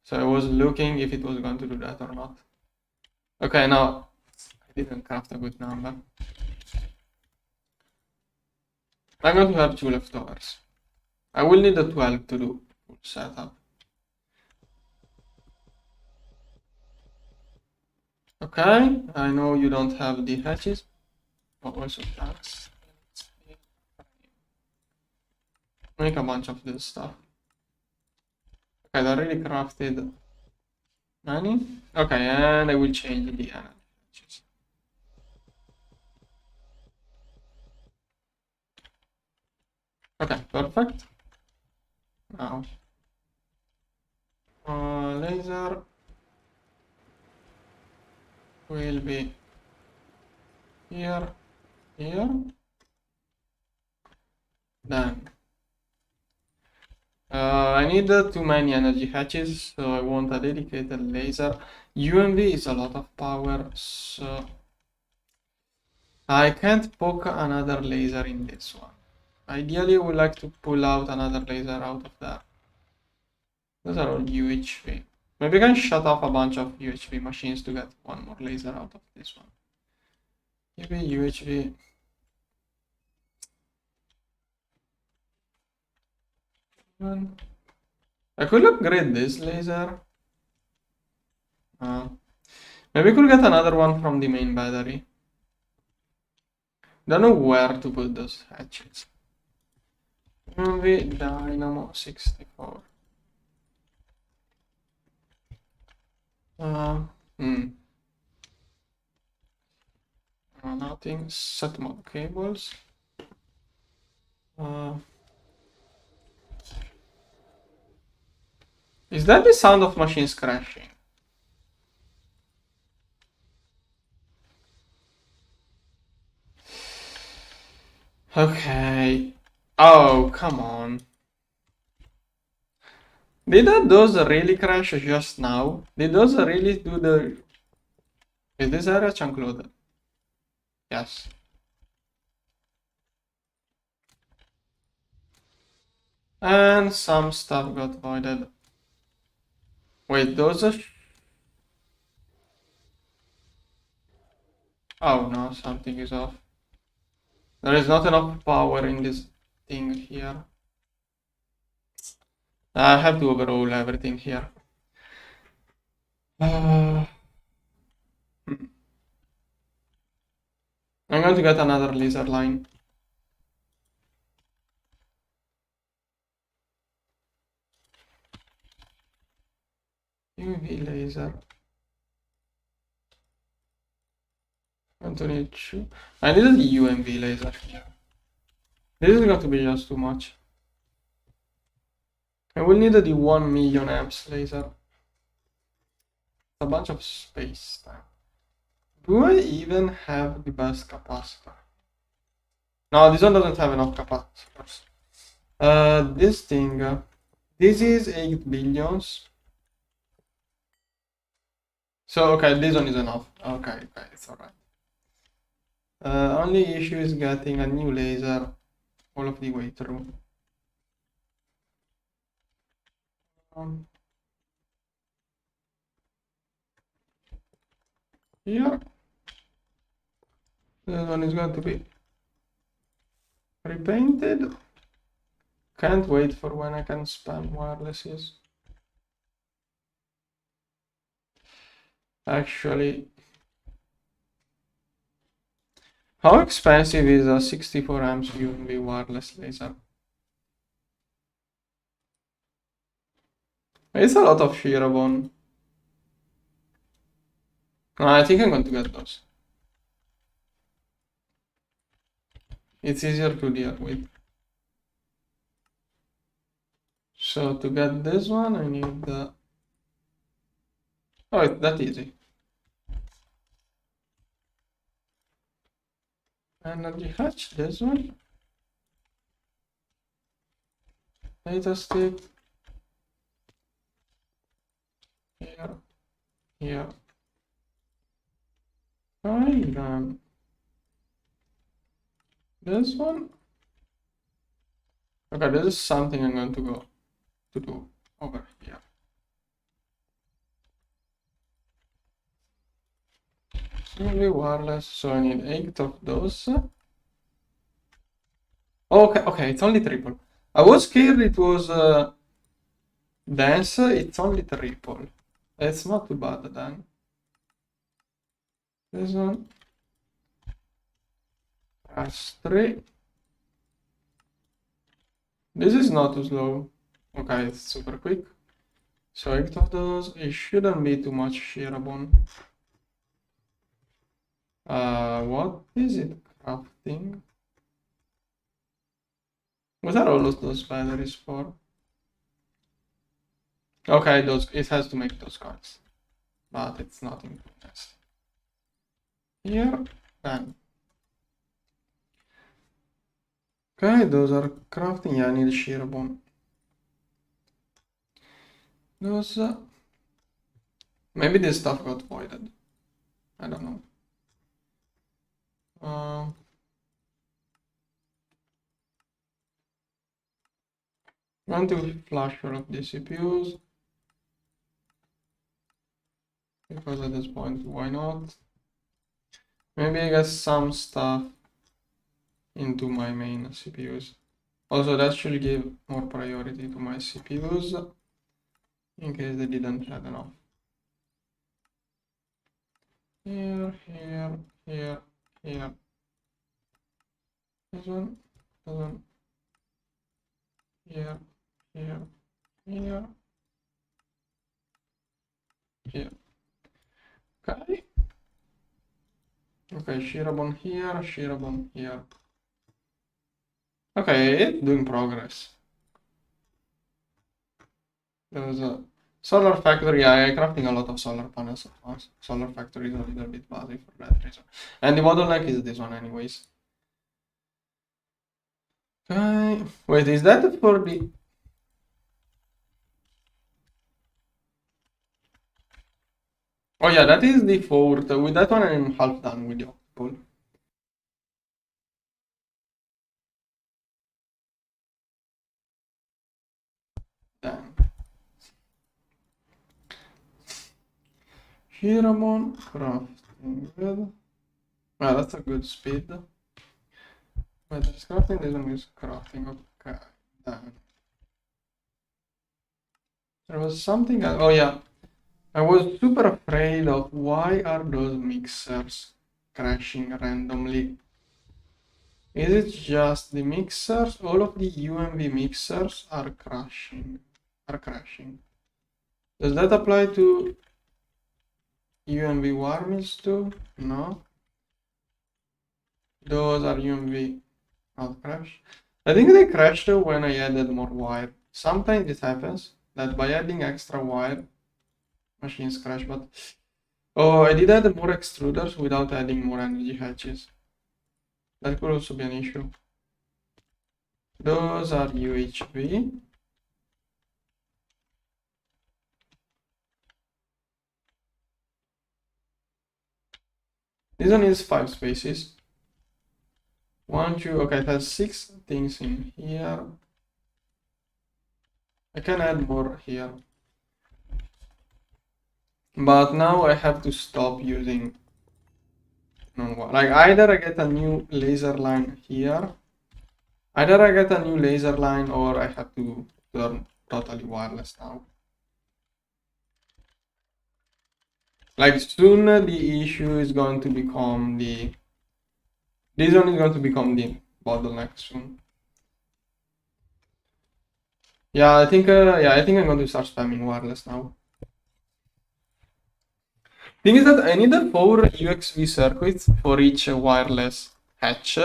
So I was looking if it was going to do that or not. Okay, now I didn't craft a good number. I'm going to have 2 leftovers. I will need a 12 to do full setup. Okay, I know you don't have the hatches, but also tax. Make a bunch of this stuff. Okay, I already crafted many. Okay, and I will change the energy hatches. Okay, perfect. Now, laser will be here. Then I need too many energy hatches, so I want a dedicated laser. UMV is a lot of power, so I can't poke another laser in this one. Ideally, I would like to pull out another laser out of there. Those are all UHV. Maybe I can shut off a bunch of UHV machines to get one more laser out of this one. Maybe UHV. I could upgrade this laser. Maybe I could get another one from the main battery. Don't know where to put those hatches. Maybe Dynamo 64. Nothing. Set mod cables. Is that the sound of machines crashing? Okay. Oh, come on. Did those really crash just now? Did those really do the... Is this area chunk loaded? Yes. And some stuff got voided. Wait, those are... Oh no, something is off. There is not enough power in this thing here. I have to overhaul everything here. I'm going to get another laser line. UV laser. I'm going to need two. I need the UMV laser here. This is going to be just too much. I will need the 1 million amps laser. A bunch of space time. Do I even have the best capacitor? No, this one doesn't have enough capacitors. This thing, this is 8 billions. So, okay, this one is enough. Okay, it's alright. Only issue is getting a new laser all of the way through. Here. This one is going to be repainted. Can't wait for when I can spam wirelesses. Actually, how expensive is a 64 amps UMV wireless laser? It's a lot of Shirobon. I think I'm going to get those. It's easier to deal with. So to get this one, I need the... Oh, it's that easy. Energy hatch, this one. Data stick. Here. Fine, this one. Okay, this is something I'm going to do over here. Only wireless, so I need 8 of those. Okay, it's only triple. I was scared it was dense, it's only triple. It's not too bad then. This one. S3. This is not too slow. Okay, it's super quick. So 8 of those. It shouldn't be too much Shirobon. What is it crafting? What are all of those batteries for? Okay, it has to make those cards, but it's not important. Here, then. Okay, those are crafting. Yeah, I need Shirobon. Those. Maybe this stuff got voided. I don't know. I'm going to flash all of the CPUs. Because at this point, why not? Maybe I get some stuff into my main CPUs. Also, that should give more priority to my CPUs in case they didn't have enough. Here. This one. Here. Okay, Shirobon here. Okay, it's doing progress. There's a solar factory. I'm crafting a lot of solar panels. Solar factory is a little bit buzzy for that reason. And the bottleneck is this one anyways. Okay, wait, is that for the... Oh yeah, that is the fourth. With that one I'm half done with you. Then Hiramon crafting good. Well, that's a good speed. But there's crafting, this one is crafting. Okay. Then there was something else. Oh yeah. I was super afraid of why are those mixers crashing randomly. Is it just the mixers? All of the UMV mixers are crashing. Does that apply to UMV warmils too? No. Those are UMV not crash. I think they crashed when I added more wire. Sometimes it happens that by adding extra wire, machines crash, but oh, I did add more extruders without adding more energy hatches. That could also be an issue. Those are UHV. This one is 5 spaces. 1, 2, okay, it has 6 things in here. I can add more here. But now I have to stop using non-wire. Like either I get a new laser line here. Either I get a new laser line or I have to turn totally wireless now. Like soon the issue is going to become the... This one is going to become the bottleneck soon. Yeah, I think I'm going to start spamming wireless now. Thing is that I need 4 UXV circuits for each wireless hatch,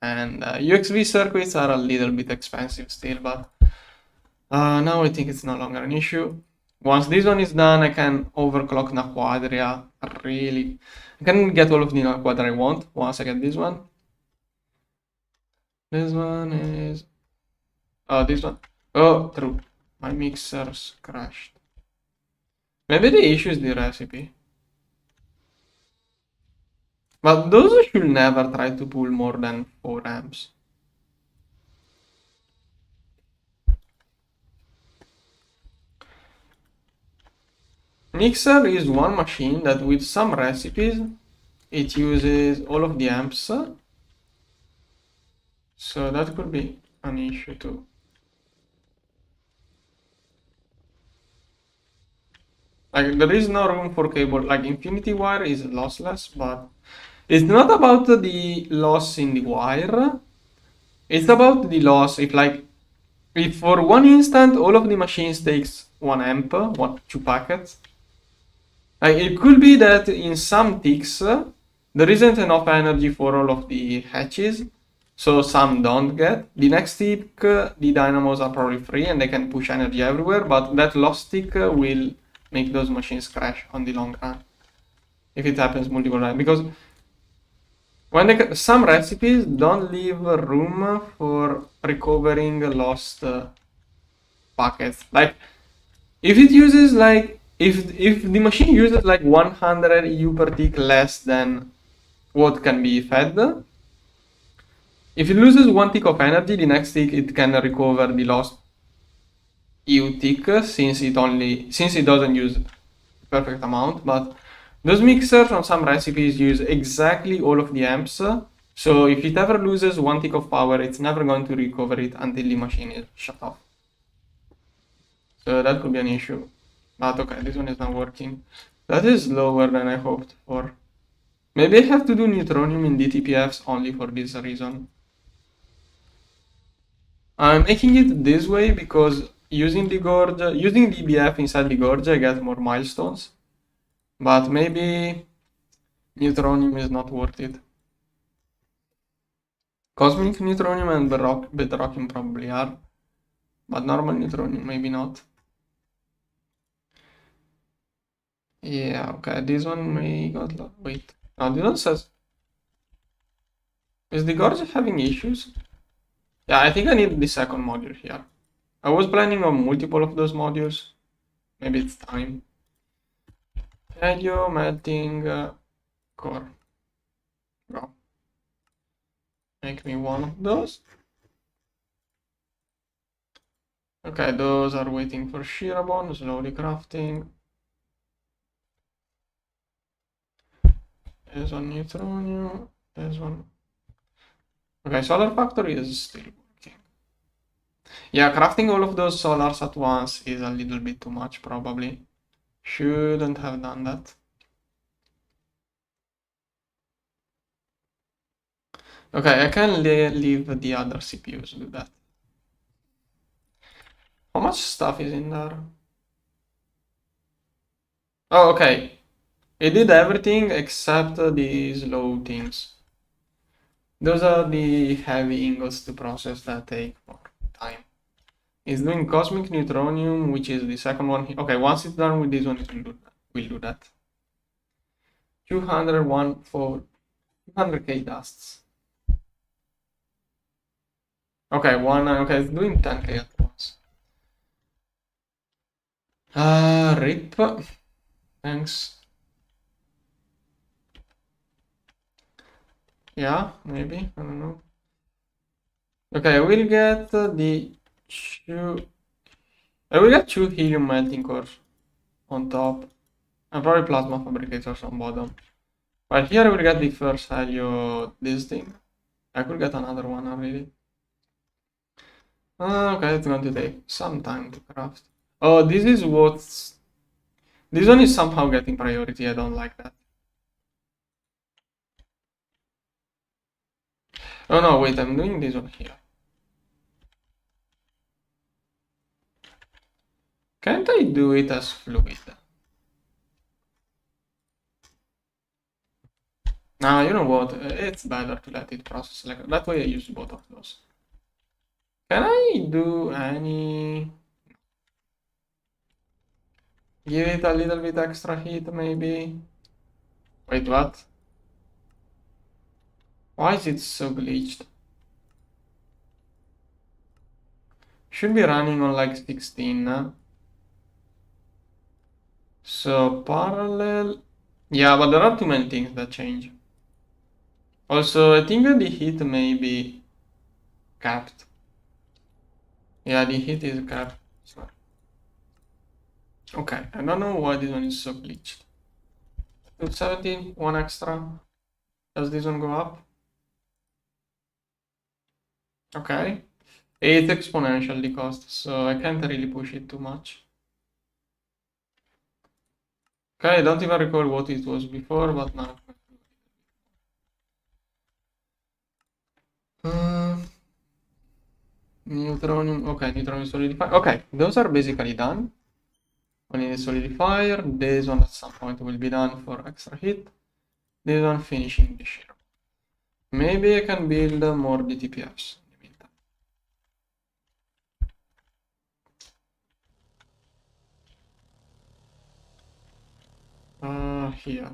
and UXV circuits are a little bit expensive still, but now I think it's no longer an issue. Once this one is done, I can overclock Naquadria really. I can get all of the Naquadria I want once I get this one. This one is... Oh, this one. Oh, true. My mixers crashed. Maybe the issue is the recipe. But those should never try to pull more than 4 amps. Mixer is one machine that with some recipes, it uses all of the amps. So that could be an issue too. Like there is no room for cable, like infinity wire is lossless, but it's not about the loss in the wire. It's about the loss if for one instant all of the machines takes 1 amp, 2 packets. Like it could be that in some ticks there isn't enough energy for all of the hatches, so some don't get. The next tick, the dynamos are probably free and they can push energy everywhere, but that lost tick will make those machines crash on the long run if it happens multiple times, because when some recipes don't leave room for recovering lost packets. Like if it uses like if the machine uses like 100 EU per tick less than what can be fed, if it loses 1 tick of energy, the next tick it can recover the lost EU tick since it doesn't use perfect amount. But those mixers on some recipes use exactly all of the amps, so if it ever loses 1 tick of power, it's never going to recover it until the machine is shut off. So that could be an issue. But okay, this one is not working. That is lower than I hoped for. Maybe I have to do neutronium in DTPFs only for this reason. I'm making it this way because using the DBF inside the gorge, I get more milestones. But maybe neutronium is not worth it. Cosmic neutronium and bedrockium probably are, but normal neutronium maybe not. Yeah, okay, this one may got... Wait, no, this one says... Is the gorge having issues? Yeah, I think I need the second module here. I was planning on multiple of those modules. Maybe it's time. Helio, melting, core. Go. Make me one of those. Okay, those are waiting for Shirabon, slowly crafting. There's one neutronium, there's one. Okay, solar factory is still working. Yeah, crafting all of those solars at once is a little bit too much, probably. Shouldn't have done that. Okay, I can leave the other CPUs do that. How much stuff is in there? Oh, okay. It did everything except these low things. Those are the heavy ingots to process that take more time. It's doing cosmic neutronium, which is the second one. Okay, once it's done with this one, it will do that. 201 for 200k dusts. Okay, okay, it's doing 10k at once. RIP. Thanks. Yeah, maybe. I don't know. Okay, I will get two helium melting cores on top, and probably plasma fabricators on bottom. But here I will get the first helio this thing. I could get another one already. Okay, it's going to take some time to craft. Oh, this one is somehow getting priority. I don't like that. Oh no, wait, I'm doing this one here. Can't I do it as fluid? Now, you know what? It's better to let it process like that way. I use both of those. Can I do any? Give it a little bit extra heat, maybe? Wait, what? Why is it so glitched? Should be running on like 16 now. So parallel. Yeah, but there are too many things that change. Also, I think that the heat may be capped. Yeah, the heat is capped. So. Okay, I don't know why this one is so glitched. 270, one extra. Does this one go up? Okay. It's exponentially cost, so I can't really push it too much. Okay, I don't even recall what it was before, but now. Neutronium, okay, neutronium solidifier. Okay, those are basically done. Only the solidifier. This one at some point will be done for extra heat. This one finishing the shell. Maybe I can build more DTPFs in the meantime. Here.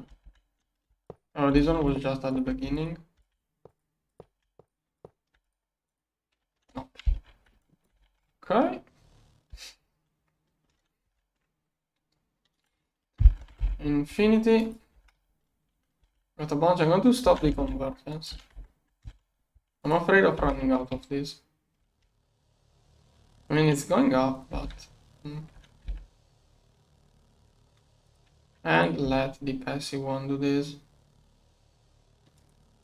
Oh, this one was just at the beginning. No. Okay. Infinity. Got a bunch. I'm going to stop the conversions. I'm afraid of running out of this. I mean, it's going up, but... And let the passive one do this.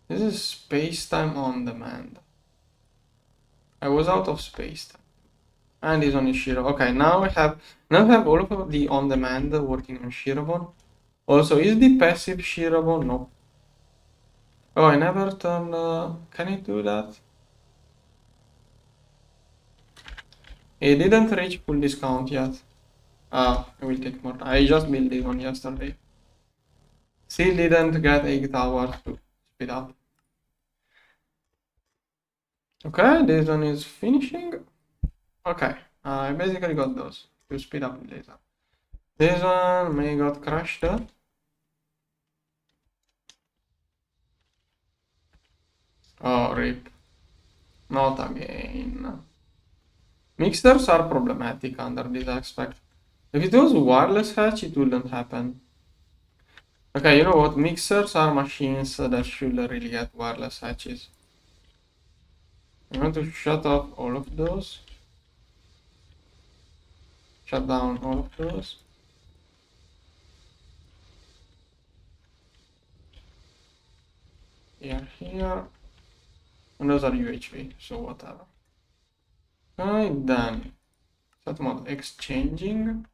This is space-time on demand. I was out of space-time. And this one is Shiro. Okay, now I have all of the on-demand working on Shirobon. Also, is the passive Shirobon? No. Oh, I never turned... can it do that? It didn't reach full discount yet. I will take more time. I just built this one yesterday. Still didn't get 8 hours to speed up. Okay, this one is finishing. Okay, I basically got those to speed up the laser. This one may got crushed. Oh, rip. Not again. Mixers are problematic under this aspect. If it was wireless hatch, it wouldn't happen. Okay, you know what? Mixers are machines that should really get wireless hatches. I'm going to shut off all of those. shut down all of those. Here, and those are UHV, so whatever. Right, then set mode exchanging.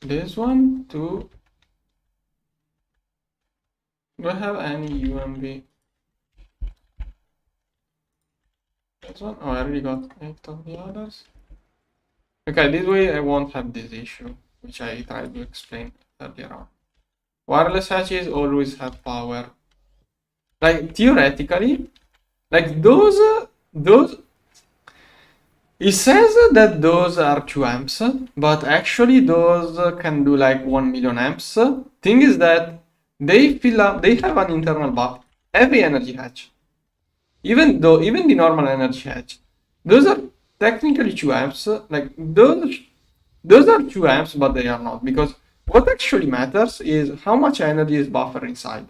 This one to, do I have any UMB? This one? Oh, I already got 8 of the others. Okay, this way I won't have this issue, which I tried to explain earlier on. Wireless hatches always have power. Like, theoretically, like those, it says that those are 2 amps, but actually those can do like 1 million amps. Thing is that they fill up, they have an internal buffer. Every energy hatch, even the normal energy hatch, those are technically 2 amps. Like those are 2 amps, but they are not, because what actually matters is how much energy is buffered inside.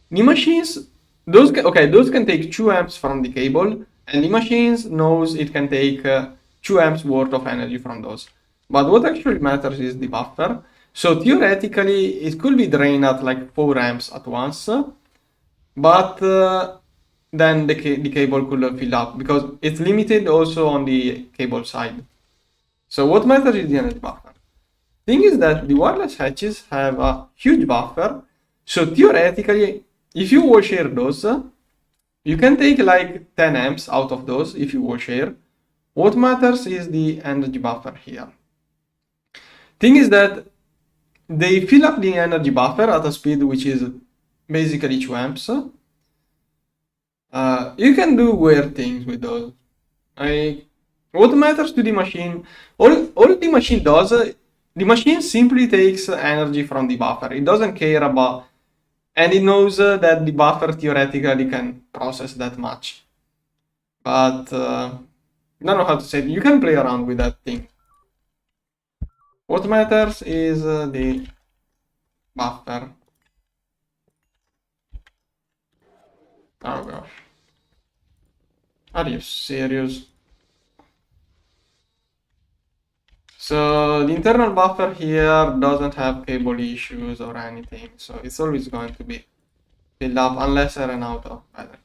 The machines, those can take 2 amps from the cable, and the machines knows it can take 2 amps worth of energy from those. But what actually matters is the buffer. So theoretically, it could be drained at like 4 amps at once, but then the cable could fill up, because it's limited also on the cable side. So what matters is the energy buffer. Thing is that the wireless hatches have a huge buffer, so theoretically, if you wall share those, you can take like 10 amps out of those if you wall share. What matters is the energy buffer here. Thing is that they fill up the energy buffer at a speed which is basically 2 amps. You can do weird things with those. What matters to the machine, all the machine does, the machine simply takes energy from the buffer. It doesn't care about, and it knows that the buffer theoretically can process that much. But I don't know how to say it. You can play around with that thing. What matters is the buffer. Oh gosh. Are you serious? So the internal buffer here doesn't have cable issues or anything, so it's always going to be filled up unless I run out of battery.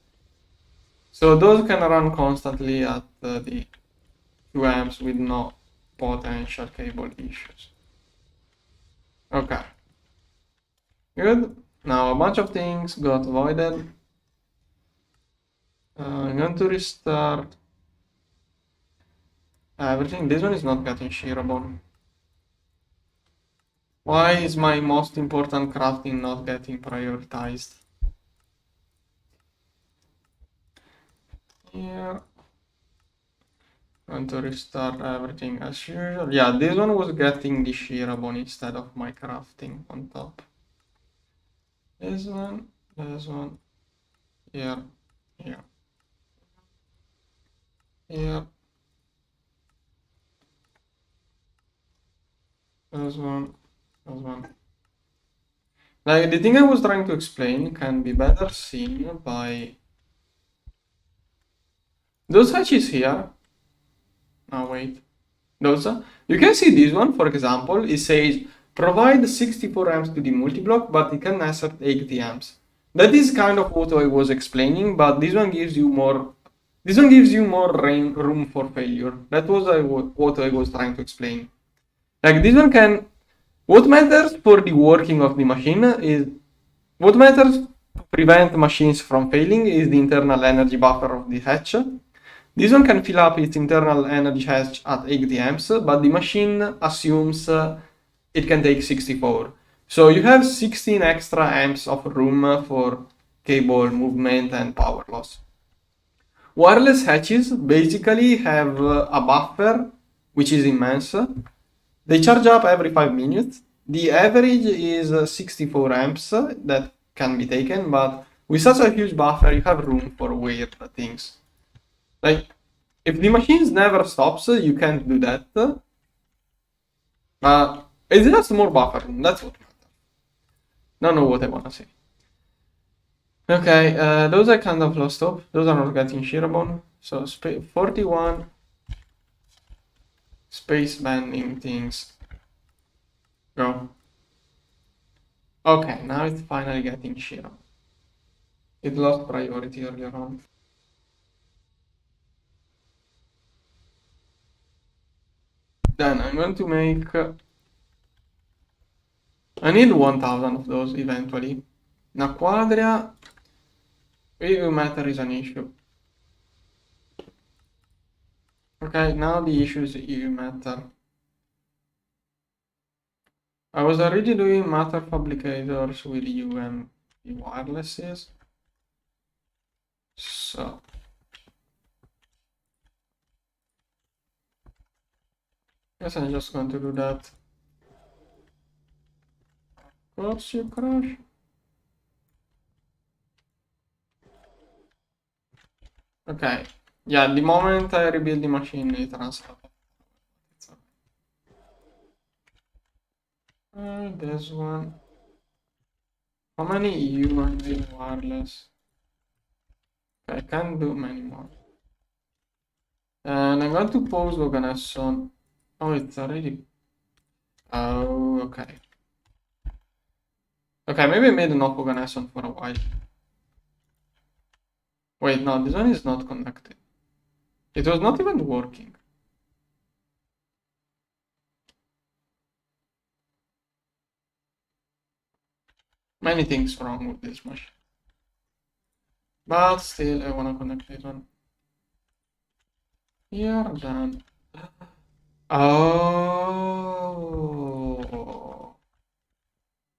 So those can run constantly at the 2 amps with no potential cable issues. Okay. Good. Now a bunch of things got voided. I'm going to restart everything. This one is not getting shareable. Why is my most important crafting not getting prioritized? Here. I'm going to restart everything as usual. Yeah, this one was getting the shareable instead of my crafting on top. This one, here, here, here. This one. Like, the thing I was trying to explain can be better seen by those hatches here. Oh, wait. Those, you can see this one, for example, it says provide 64 amps to the multi-block, but it can accept 80 amps. That is kind of what I was explaining, but this one gives you more. This one gives you more room for failure. That was what I was trying to explain. Like, this one can. What matters for the working of the machine is, what matters to prevent machines from failing is the internal energy buffer of the hatch. This one can fill up its internal energy hatch at 80 amps, but the machine assumes it can take 64. So you have 16 extra amps of room for cable movement and power loss. Wireless hatches basically have a buffer which is immense. They charge up every 5 minutes. The average is 64 amps that can be taken, but with such a huge buffer, you have room for weird things. Like, if the machines never stops, you can't do that. It's just more buffer, that's what matters. Don't know what I want to say. Okay, those I kind of lost hope. Those are not getting shareable. So 41 space banding things. Go. Okay, now it's finally getting shit on. It lost priority earlier on. Then I'm going to make... I need 1000 of those eventually. Now Quadria, EoH matter is an issue. Okay, now the issue is EoH matter. I was already doing matter fabricators with UMV wirelesses. So guess I'm just going to do that. Of course you crash. Okay. Yeah, the moment I rebuild the machine, it runs out. This one. How many UMV wireless? Okay, I can't do many more. And I'm going to pause Loganesson. Oh, it's already. Oh, okay. Okay, maybe I made enough Loganesson for a while. Wait, no, this one is not connected. It was not even working. Many things wrong with this machine. But still, I want to connect this one. Here, done. Oh.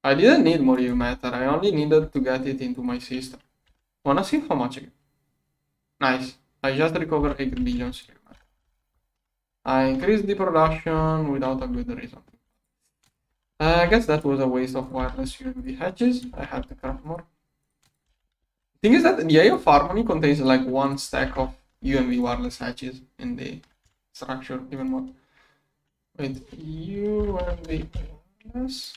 I didn't need more EoH matter. I only needed to get it into my system. Wanna see how much I get? Nice. I just recovered 8 billion EoH matter. I increased the production without a good reason. I guess that was a waste of wireless UMV hatches. I have to craft more. Thing is that the EoH harmony contains like one stack of UMV wireless hatches in the structure, even more. Wait, UMV wireless.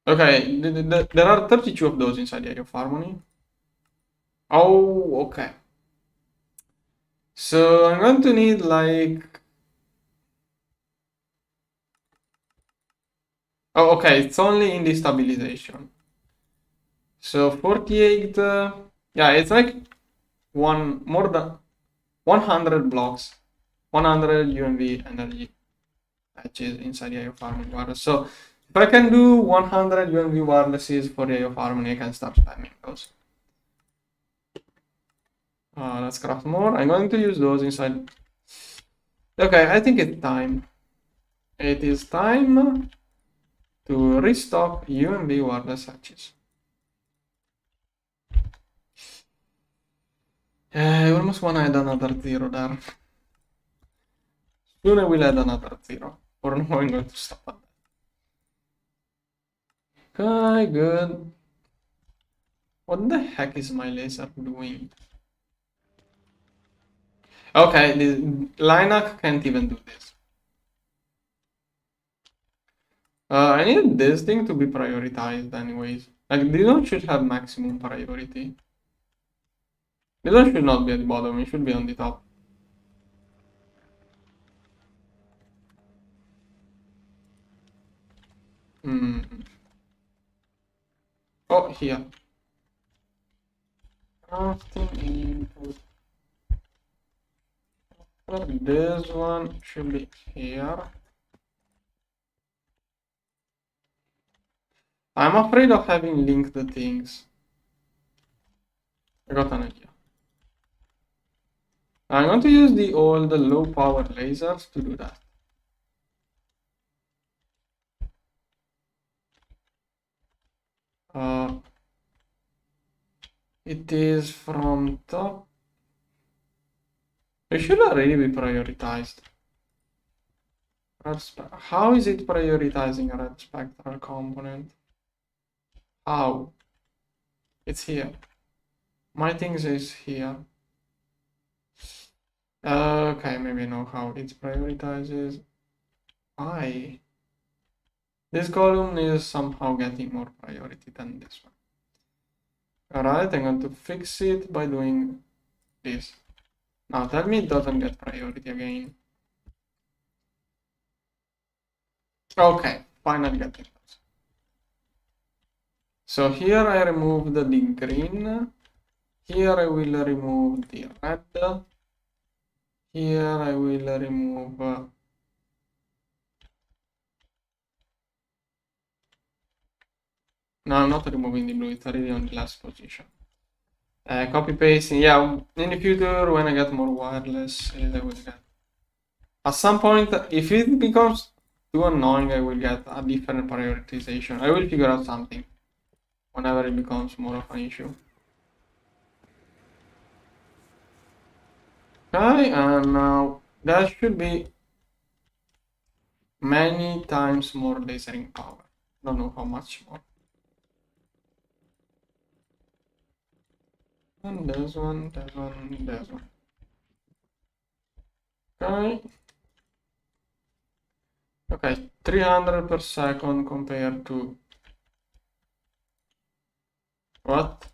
Okay, there are 32 of those inside the EoH harmony. Oh, okay. So I'm going to need like... Oh, okay, it's only in the stabilization. So 48, yeah, it's like more than 100 blocks, 100 UMV energy patches inside the EoH harmony wireless. So if I can do 100 UMV wirelesses for the EoH harmony, I can start spamming those. Let's craft more. I'm going to use those inside. Okay, I think it's time. It is time to restock UMV wireless hatches. I almost want to add another 0 there. Soon I will add another 0. For now, I'm going to stop at that. Okay, good. What the heck is my laser doing? Okay, the Linux can't even do this. I need this thing to be prioritized anyways. Like, this one should have maximum priority. This one should not be at the bottom, it should be on the top. Oh, here. Crafting input. This one should be here. I'm afraid of having linked the things. I got an idea. I'm going to use the old low power lasers to do that. It is from top. It should already be prioritized. How is it prioritizing a red spectral component? How? It's here. My things is here. Okay, maybe I know how it prioritizes. Why? This column is somehow getting more priority than this one. Alright, I'm going to fix it by doing this. Now tell me it doesn't get priority again. Okay, finally got it. So here I removed the green. Here I will remove the red. Here I will remove no, I'm not removing the blue, it's already on the last position. Copy pasting, yeah, in the future when I get more wireless, I will get. At some point, if it becomes too annoying, I will get a different prioritization. I will figure out something whenever it becomes more of an issue. Okay, and now that should be many times more lasering power. Don't know how much more. And there's one, there's one, there's one. Okay. Okay, 300 per second compared to what?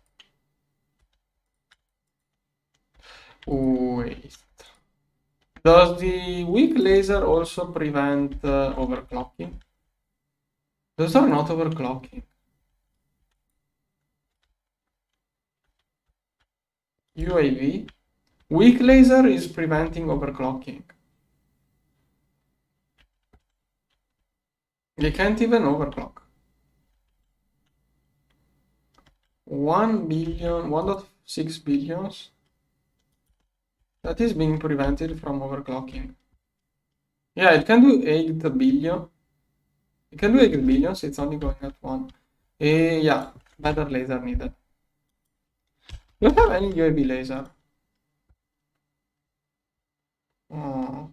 Wait. Does the weak laser also prevent overclocking? Those are not overclocking. UAV. Weak laser is preventing overclocking. They can't even overclock. 1 billion, 1.6 billions. That is being prevented from overclocking. Yeah, it can do 8 billion. It can do 8 billions, it's only going at 1. Yeah, better laser needed. Do you have any UAV laser? Oh.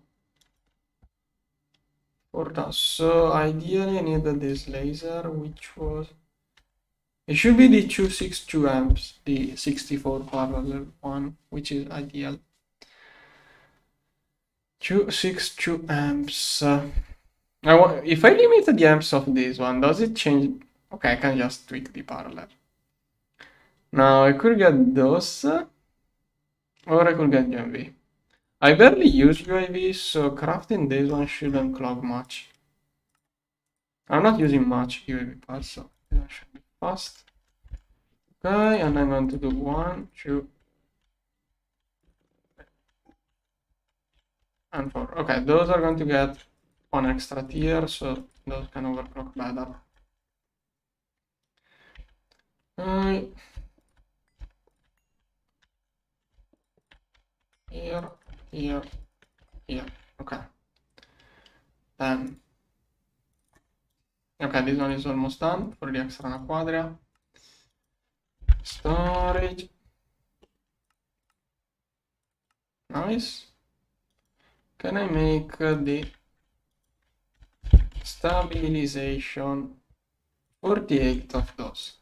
For that, so ideally I needed this laser, which was... It should be the 262 amps, the 64 parallel one, which is ideal. 262 amps. If I limit the amps of this one, does it change? Okay, I can just tweak the parallel. Now I could get those, or I could get UAV. I barely use UAV, so crafting this one shouldn't clog much. I'm not using much UAV parts, so that should be fast. Okay, and I'm going to do 1, 2, and 4. Okay, those are going to get 1 extra tier, so those can overclock better. Here, here, here. Okay. Then. Okay, this one is almost done for the extra quadria. Storage. Nice. Can I make the stabilization 48 of those?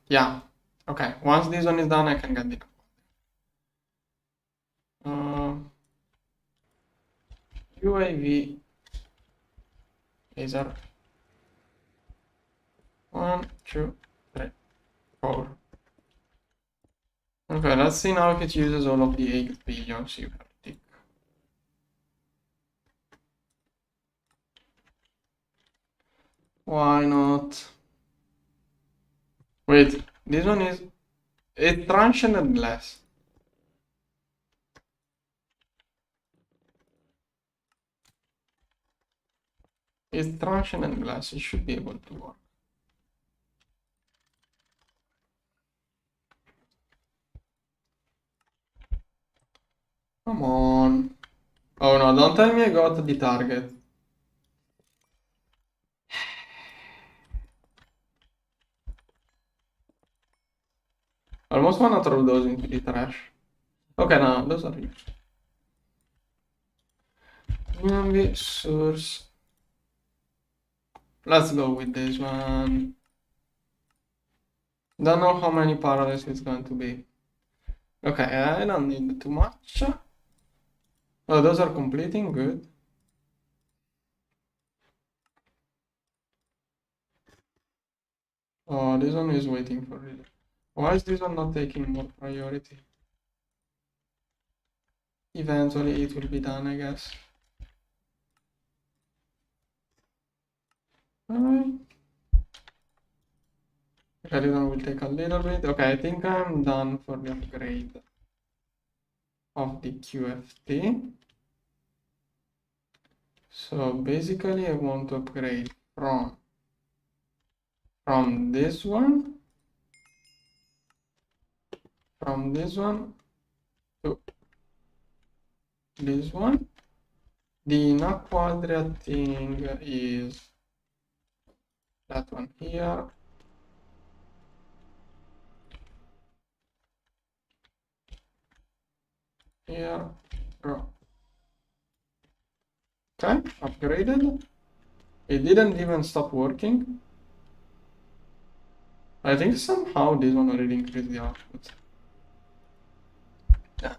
Yeah. Okay, once this one is done, I can get the UAV laser. 1, 2, 3, 4. Okay, let's see now if it uses all of the 8 billions you have tick. Why not? Wait, this one is... It's transient glass. It's transient glass, it should be able to work. Come on. Oh no, don't tell me I got the target. Almost wanna throw those into the trash. Okay, no, those are used. UMV source. Let's go with this one. Don't know how many parallels it's going to be. Okay, I don't need too much. Oh, those are completing, good. Oh, this one is waiting for it. Why is this one not taking more priority? Eventually it will be done, I guess. Alright. Okay, this one will take a little bit. Okay, I think I'm done for the upgrade of the QFT. So basically I want to upgrade from this one to this one. The NAC quadrant thing is that one here. Here, go. Okay, upgraded. It didn't even stop working. I think somehow this one already increased the output. Yeah.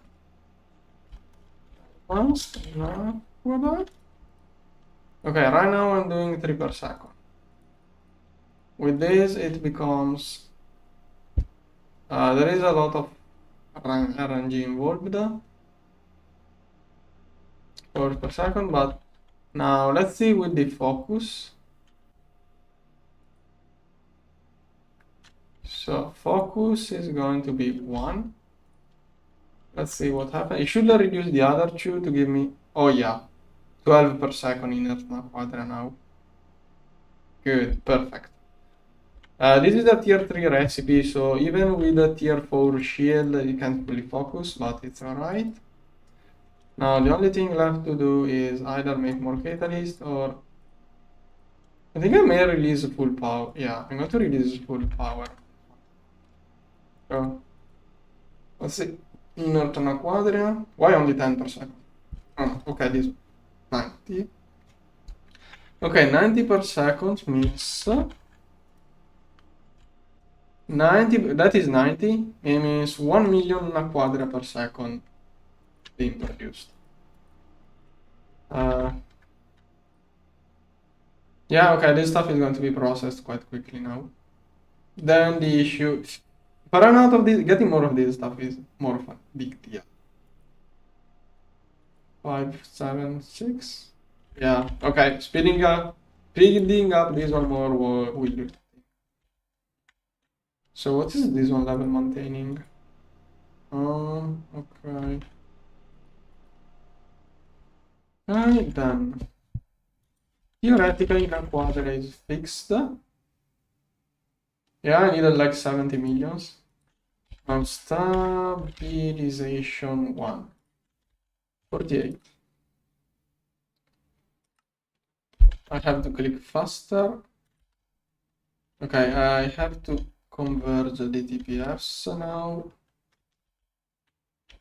Okay, right now I'm doing 3 per second. With this, it becomes there is a lot of RNG involved, 4 per second, but now let's see with the focus. So focus is going to be 1. Let's see what happens. It should reduce the other 2 to give me, oh yeah, 12 per second in Earth Quadra now. Good, perfect. This is a tier 3 recipe, so even with a tier 4 shield, you can't fully focus, but it's alright. Now the only thing left to do is either make more catalyst or I think I may release full power. Yeah, I'm going to release full power. So let's see. Norton Quadria. Why only 10 per second? Oh, okay, this 90. Okay, 90 per second means 90. That is 90. It means 1 million quadra per second being produced. Yeah, okay, this stuff is going to be processed quite quickly now. Then the issue, but run out of this, getting more of this stuff is more of a big deal. 5, 7, 6. Yeah, okay, speeding up this one more will do. So what is this one level maintaining? Okay. Alright then. Theoretically, the quadra is fixed. Yeah, I needed like 70 millions. Now stabilization 1. 48. I have to click faster. Okay, I have to converge the TPFs now.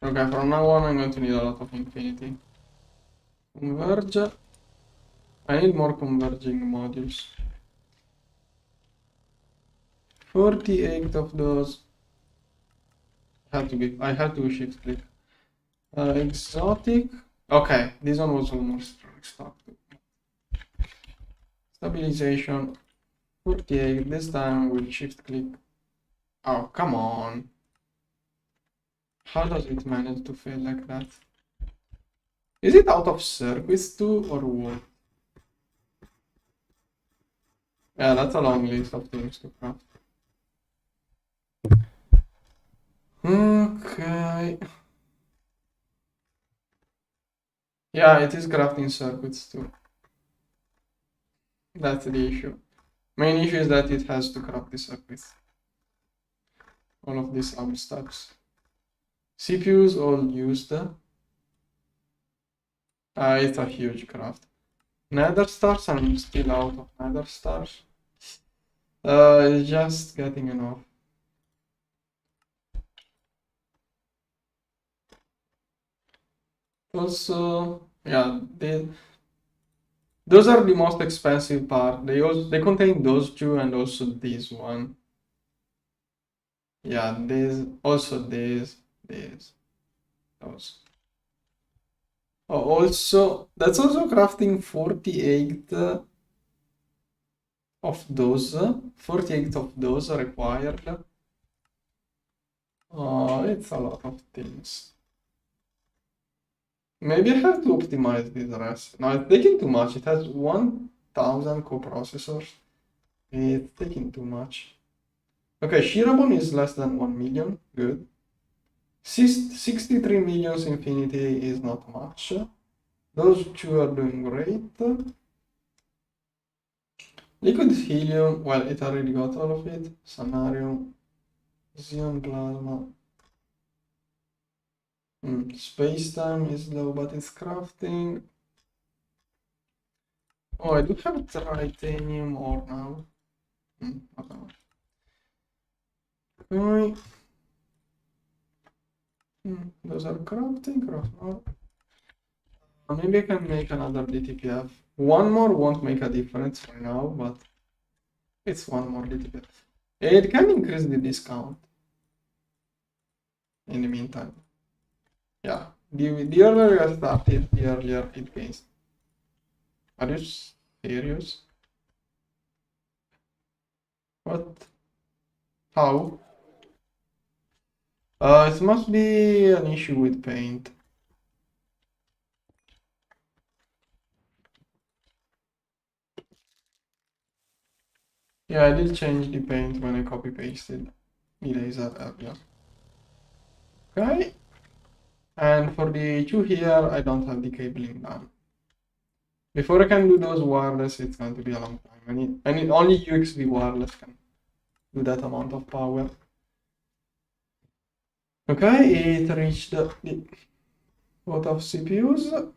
Okay, from now on I'm going to need a lot of infinity. Converge. I need more converging modules. 48 of those. I have to shift click. Exotic. Okay, this one was almost stopped. Stabilization 48. This time we'll shift click. Oh, come on. How does it manage to fail like that? Is it out of circuits too, or what? Yeah, that's a long list of things to craft. Okay. Yeah, it is crafting circuits too. That's the issue. Main issue is that it has to craft the circuits. All of these steps. CPUs all used. It's a huge craft. Nether stars, I'm still out of nether stars. It's just getting enough. Also, yeah, those are the most expensive part. They contain those 2 and also this one. Yeah, those. Oh, also, that's also crafting 48 of those, 48 of those are required. It's a lot of things. Maybe I have to optimize this rest. No, it's taking too much. It has 1000 coprocessors. It's taking too much. Okay, Shirabon is less than 1 million. Good. 63 millions Infinity is not much. Those two are doing great. Liquid Helium, well, it already got all of it. Sanarium, Xeon Plasma. Space-time is low, but it's crafting. Oh, I do have titanium ore now. Not okay. Those are crafting, craft more. Maybe I can make another DTPF. One more won't make a difference for now, but it's one more DTPF. It can increase the discount in the meantime. Yeah, the earlier I started, the earlier it gains. Are you serious? What? How? It must be an issue with paint. Yeah, I did change the paint when I copy pasted the laser earlier. Okay. And for the two here, I don't have the cabling done. Before I can do those wireless, it's going to be a long time. I need only UXV wireless can do that amount of power. Okay, it reached the both of CPUs.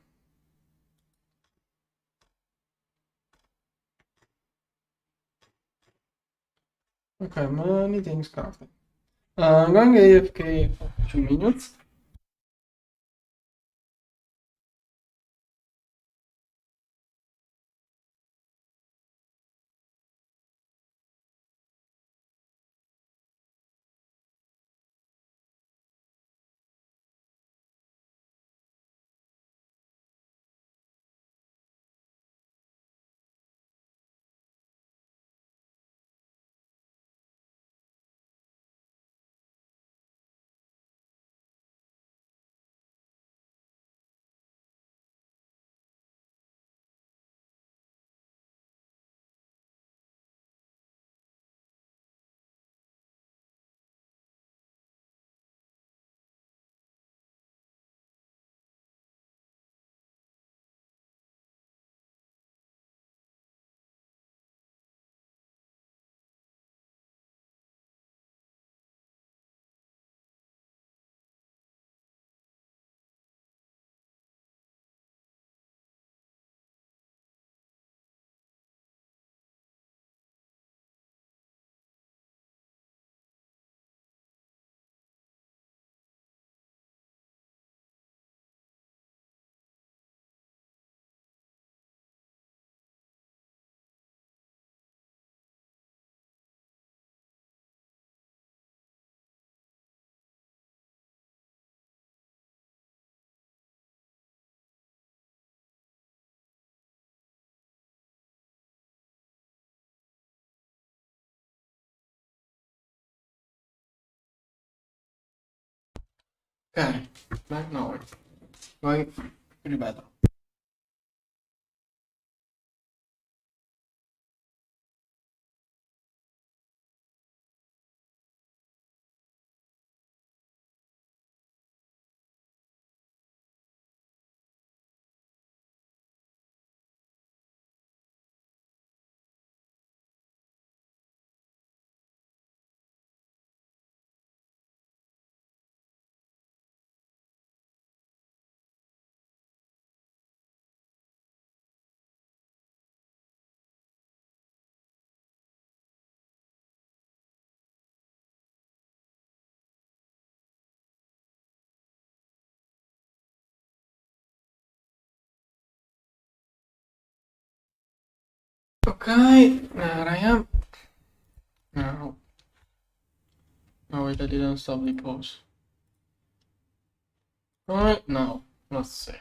Okay, many things crafted. I'm going AFK for 2 minutes. Okay, back now. Going pretty better. Okay, there I am. Now, oh wait, I didn't stop the pause. Right now, let's see.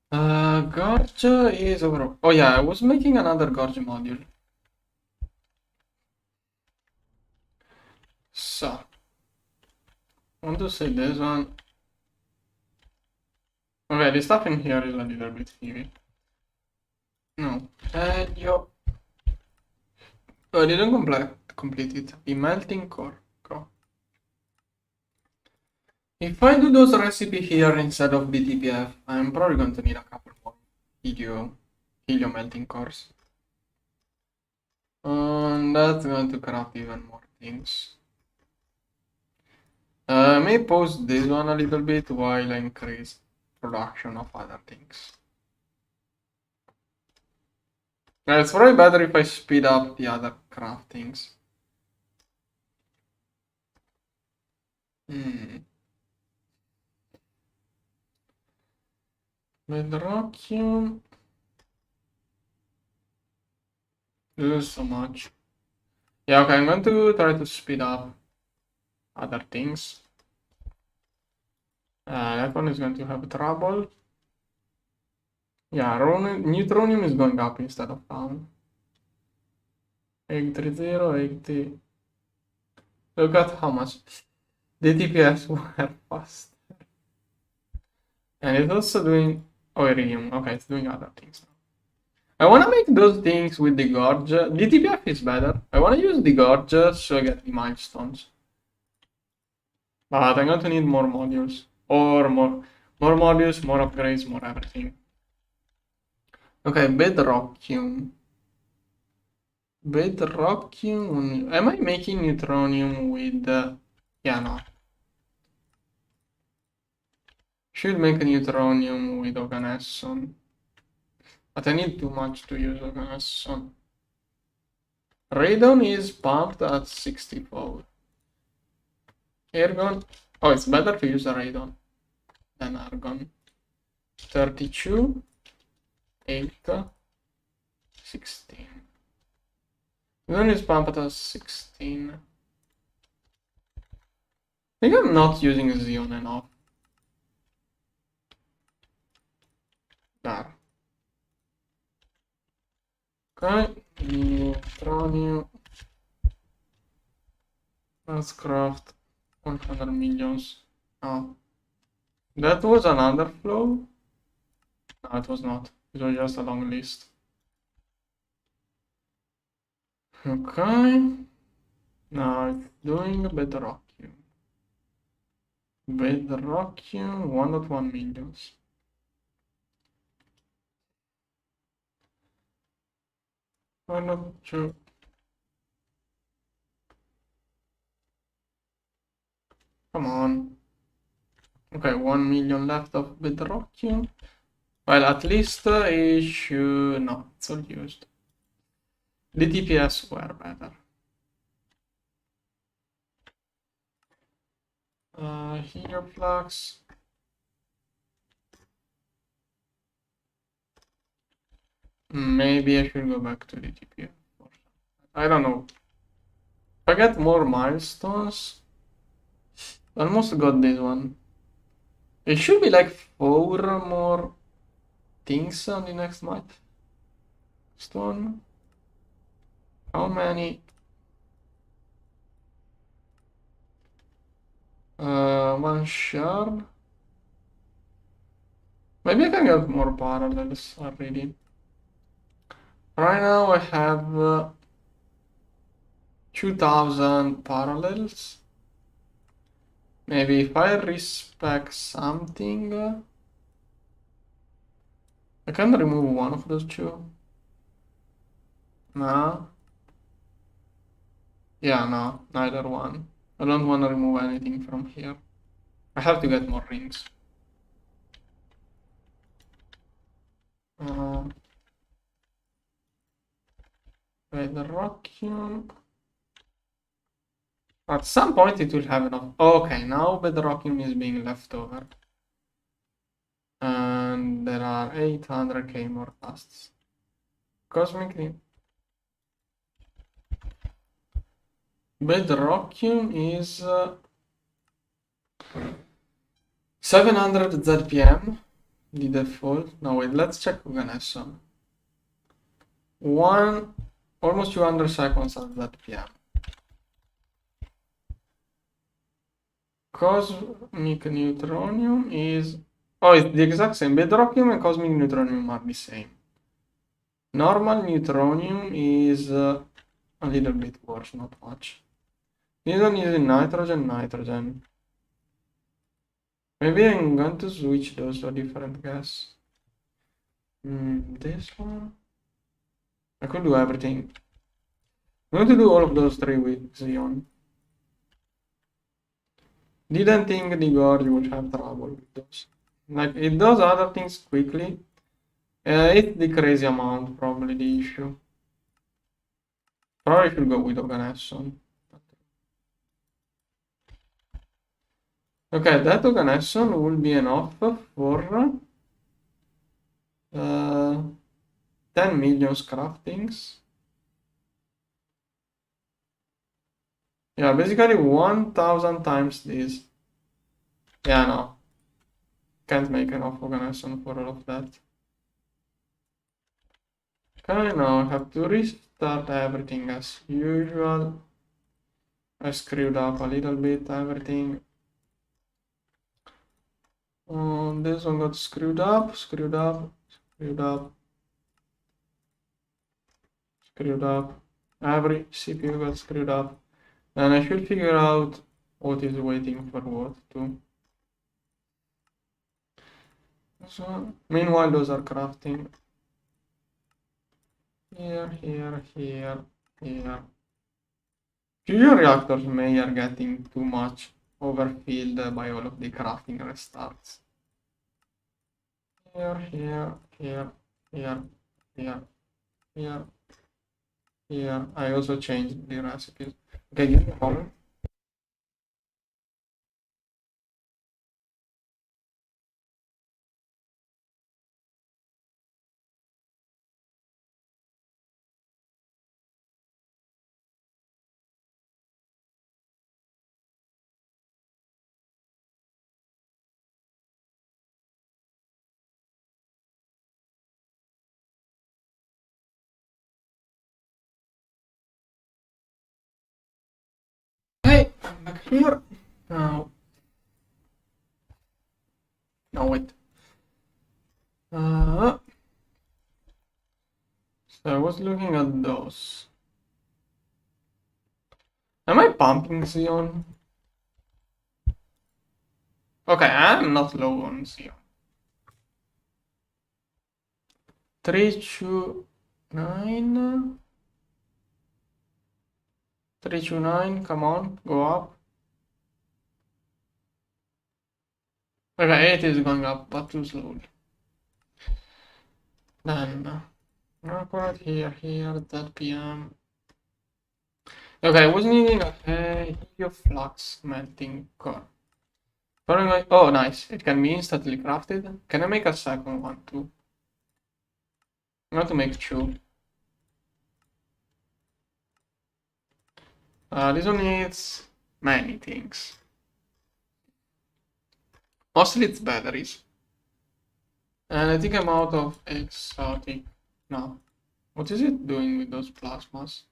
Gorge is over. Oh yeah, I was making another Gorge module. So, I want to say this one. Okay, the stuff in here is a little bit heavy. No, and yo. I didn't complete it. The melting core. Go. If I do those recipes here instead of BTPF, I'm probably going to need a couple more helium melting cores. And that's going to craft even more things. I may pause this one a little bit while I increase production of other things. It's probably better if I speed up the other craftings. Bedrockium. This is so much. Yeah, okay, I'm going to try to speed up other things. That one is going to have trouble. Yeah, neutronium is going up instead of down. 830, 80. Look at how much the DPS were fast. And it's also doing iridium. Okay, it's doing other things now. I want to make those things with the gorge. The DPF is better. I want to use the gorge so I get the milestones. But I'm going to need more modules. Or more modules, more upgrades, more everything. Okay, bedrockium. Bedrockium. Am I making neutronium with yeah, no. Should make a neutronium with organesson. But I need too much to use organesson. Radon is pumped at 64. Argon. Oh, it's better to use a radon than argon. 32. 8. 16. Then is pumped at 16. I think I'm not using Xeon enough. There. Okay, neutronium. Let's craft 100 millions. Oh. That was an underflow? No, it was not. It was just a long list. Okay. Now it's doing bedrockium. Bedrockium 1.1 millions. Why not two? Come on. Okay, 1 million left of bedrockium. Well, at least it should... No, it's all used. The DPS were better. Helioplex. Maybe I should go back to the DPS. I don't know. If I get more milestones, almost got this one. It should be like 4 more things on the next milestone. How many? One shard. Maybe I can get more parallels already. Right now I have 2000 parallels. Maybe if I respec something, I can remove one of those two. No. Yeah, no, neither one. I don't want to remove anything from here. I have to get more rings. Bedrockium. At some point it will have enough. Okay, now bedrockium is being left over. And there are 800k more casts. Cosmic bedrockium is 700 ZPM, the default. Now wait, let's check organesson. Almost 200 seconds at ZPM. Cosmic neutronium is... Oh, it's the exact same. Bedrockium and cosmic neutronium are the same. Normal neutronium is a little bit worse, not much. This one is nitrogen, nitrogen. Maybe I'm going to switch those to a different gas. This one. I could do everything. I'm going to do all of those three with Xeon. Didn't think the Gorge would have trouble with those. Like, it does other things quickly. It's the crazy amount, probably the issue. Probably should go with Oganesson. Okay, that Oganesson will be enough for 10 million craftings. Yeah, basically 1000 times this. Yeah, no. Can't make enough Oganesson for all of that. Okay, now I have to restart everything as usual. I screwed up a little bit, everything. This one got screwed up, screwed up, screwed up, screwed up. Every CPU got screwed up. And I should figure out what is waiting for what too. So, meanwhile, those are crafting. Here, here, here, here. Fusion reactors may are getting too much overfilled by all of the crafting restarts. Here, here, here, here, here, here, here. I also changed the recipes. Okay, give me a moment. Hey, I'm back here. Now, no, wait. So I was looking at those. Am I pumping Xeon? Okay, I'm not low on Xeon. 329. 329, come on, go up. Okay, it is going up, but too slowly. Then, record here, that PM. Okay, I was needing a helioflux melting core. Oh, nice, it can be instantly crafted. Can I make a second one too? I'm going to make two. This one needs many things. Mostly it's batteries. And I think I'm out of exotic. No. What is it doing with those plasmas?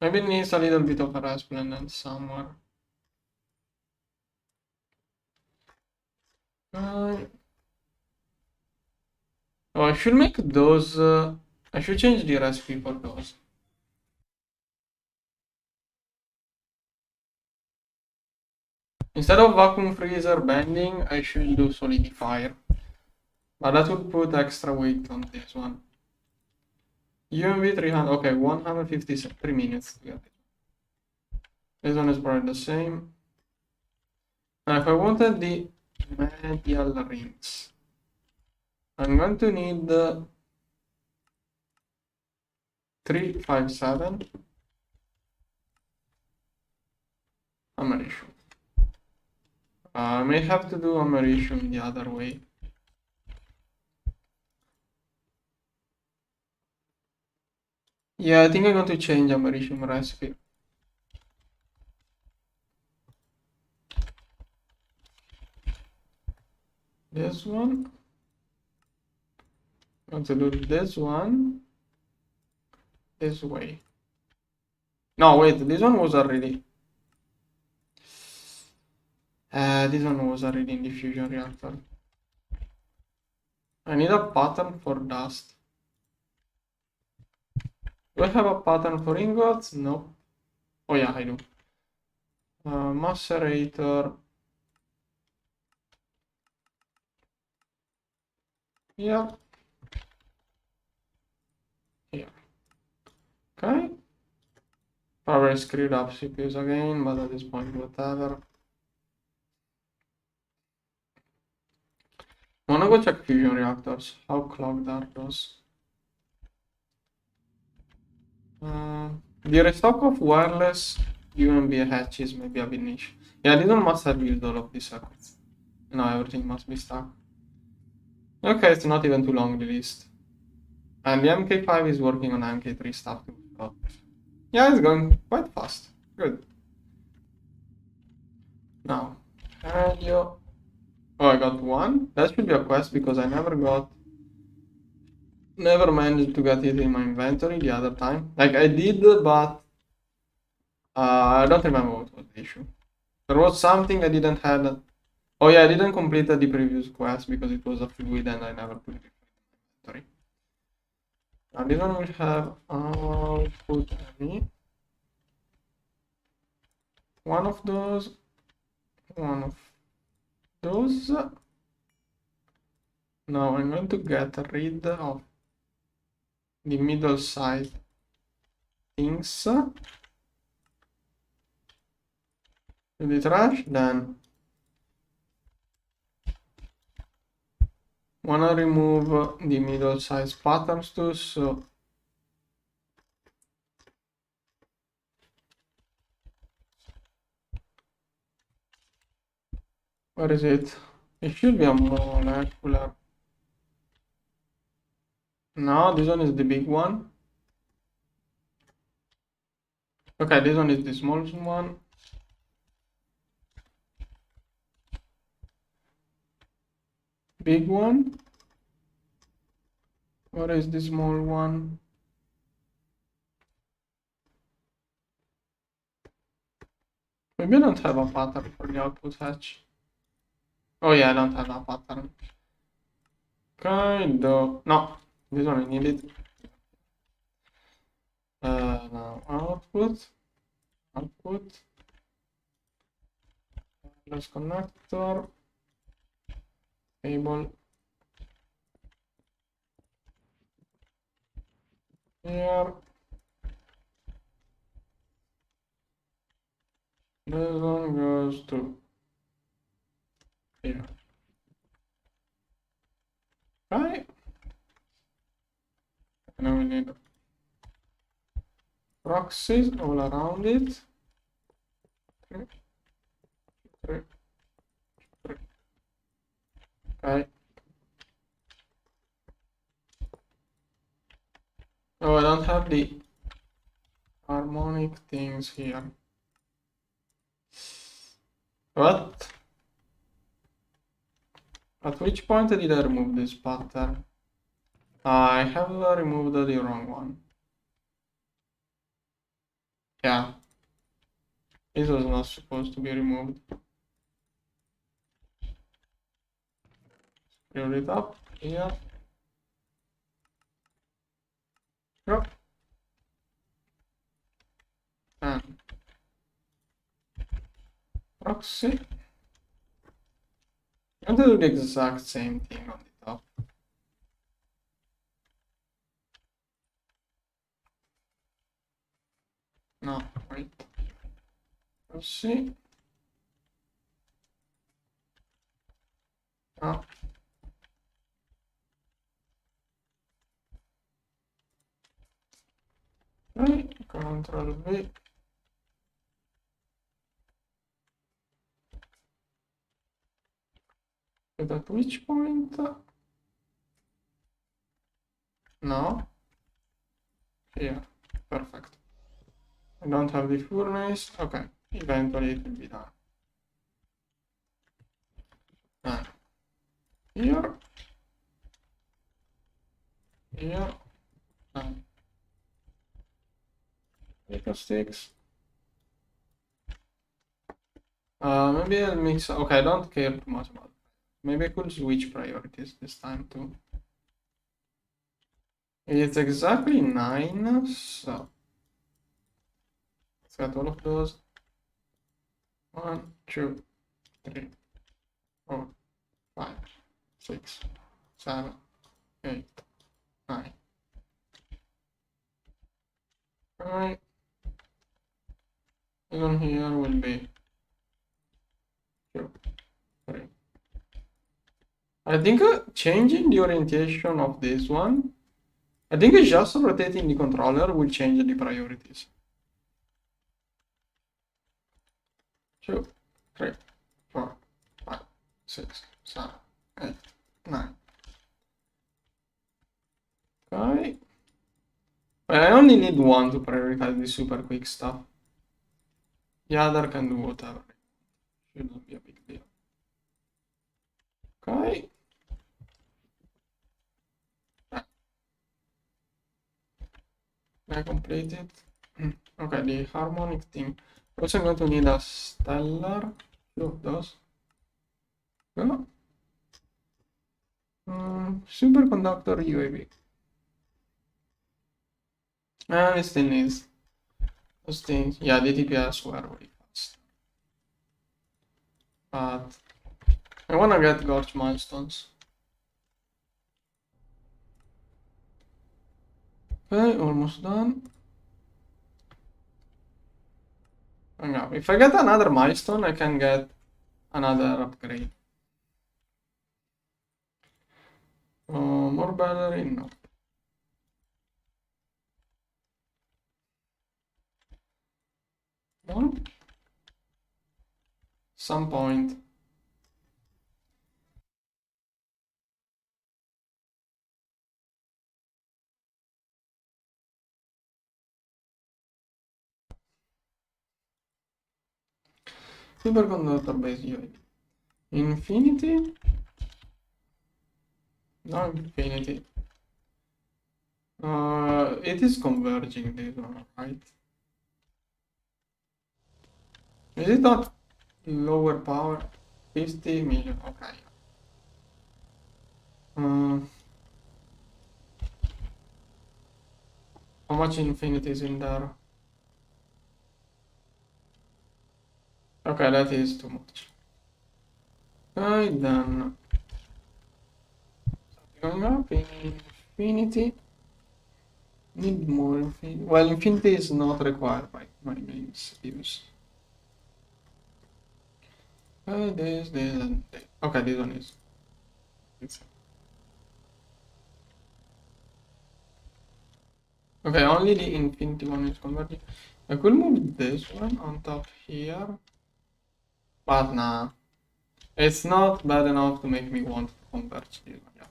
Maybe it needs a little bit of a resplendent somewhere. Oh, I should make those. I should change the recipe for those. Instead of vacuum freezer bending, I should do solidifier. But that would put extra weight on this one. UMV 300, okay, 153 minutes to get it. This one is probably the same. Now, if I wanted the medial rings, I'm going to need 357 americium. I may have to do americium the other way. Yeah, I think I'm going to change americium recipe. This one. I'm going to do this one this way. No, wait, this one was already. This one was already in the fusion reactor. I need a pattern for dust. Do I have a pattern for ingots? No. Oh yeah, I do. Macerator. Yeah. Here. Okay. Probably screwed up CPUs again, but at this point, whatever. Wanna go check fusion reactors. How clogged are those? The restock of wireless UMB is maybe a bit niche. Yeah, this one must have used all of these circuits. Now everything must be stuck. Okay, it's not even too long, the list. And the MK5 is working on MK3 stuff too. So yeah, it's going quite fast. Good. Now, radio. Oh, I got one. That should be a quest because I never managed to get it in my inventory the other time. Like I did, but I don't remember what was the issue. There was something I didn't have. Oh yeah, I didn't complete the previous quest because it was a fluid and I never put it in my inventory. Now this one will have output me. One of those. Now I'm going to get rid of the middle side things to the trash. Then wanna remove the middle size patterns too, so where is it? It should be a molecular. No, this one is the big one. Okay, this one is the small one. Big one. Where is the small one? Maybe I don't have a pattern for the output hatch. Oh yeah, I don't have a pattern. Kind of. No, this one I need it. Now output. Wireless connector. Cable. Here. This one goes to here. Right. Now we need proxies all around it. Okay. Oh, I don't have the harmonic things here. What? At which point did I remove this pattern? I have removed the wrong one. Yeah. This was not supposed to be removed. Screw it up here. Yep. And proxy. I'm going to do the exact same thing on the top. No, wait. Proxy. No. Okay, Control V. At which point? No. Here. Perfect. I don't have the furnace. Okay. Eventually it will be done. And here. Here. And sticks. Maybe I'll mix. Okay, I don't care too much about it. Maybe I could switch priorities this time too. It's exactly 9, so let's get all of those. 1, 2, 3, 4, 5, 6, 7, 8, 9. Right. Even here will be 2, 3. I think changing the orientation of this one, I think it's just rotating the controller will change the priorities. 2, 3, 4, 5, 6, 7, 8, 9. Okay. Well, I only need one to prioritize the super quick stuff. The other can do whatever. Should not be a big deal. Okay. I completed. Okay, the harmonic thing. Also, I'm going to need a stellar. Two of those. Go. Superconductor UAV. And it still needs those things. Yeah, the DPS were very fast. But I wanna get Gorge milestones. Okay, almost done. Hang on. If I get another milestone, I can get another upgrade. More battery? No. More? Some point. Superconductor base UAV. Infinity? No, infinity. It is converging this one, right? Is it not lower power? 50 million, okay. How much infinity is in there? Okay, that is too much. Okay, then going up in infinity. Need more infinity. Well, infinity is not required by my main use. This, and this. Okay, this one is. Okay, only the infinity one is converting. I could move this one on top here, but nah, it's not bad enough to make me want to converge this one. Yeah.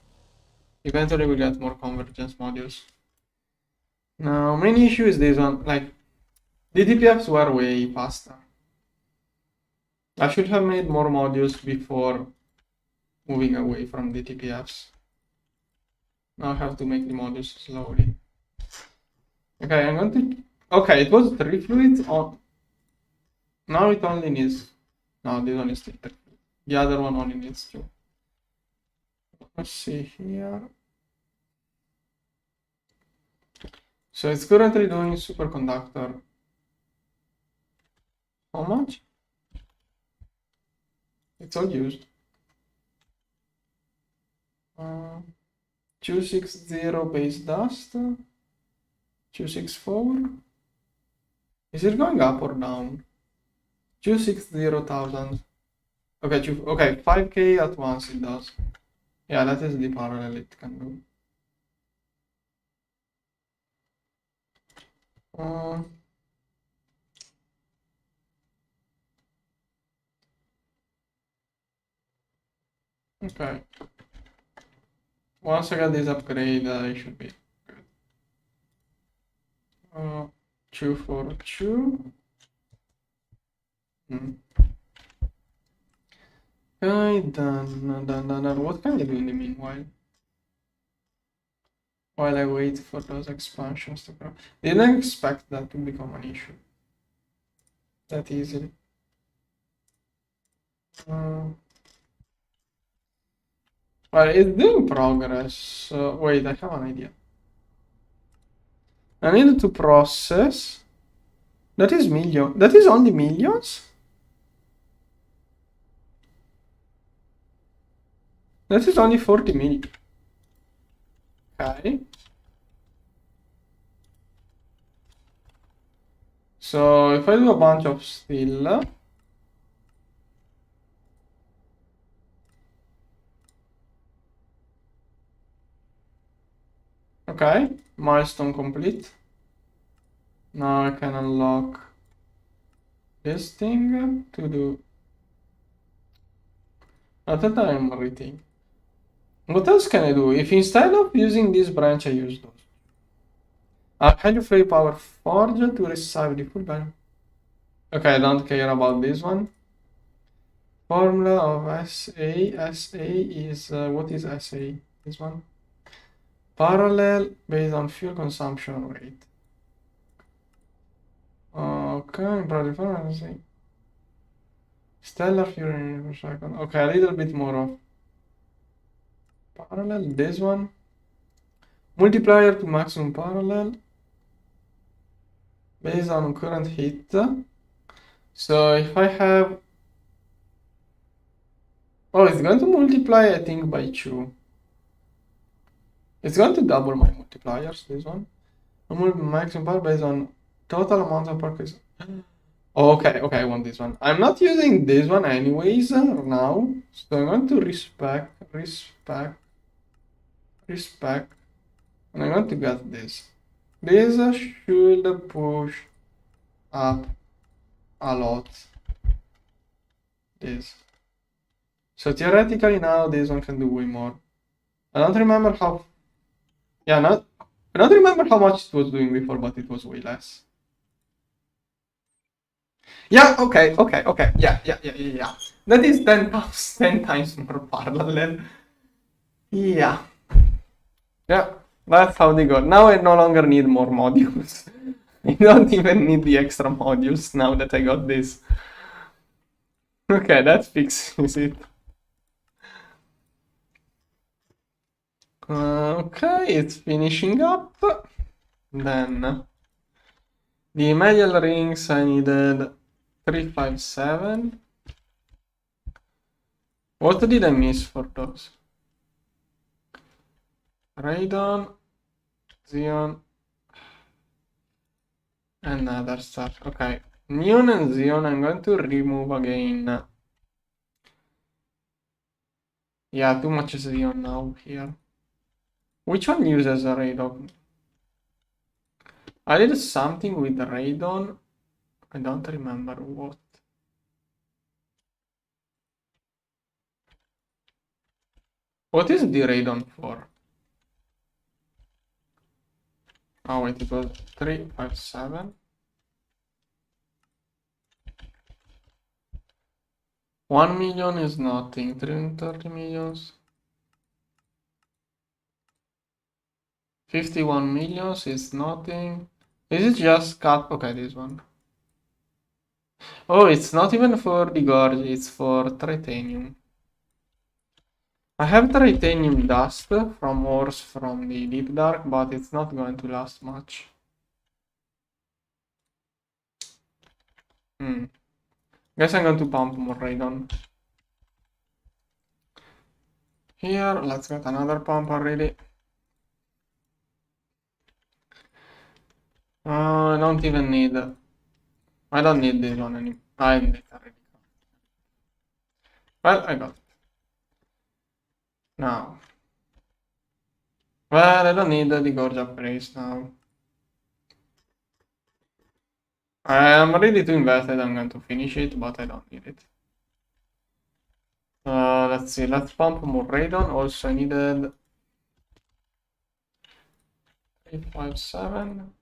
Eventually, we get more convergence modules. Now, main issue is this one. Like, the DPFs were way faster. I should have made more modules before moving away from the TPFs. Now I have to make the modules slowly. Okay, I'm going to. Okay, it was 3 fluids on. Now it only needs. No, this one is still 3 fluids. The other one only needs 2. Let's see here. So it's currently doing superconductor. How much? It's all used. 260 base dust. 264. Is it going up or down? 260,000. Okay, okay, 5k at once it does. Yeah, that is the parallel it can do. Okay. Once I get this upgrade, I should be good. 242. Okay, done. What can I do in the meanwhile? While I wait for those expansions to come. Didn't expect that to become an issue that easily. Well, it's doing progress. Wait, I have an idea. I need to process. That is million. That is only millions? That is only 40 million. Okay. So if I do a bunch of still. Okay, milestone complete. Now I can unlock this thing to do. At that I'm reading. What else can I do? If instead of using this branch I use those. Highly free power forge to receive the full value. Okay, I don't care about this one. Formula of SA. SA is what is SA? This one. Parallel based on fuel consumption rate. Okay, probably stellar fuel per second. Okay, a little bit more of parallel. This one. Multiplier to maximum parallel based on current heat. So if I have, oh, it's going to multiply, I think, by 2. It's going to double my multipliers, this one. Maximum power based on total amount of power. Oh, okay, I want this one. I'm not using this one anyways now. So I'm going to respec, and I'm going to get this. This should push up a lot. This. So theoretically now this one can do way more. I don't remember how. Yeah, I don't remember how much it was doing before, but it was way less. Yeah, okay. Yeah. That is 10 times more parallel. Yeah. Yeah, that's how they go. Now I no longer need more modules. I don't even need the extra modules now that I got this. Okay, that fixes it. Okay, it's finishing up. Then the medial rings I needed 357. What did I miss for those? Radon, Xeon, and other stuff. Okay, Neon and Xeon I'm going to remove again. Yeah, too much Xeon now here. Which one uses a radon? I did something with the radon. I don't remember what. What is the radon for? Oh wait, it was 357. 1 million is nothing. 330 millions. 51 millions is nothing. Is it just cut? Okay, this one. Oh, it's not even for the gorge, it's for titanium. I have titanium dust from ores from the deep dark, but it's not going to last much. Guess I'm going to pump more radon. Here, let's get another pump already. I don't even need. I don't need this one anymore. I need it already. Well, I got it. Now. Well, I don't need the gorge upgrades now. I am ready to invest it. I'm going to finish it, but I don't need it. Let's see. Let's pump more radon. Also, I needed 357.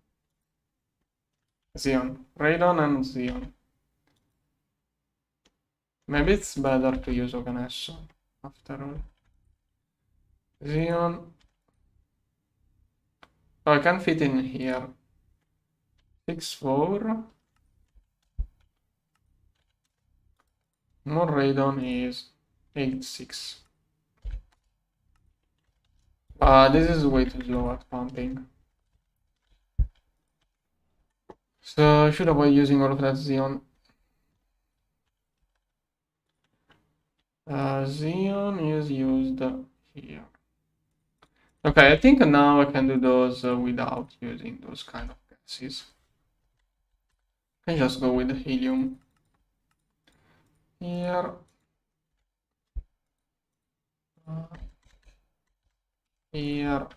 Xeon. Radon and Xeon. Maybe it's better to use Oganesso after all. Xeon. Oh, I can fit in here. 64. More radon is 86. This is way too slow at pumping. So I should avoid using all of that Xeon. Xeon is used here. Okay, I think now I can do those without using those kind of gases. I can just go with the helium here. Here.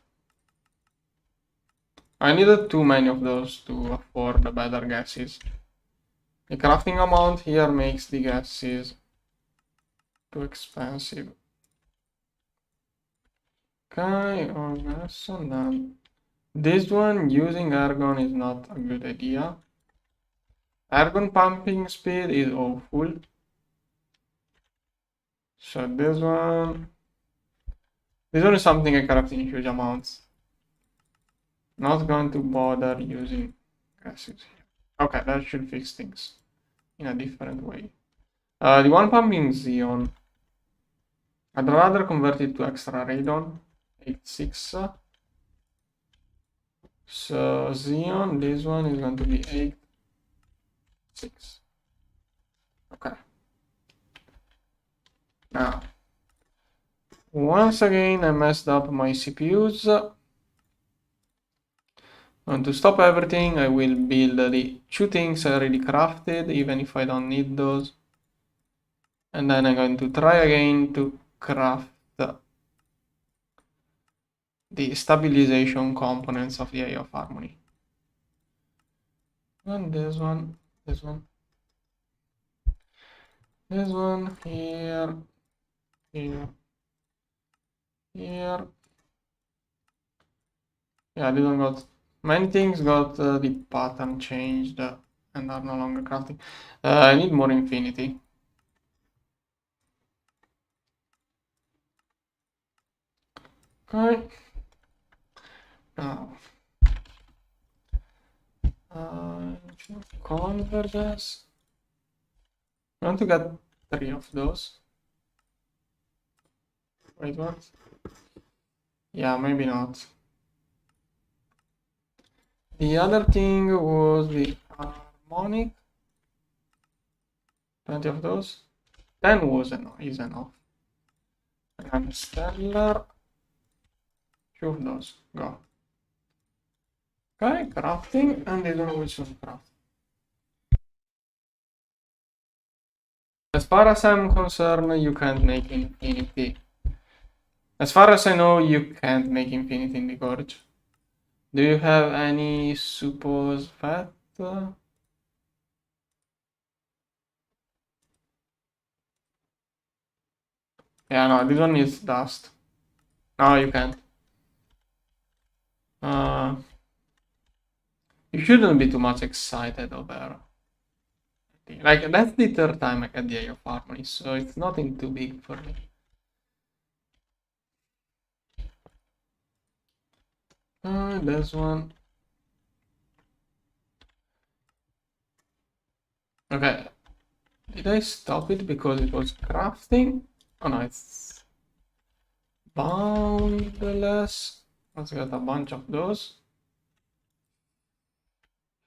I needed too many of those to afford the better gases. The crafting amount here makes the gases too expensive. Okay, and then this one using argon is not a good idea. Argon pumping speed is awful. So this one is something I craft in huge amounts. Not going to bother using gases here. Okay, that should fix things in a different way. The one pumping Xeon, I'd rather convert it to extra radon, 86. So Xeon, this one is going to be 86. Okay. Now, once again, I messed up my CPUs. And to stop everything, I will build the 2 things I already crafted, even if I don't need those. And then I'm going to try again to craft the stabilization components of the EoH harmony. And this one, this one here, here, here. Yeah, this one got many things got the pattern changed and are no longer crafting. I need more infinity. Okay. Now, converges. I want to get 3 of those. Wait, what? Yeah, maybe not. The other thing was the harmonic. 20 of those. 10 is enough. And stellar. 2 of those. Go. Okay, crafting, and this one will soon craft. As far as I'm concerned, you can't make infinity. As far as I know, you can't make infinity in the gorge. Do you have any suppose fat? Yeah, no, this one is dust. No, you can't. You shouldn't be too much excited over. Like, that's the 3rd time I get the EoH harmony, so it's nothing too big for me. This one. Okay. Did I stop it because it was crafting? Oh no, it's boundless. Let's get a bunch of those.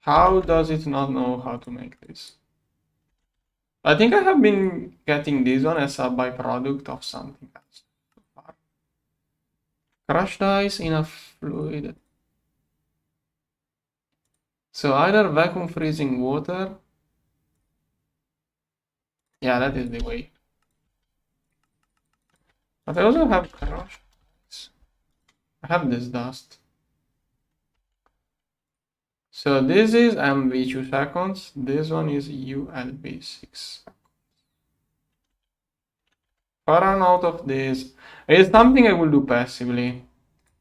How does it not know how to make this? I think I have been getting this one as a byproduct of something else so far. Crushed ice in a fluid. So either vacuum freezing water. Yeah, that is the way. But I also have crushed ice. I have this dust. So this is MV 2 seconds. This one is ULB 6. If I run out of this, it's something I will do passively.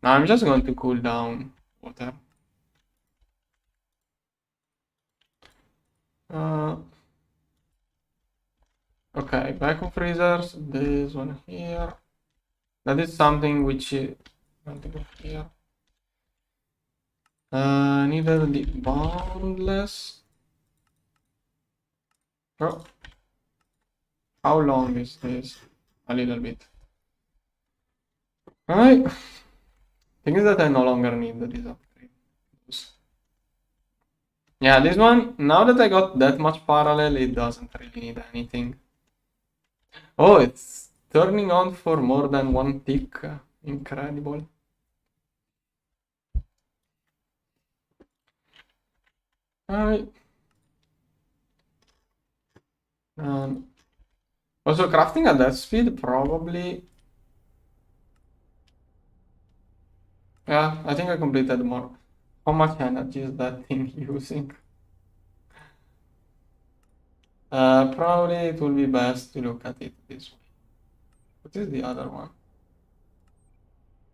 Now I'm just going to cool down water. Okay, vacuum freezers. This one here. That is something which is going to go here. Needed the boundless. Oh. How long is this? A little bit. Alright. Thing is that I no longer need this upgrade. Yeah, this one, now that I got that much parallel, it doesn't really need anything. Oh, it's turning on for more than one tick. Incredible. Alright. Also, crafting at that speed probably... Yeah, I think I completed more. How much energy is that thing using? Probably it will be best to look at it this way. What is the other one?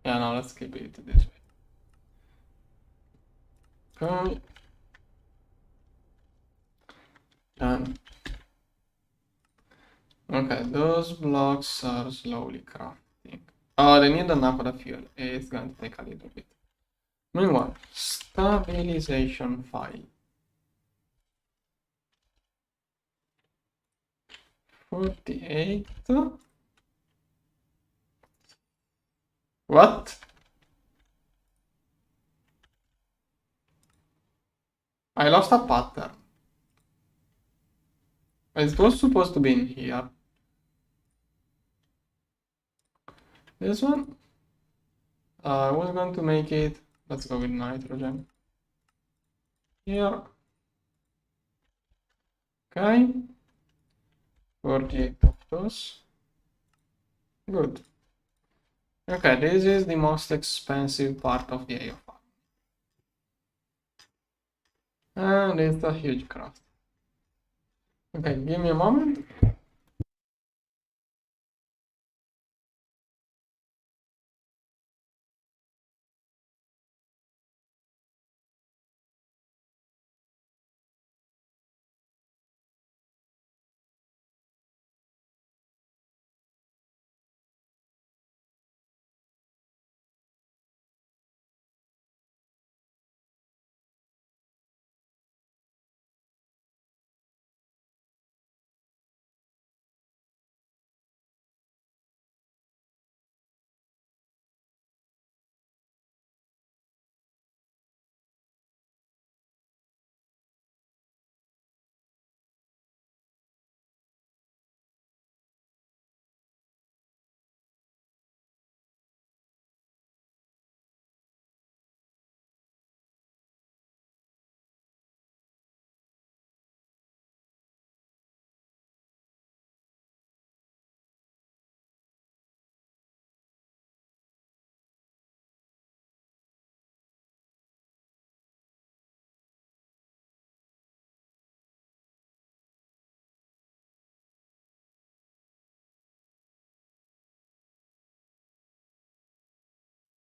Yeah, no, let's keep it this way. Okay. Done. Okay, those blocks are slowly crafting. Oh, they need another fuel. It's going to take a little bit. Meanwhile, stabilization file. 48. What? I lost a pattern. It was supposed to be in here. This one? I was going to make it. Let's go with nitrogen. Here. Okay. 48 of those. Good. Okay, this is the most expensive part of the EoH. And it's a huge craft. Okay, give me a moment.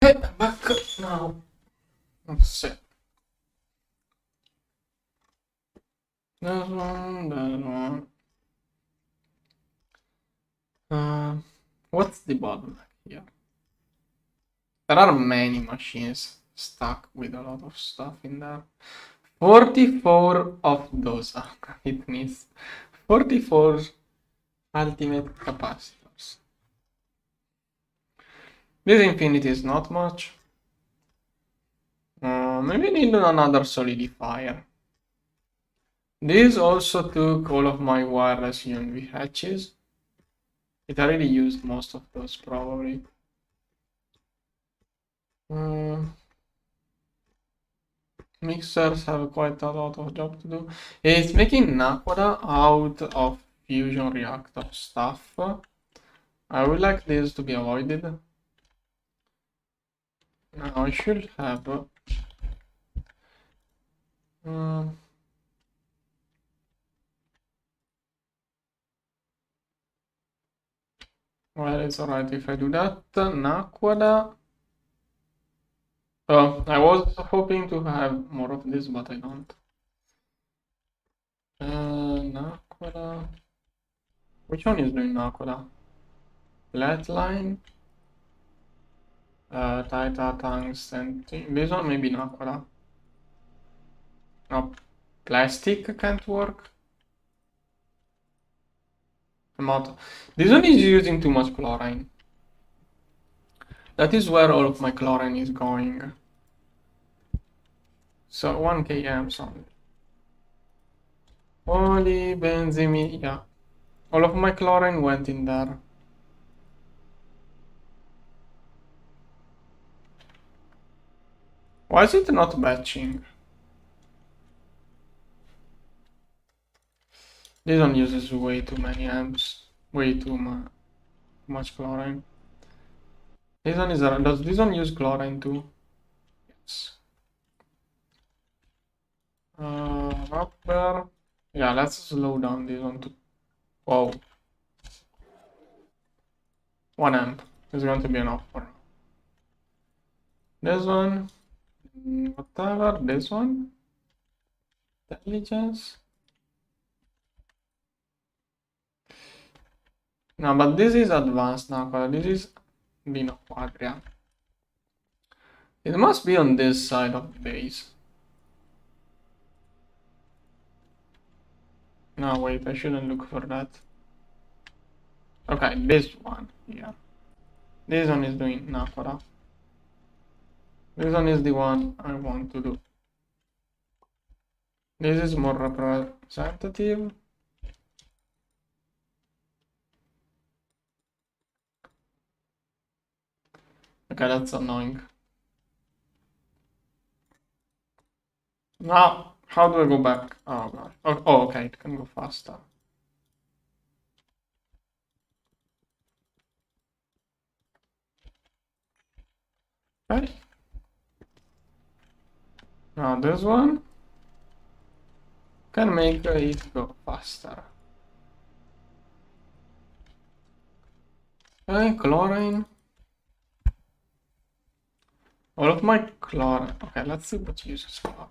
Okay, back now. Let's see. That one, that one. What's the bottleneck here? There are many machines stuck with a lot of stuff in there. 44 of those. It needs 44 ultimate capacitors. This infinity is not much. Maybe need another solidifier. This also took all of my wireless UMV hatches. It already used most of those probably. Mixers have quite a lot of job to do. It's making Nakoda out of fusion reactor stuff. I would like this to be avoided. Now I should have well, it's alright if I do that. Nakoda. Oh, I was hoping to have more of this, but I don't. Nakoda. Which one is doing Nakoda? Flatline. Tita tungsten. This one maybe Nakoda. No, plastic can't work. This one is using too much chlorine. That is where all of my chlorine is going. So 1 km only. Holy benzene, yeah. All of my chlorine went in there. Why is it not batching? This one uses way too many amps. Way too much chlorine. This one is, does this one use chlorine too? Yes. Rubber. Yeah, let's slow down this one to, whoa. 1 amp is going to be enough for now. This one, whatever, this one. Intelligence. No, but this is advanced now, this is Bino Quadria. It must be on this side of the base. No, wait, I shouldn't look for that. Okay, this one here. This one is doing Nakora. This one is the one I want to do. This is more representative. Okay, that's annoying. Now, how do I go back? Oh god. Oh, okay, it can go faster. Okay. Now this one can make it go faster. Okay, chlorine. All of my chlorine. Okay, let's see what uses chlorine.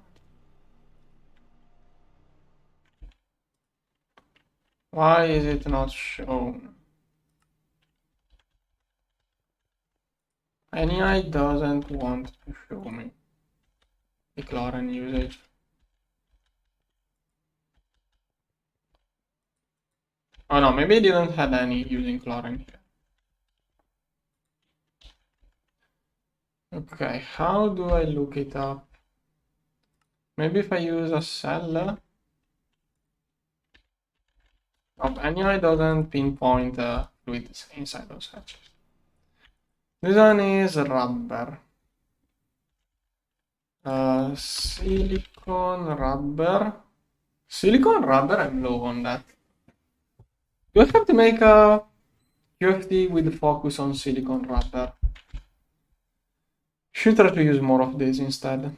Why is it not shown? NEI doesn't want to show me the chlorine usage. Oh no, maybe it didn't have any using chlorine here. Okay, how do I look it up? Maybe if I use a cell. NEI doesn't pinpoint fluids inside those hatches. This one is rubber. Silicon rubber. Silicon rubber, I'm low on that. Do I have to make a QFT with focus on silicon rubber? Should try to use more of this instead.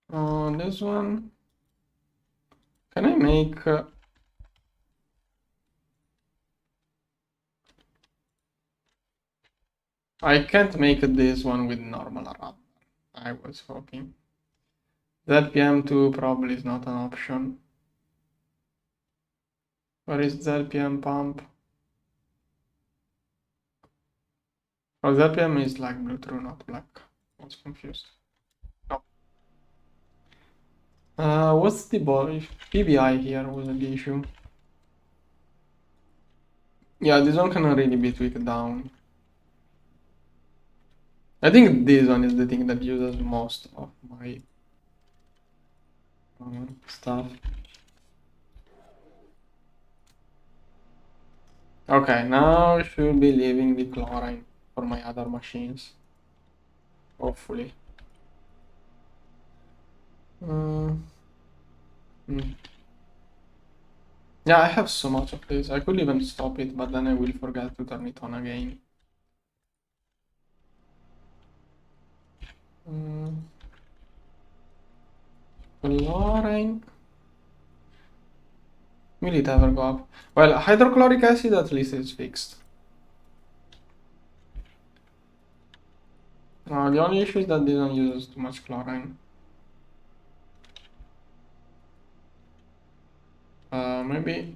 This one. Can I make... I can't make this one with normal rubber. I was hoping. ZPM2 probably is not an option. Where is ZPM pump? Oh, ZPM is like blue through, not black. I was confused. Oh. What's the PBI here was the issue. Yeah, this one can really be tweaked down. I think this one is the thing that uses most of my stuff. Okay, now I should be leaving the chlorine for my other machines. Hopefully. Yeah, I have so much of this. I could even stop it, but then I will forget to turn it on again. Chlorine. Will it ever go up? Well, hydrochloric acid at least is fixed. The only issue is that this one uses too much chlorine. Maybe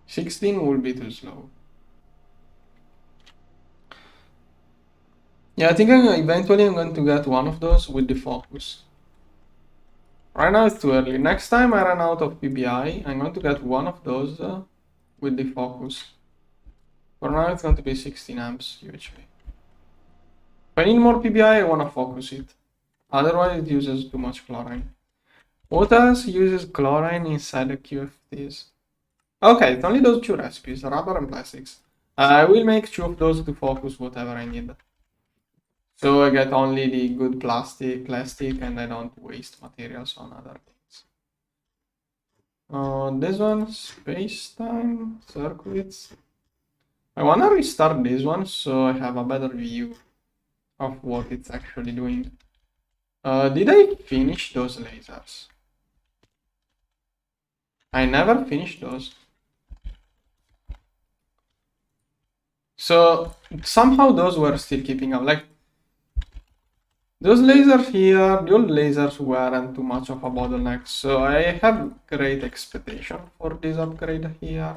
16 will be too slow. Yeah, I think eventually I'm going to get one of those with the focus. Right now it's too early. Next time I run out of PBI, I'm going to get one of those with the focus. For now it's going to be 16 amps UHV. If I need more PBI, I want to focus it. Otherwise it uses too much chlorine. What else uses chlorine inside the QFTs? Okay, it's only those two recipes, rubber and plastics. I will make two of those to focus whatever I need. So I get only the good plastic, and I don't waste materials on other things. This one, space-time, circuits. I want to restart this one so I have a better view of what it's actually doing. Did I finish those lasers? I never finished those. So somehow those were still keeping up. Like those lasers here, the old lasers weren't too much of a bottleneck. So I have great expectation for this upgrade here.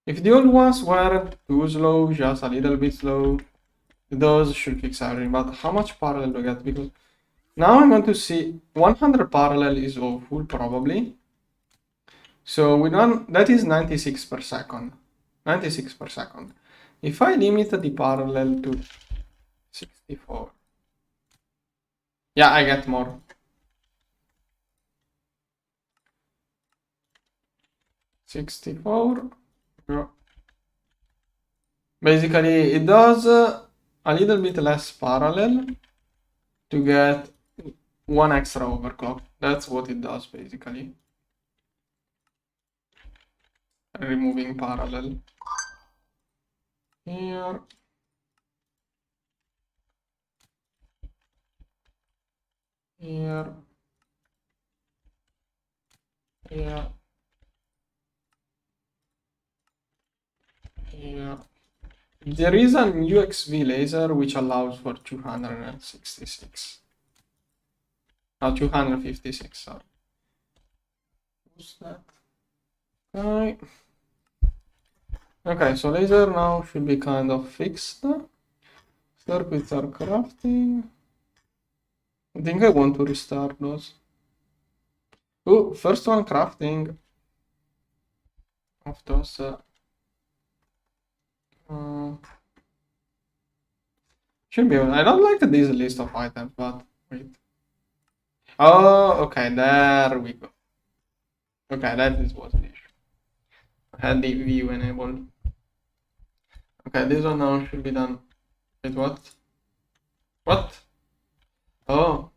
If the old ones weren't too slow, just a little bit slow, those should fix everything. But how much parallel do I get? Because now I'm going to see 100 parallel is awful, probably. So we don't, that is 96 per second. 96 per second. If I limit the parallel to 64. Yeah, I get more. $64. Basically, it does a little bit less parallel to get one extra overclock. That's what it does, basically. Removing parallel. Here. Here. Here. Here. There is an UXV laser which allows for 266. 256, sorry. What's that? Okay. Okay, so laser now should be kind of fixed. Circuits are crafting. I think I want to restart those. Oh, first one crafting of those. Should be. I don't like this list of items, but wait. Oh, okay, there we go. Okay, that is what it is. I had the view enabled. Okay, this one now should be done. Wait, what? What? Oh.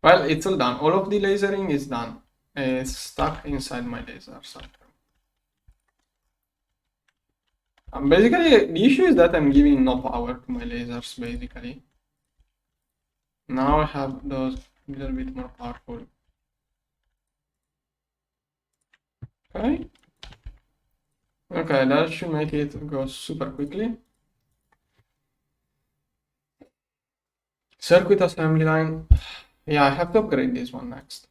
Well, it's all done. All of the lasering is done. It's stuck inside my laser center. Basically, the issue is that I'm giving no power to my lasers, basically. Now I have those a little bit more powerful. Okay. Okay, that should make it go super quickly. Circuit assembly line. Yeah, I have to upgrade this one next.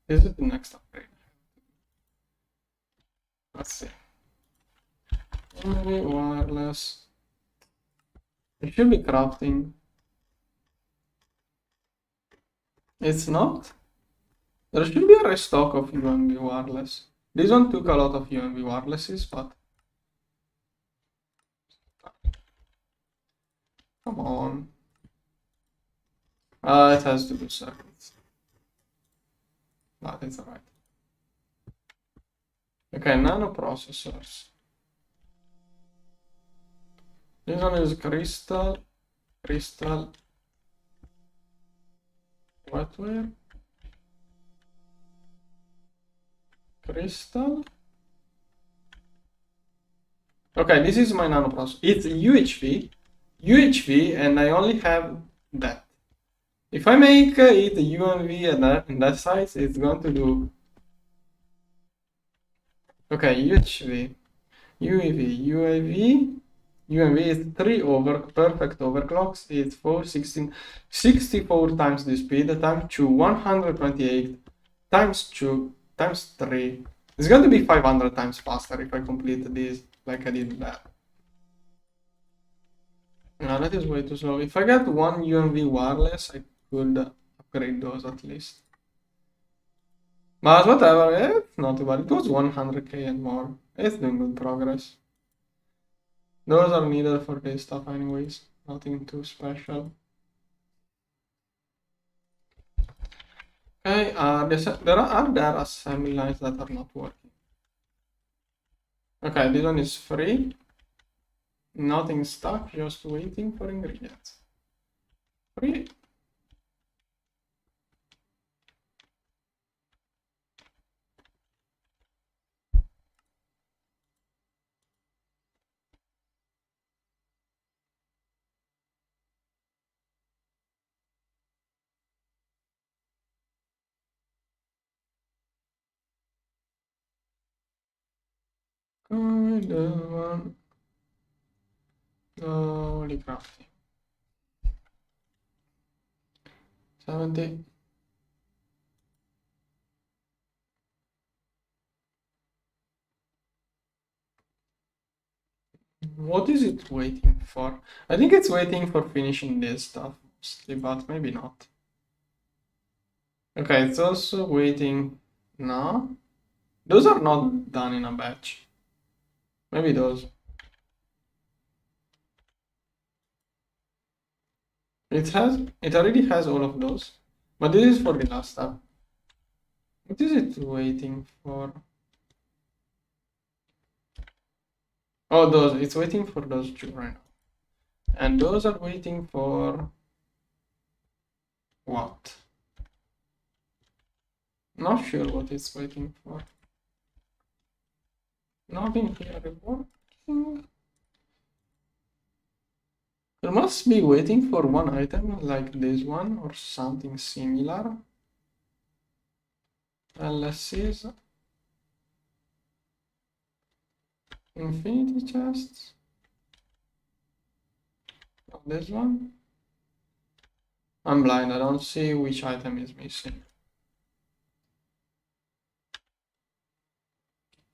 This is the next upgrade. Let's see. Only wireless. It should be crafting. It's not. There should be a restock of UMB wireless. This one took a lot of UMB wirelesses, but come on. It has to do circuits. But it's alright. Okay, nano processors. This one is crystal, wetware, crystal. Okay, this is my nano processor. It's UHV, and I only have that. If I make it UMV and that size, it's going to do. Okay, UHV, UAV. UMV is 3 perfect overclocks. It's 64 times the speed times 2, 128 times 2 times 3. It's going to be 500 times faster if I complete this like I did that. No, that is way too slow. If I get one UMV wireless, I could upgrade those at least. But whatever, it's not too bad. It was 100k and more. It's doing good progress. Those are needed for this stuff anyways. Nothing too special. Okay, there are assembly lines that are not working. Okay, this one is free. Nothing stuck, just waiting for ingredients. Free. Slowly crafting. 70. What is it waiting for? I think it's waiting for finishing this stuff mostly, but maybe not. Okay, it's also waiting now. Those are not done in a batch. Maybe those. It already has all of those. But this is for the last step. What is it waiting for? Oh, those. It's waiting for those two right now. And those are waiting for what? Not sure what it's waiting for. Nothing here working. There must be waiting for one item like this one or something similar. LSCs. Infinity chests. Oh, this one. I'm blind, I don't see which item is missing.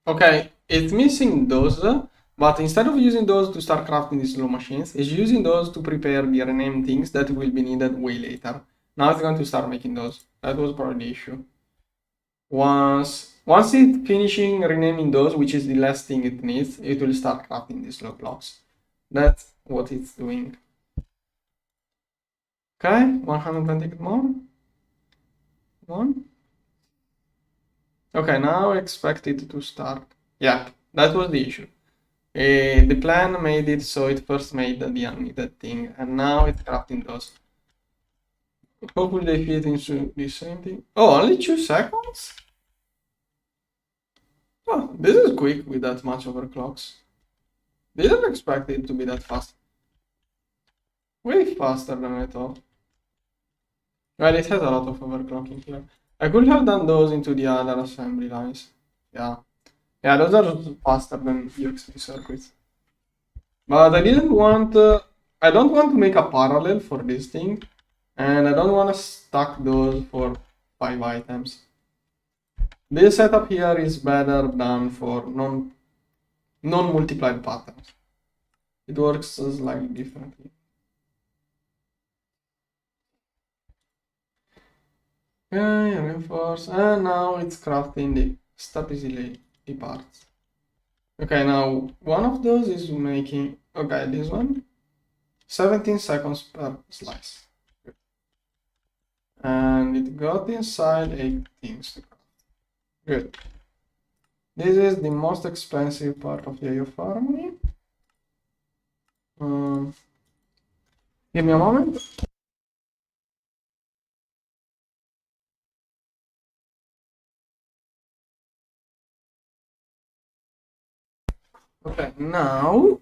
Okay, it's missing those, but instead of using those to start crafting these slow machines, it's using those to prepare the rename things that will be needed way later. Now it's going to start making those. That was probably the issue. Once it's finishing renaming those, which is the last thing it needs, it will start crafting these slow blocks. That's what it's doing. Okay, 120 more. One. Okay, now expect it to start. Yeah, that was the issue. The plan made it so it first made the unneeded thing, and now it's crafting those. Hopefully they fit into the same thing. Oh, only 2 seconds? Oh, this is quick with that much overclocks. Didn't expect it to be that fast. Way faster than I thought. Well, it has a lot of overclocking here. I could have done those into the other assembly lines. Yeah. Yeah, those are faster than UXP circuits. But I didn't want... I don't want to make a parallel for this thing. And I don't want to stack those for 5 items. This setup here is better than for non-multiplied patterns. It works slightly differently. Okay, reinforce, and now it's crafting the statically the parts. Okay, now one of those is making, okay, this one, 17 seconds per slice. And it got inside 8 things to craft. Good. This is the most expensive part of the EoH harmony. Give me a moment. Okay, now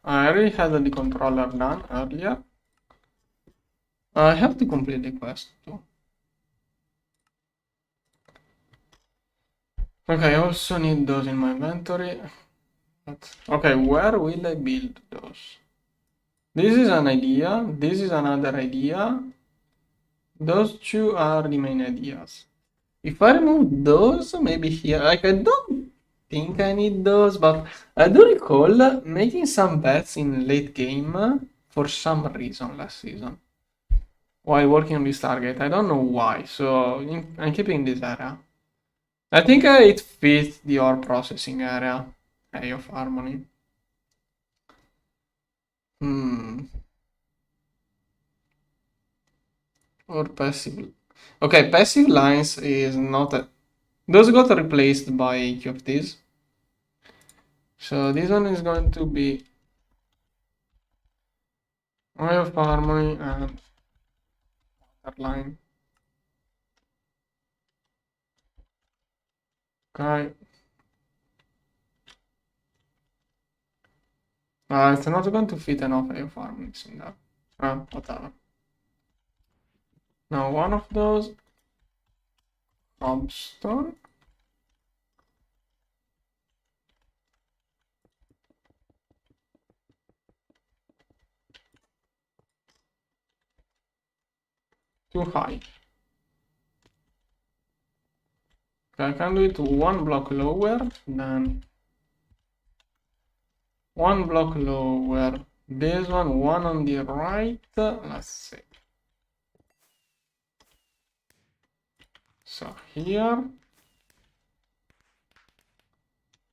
I already had the controller done earlier. I have to complete the quest too. Okay, I also need those in my inventory. Okay, where will I build those? This is an idea. This is another idea. Those two are the main ideas. If I remove those, maybe here, like I don't think I need those, but I do recall making some bets in late game for some reason last season while working on this target. I don't know why, so I'm keeping this area. I think it fits the ore processing area, of Harmony. Or passive. Okay, passive lines is not a... Those got replaced by each of these. So this one is going to be Eye of Harmony and water line. Okay. It's not going to fit enough Eye of Harmonies in there. Whatever. Now one of those cobblestone. Too high. Okay, I can do it one block lower, then one block lower. This one on the right. Let's see. So here.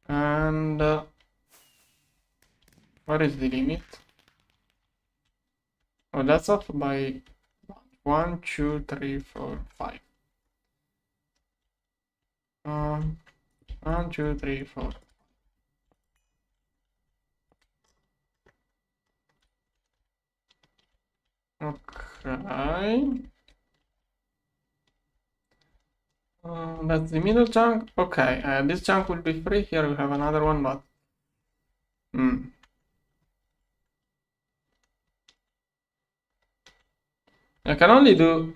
And where is the limit? Oh, that's off by 1, 2, 3, 4, 5. 1, 2, 3, 4. Okay. That's the middle chunk. Okay, this chunk will be free. Here we have another one, but I can only do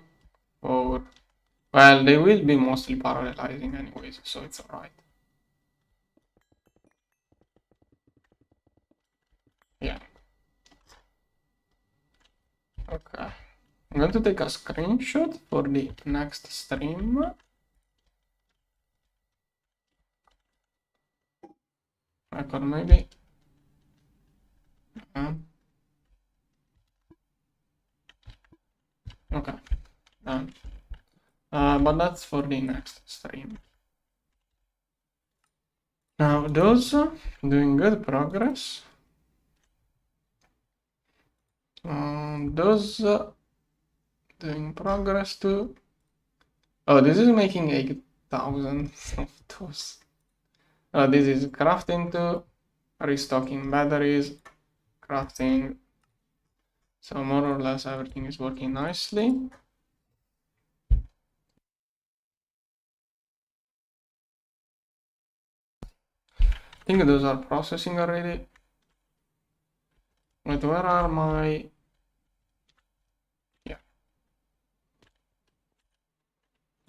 4. Well, they will be mostly parallelizing anyways, so it's alright. Yeah. Okay. I'm going to take a screenshot for the next stream. Record maybe. Okay. Done. But that's for the next stream. Now those doing good progress. Those doing progress too. Oh, this is making 8,000 of those. This is crafting too, restocking batteries, crafting. So more or less everything is working nicely. I think those are processing already. Wait, where are my... Yeah.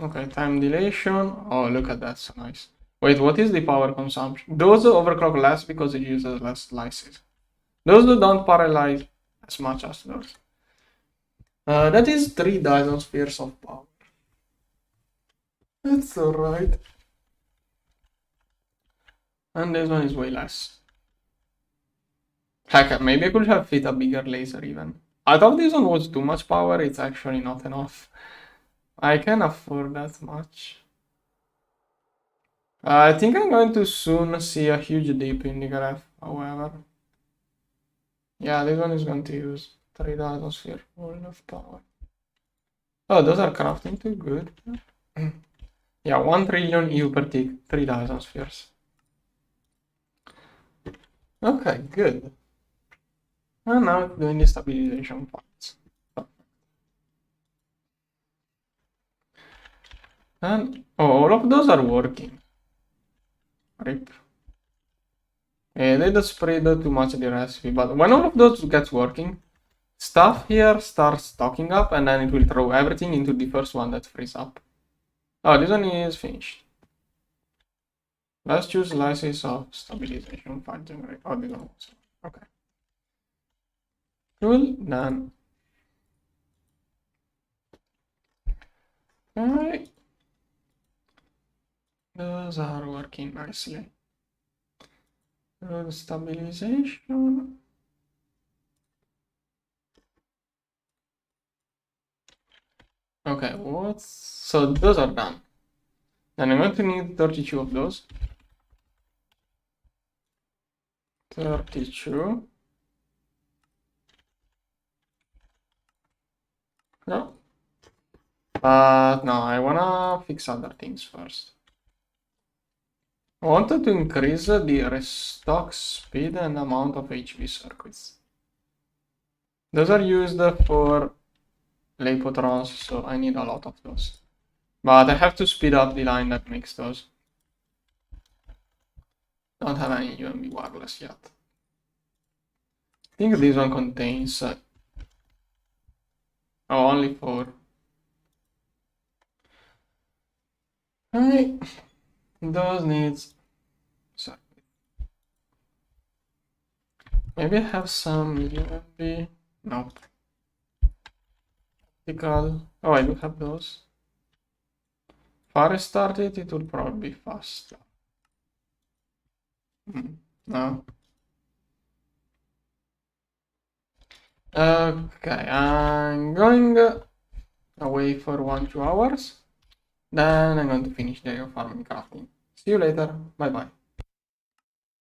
Okay, time dilation. Oh, look at that, so nice. Wait, what is the power consumption? Those overclock less because it uses less slices. Those don't parallelize as much as those. That is 3 Dyson spheres of power. That's alright. And this one is way less. Heck, maybe I could have fit a bigger laser even. I thought this one was too much power, it's actually not enough. I can afford that much. I think I'm going to soon see a huge dip in the graph, however. Yeah, this one is going to use 3000 sphere worth of power. Oh, those are crafting too, good. Yeah, 1 trillion EU per tick, 3000 spheres. Okay, good. And now it's doing the stabilization parts. And all of those are working. RIP. They just spread too much the recipe, but when all of those gets working, stuff here starts stocking up and then it will throw everything into the first one that frees up. Oh, this one is finished. Let's choose slices of stabilization 5 generate. Oh, this one also. Okay. Cool, done. Okay. Those are working nicely. Stabilization. Okay, so those are done. Then I'm going to need 32 of those. 32. No. But no, I wanna fix other things first. I wanted to increase the restock speed and amount of HV circuits. Those are used for Lepotrons, so I need a lot of those. But I have to speed up the line that makes those. Don't have any UMB wireless yet. I think this one contains... oh, only 4. Alright. Those needs... sorry. Maybe I have some UMB... nope. Optical... oh, I do have those. If I restart it, it will probably be faster. No. Okay, I'm going away for 1-2 hours. Then I'm going to finish the farming crafting. See you later. Bye bye.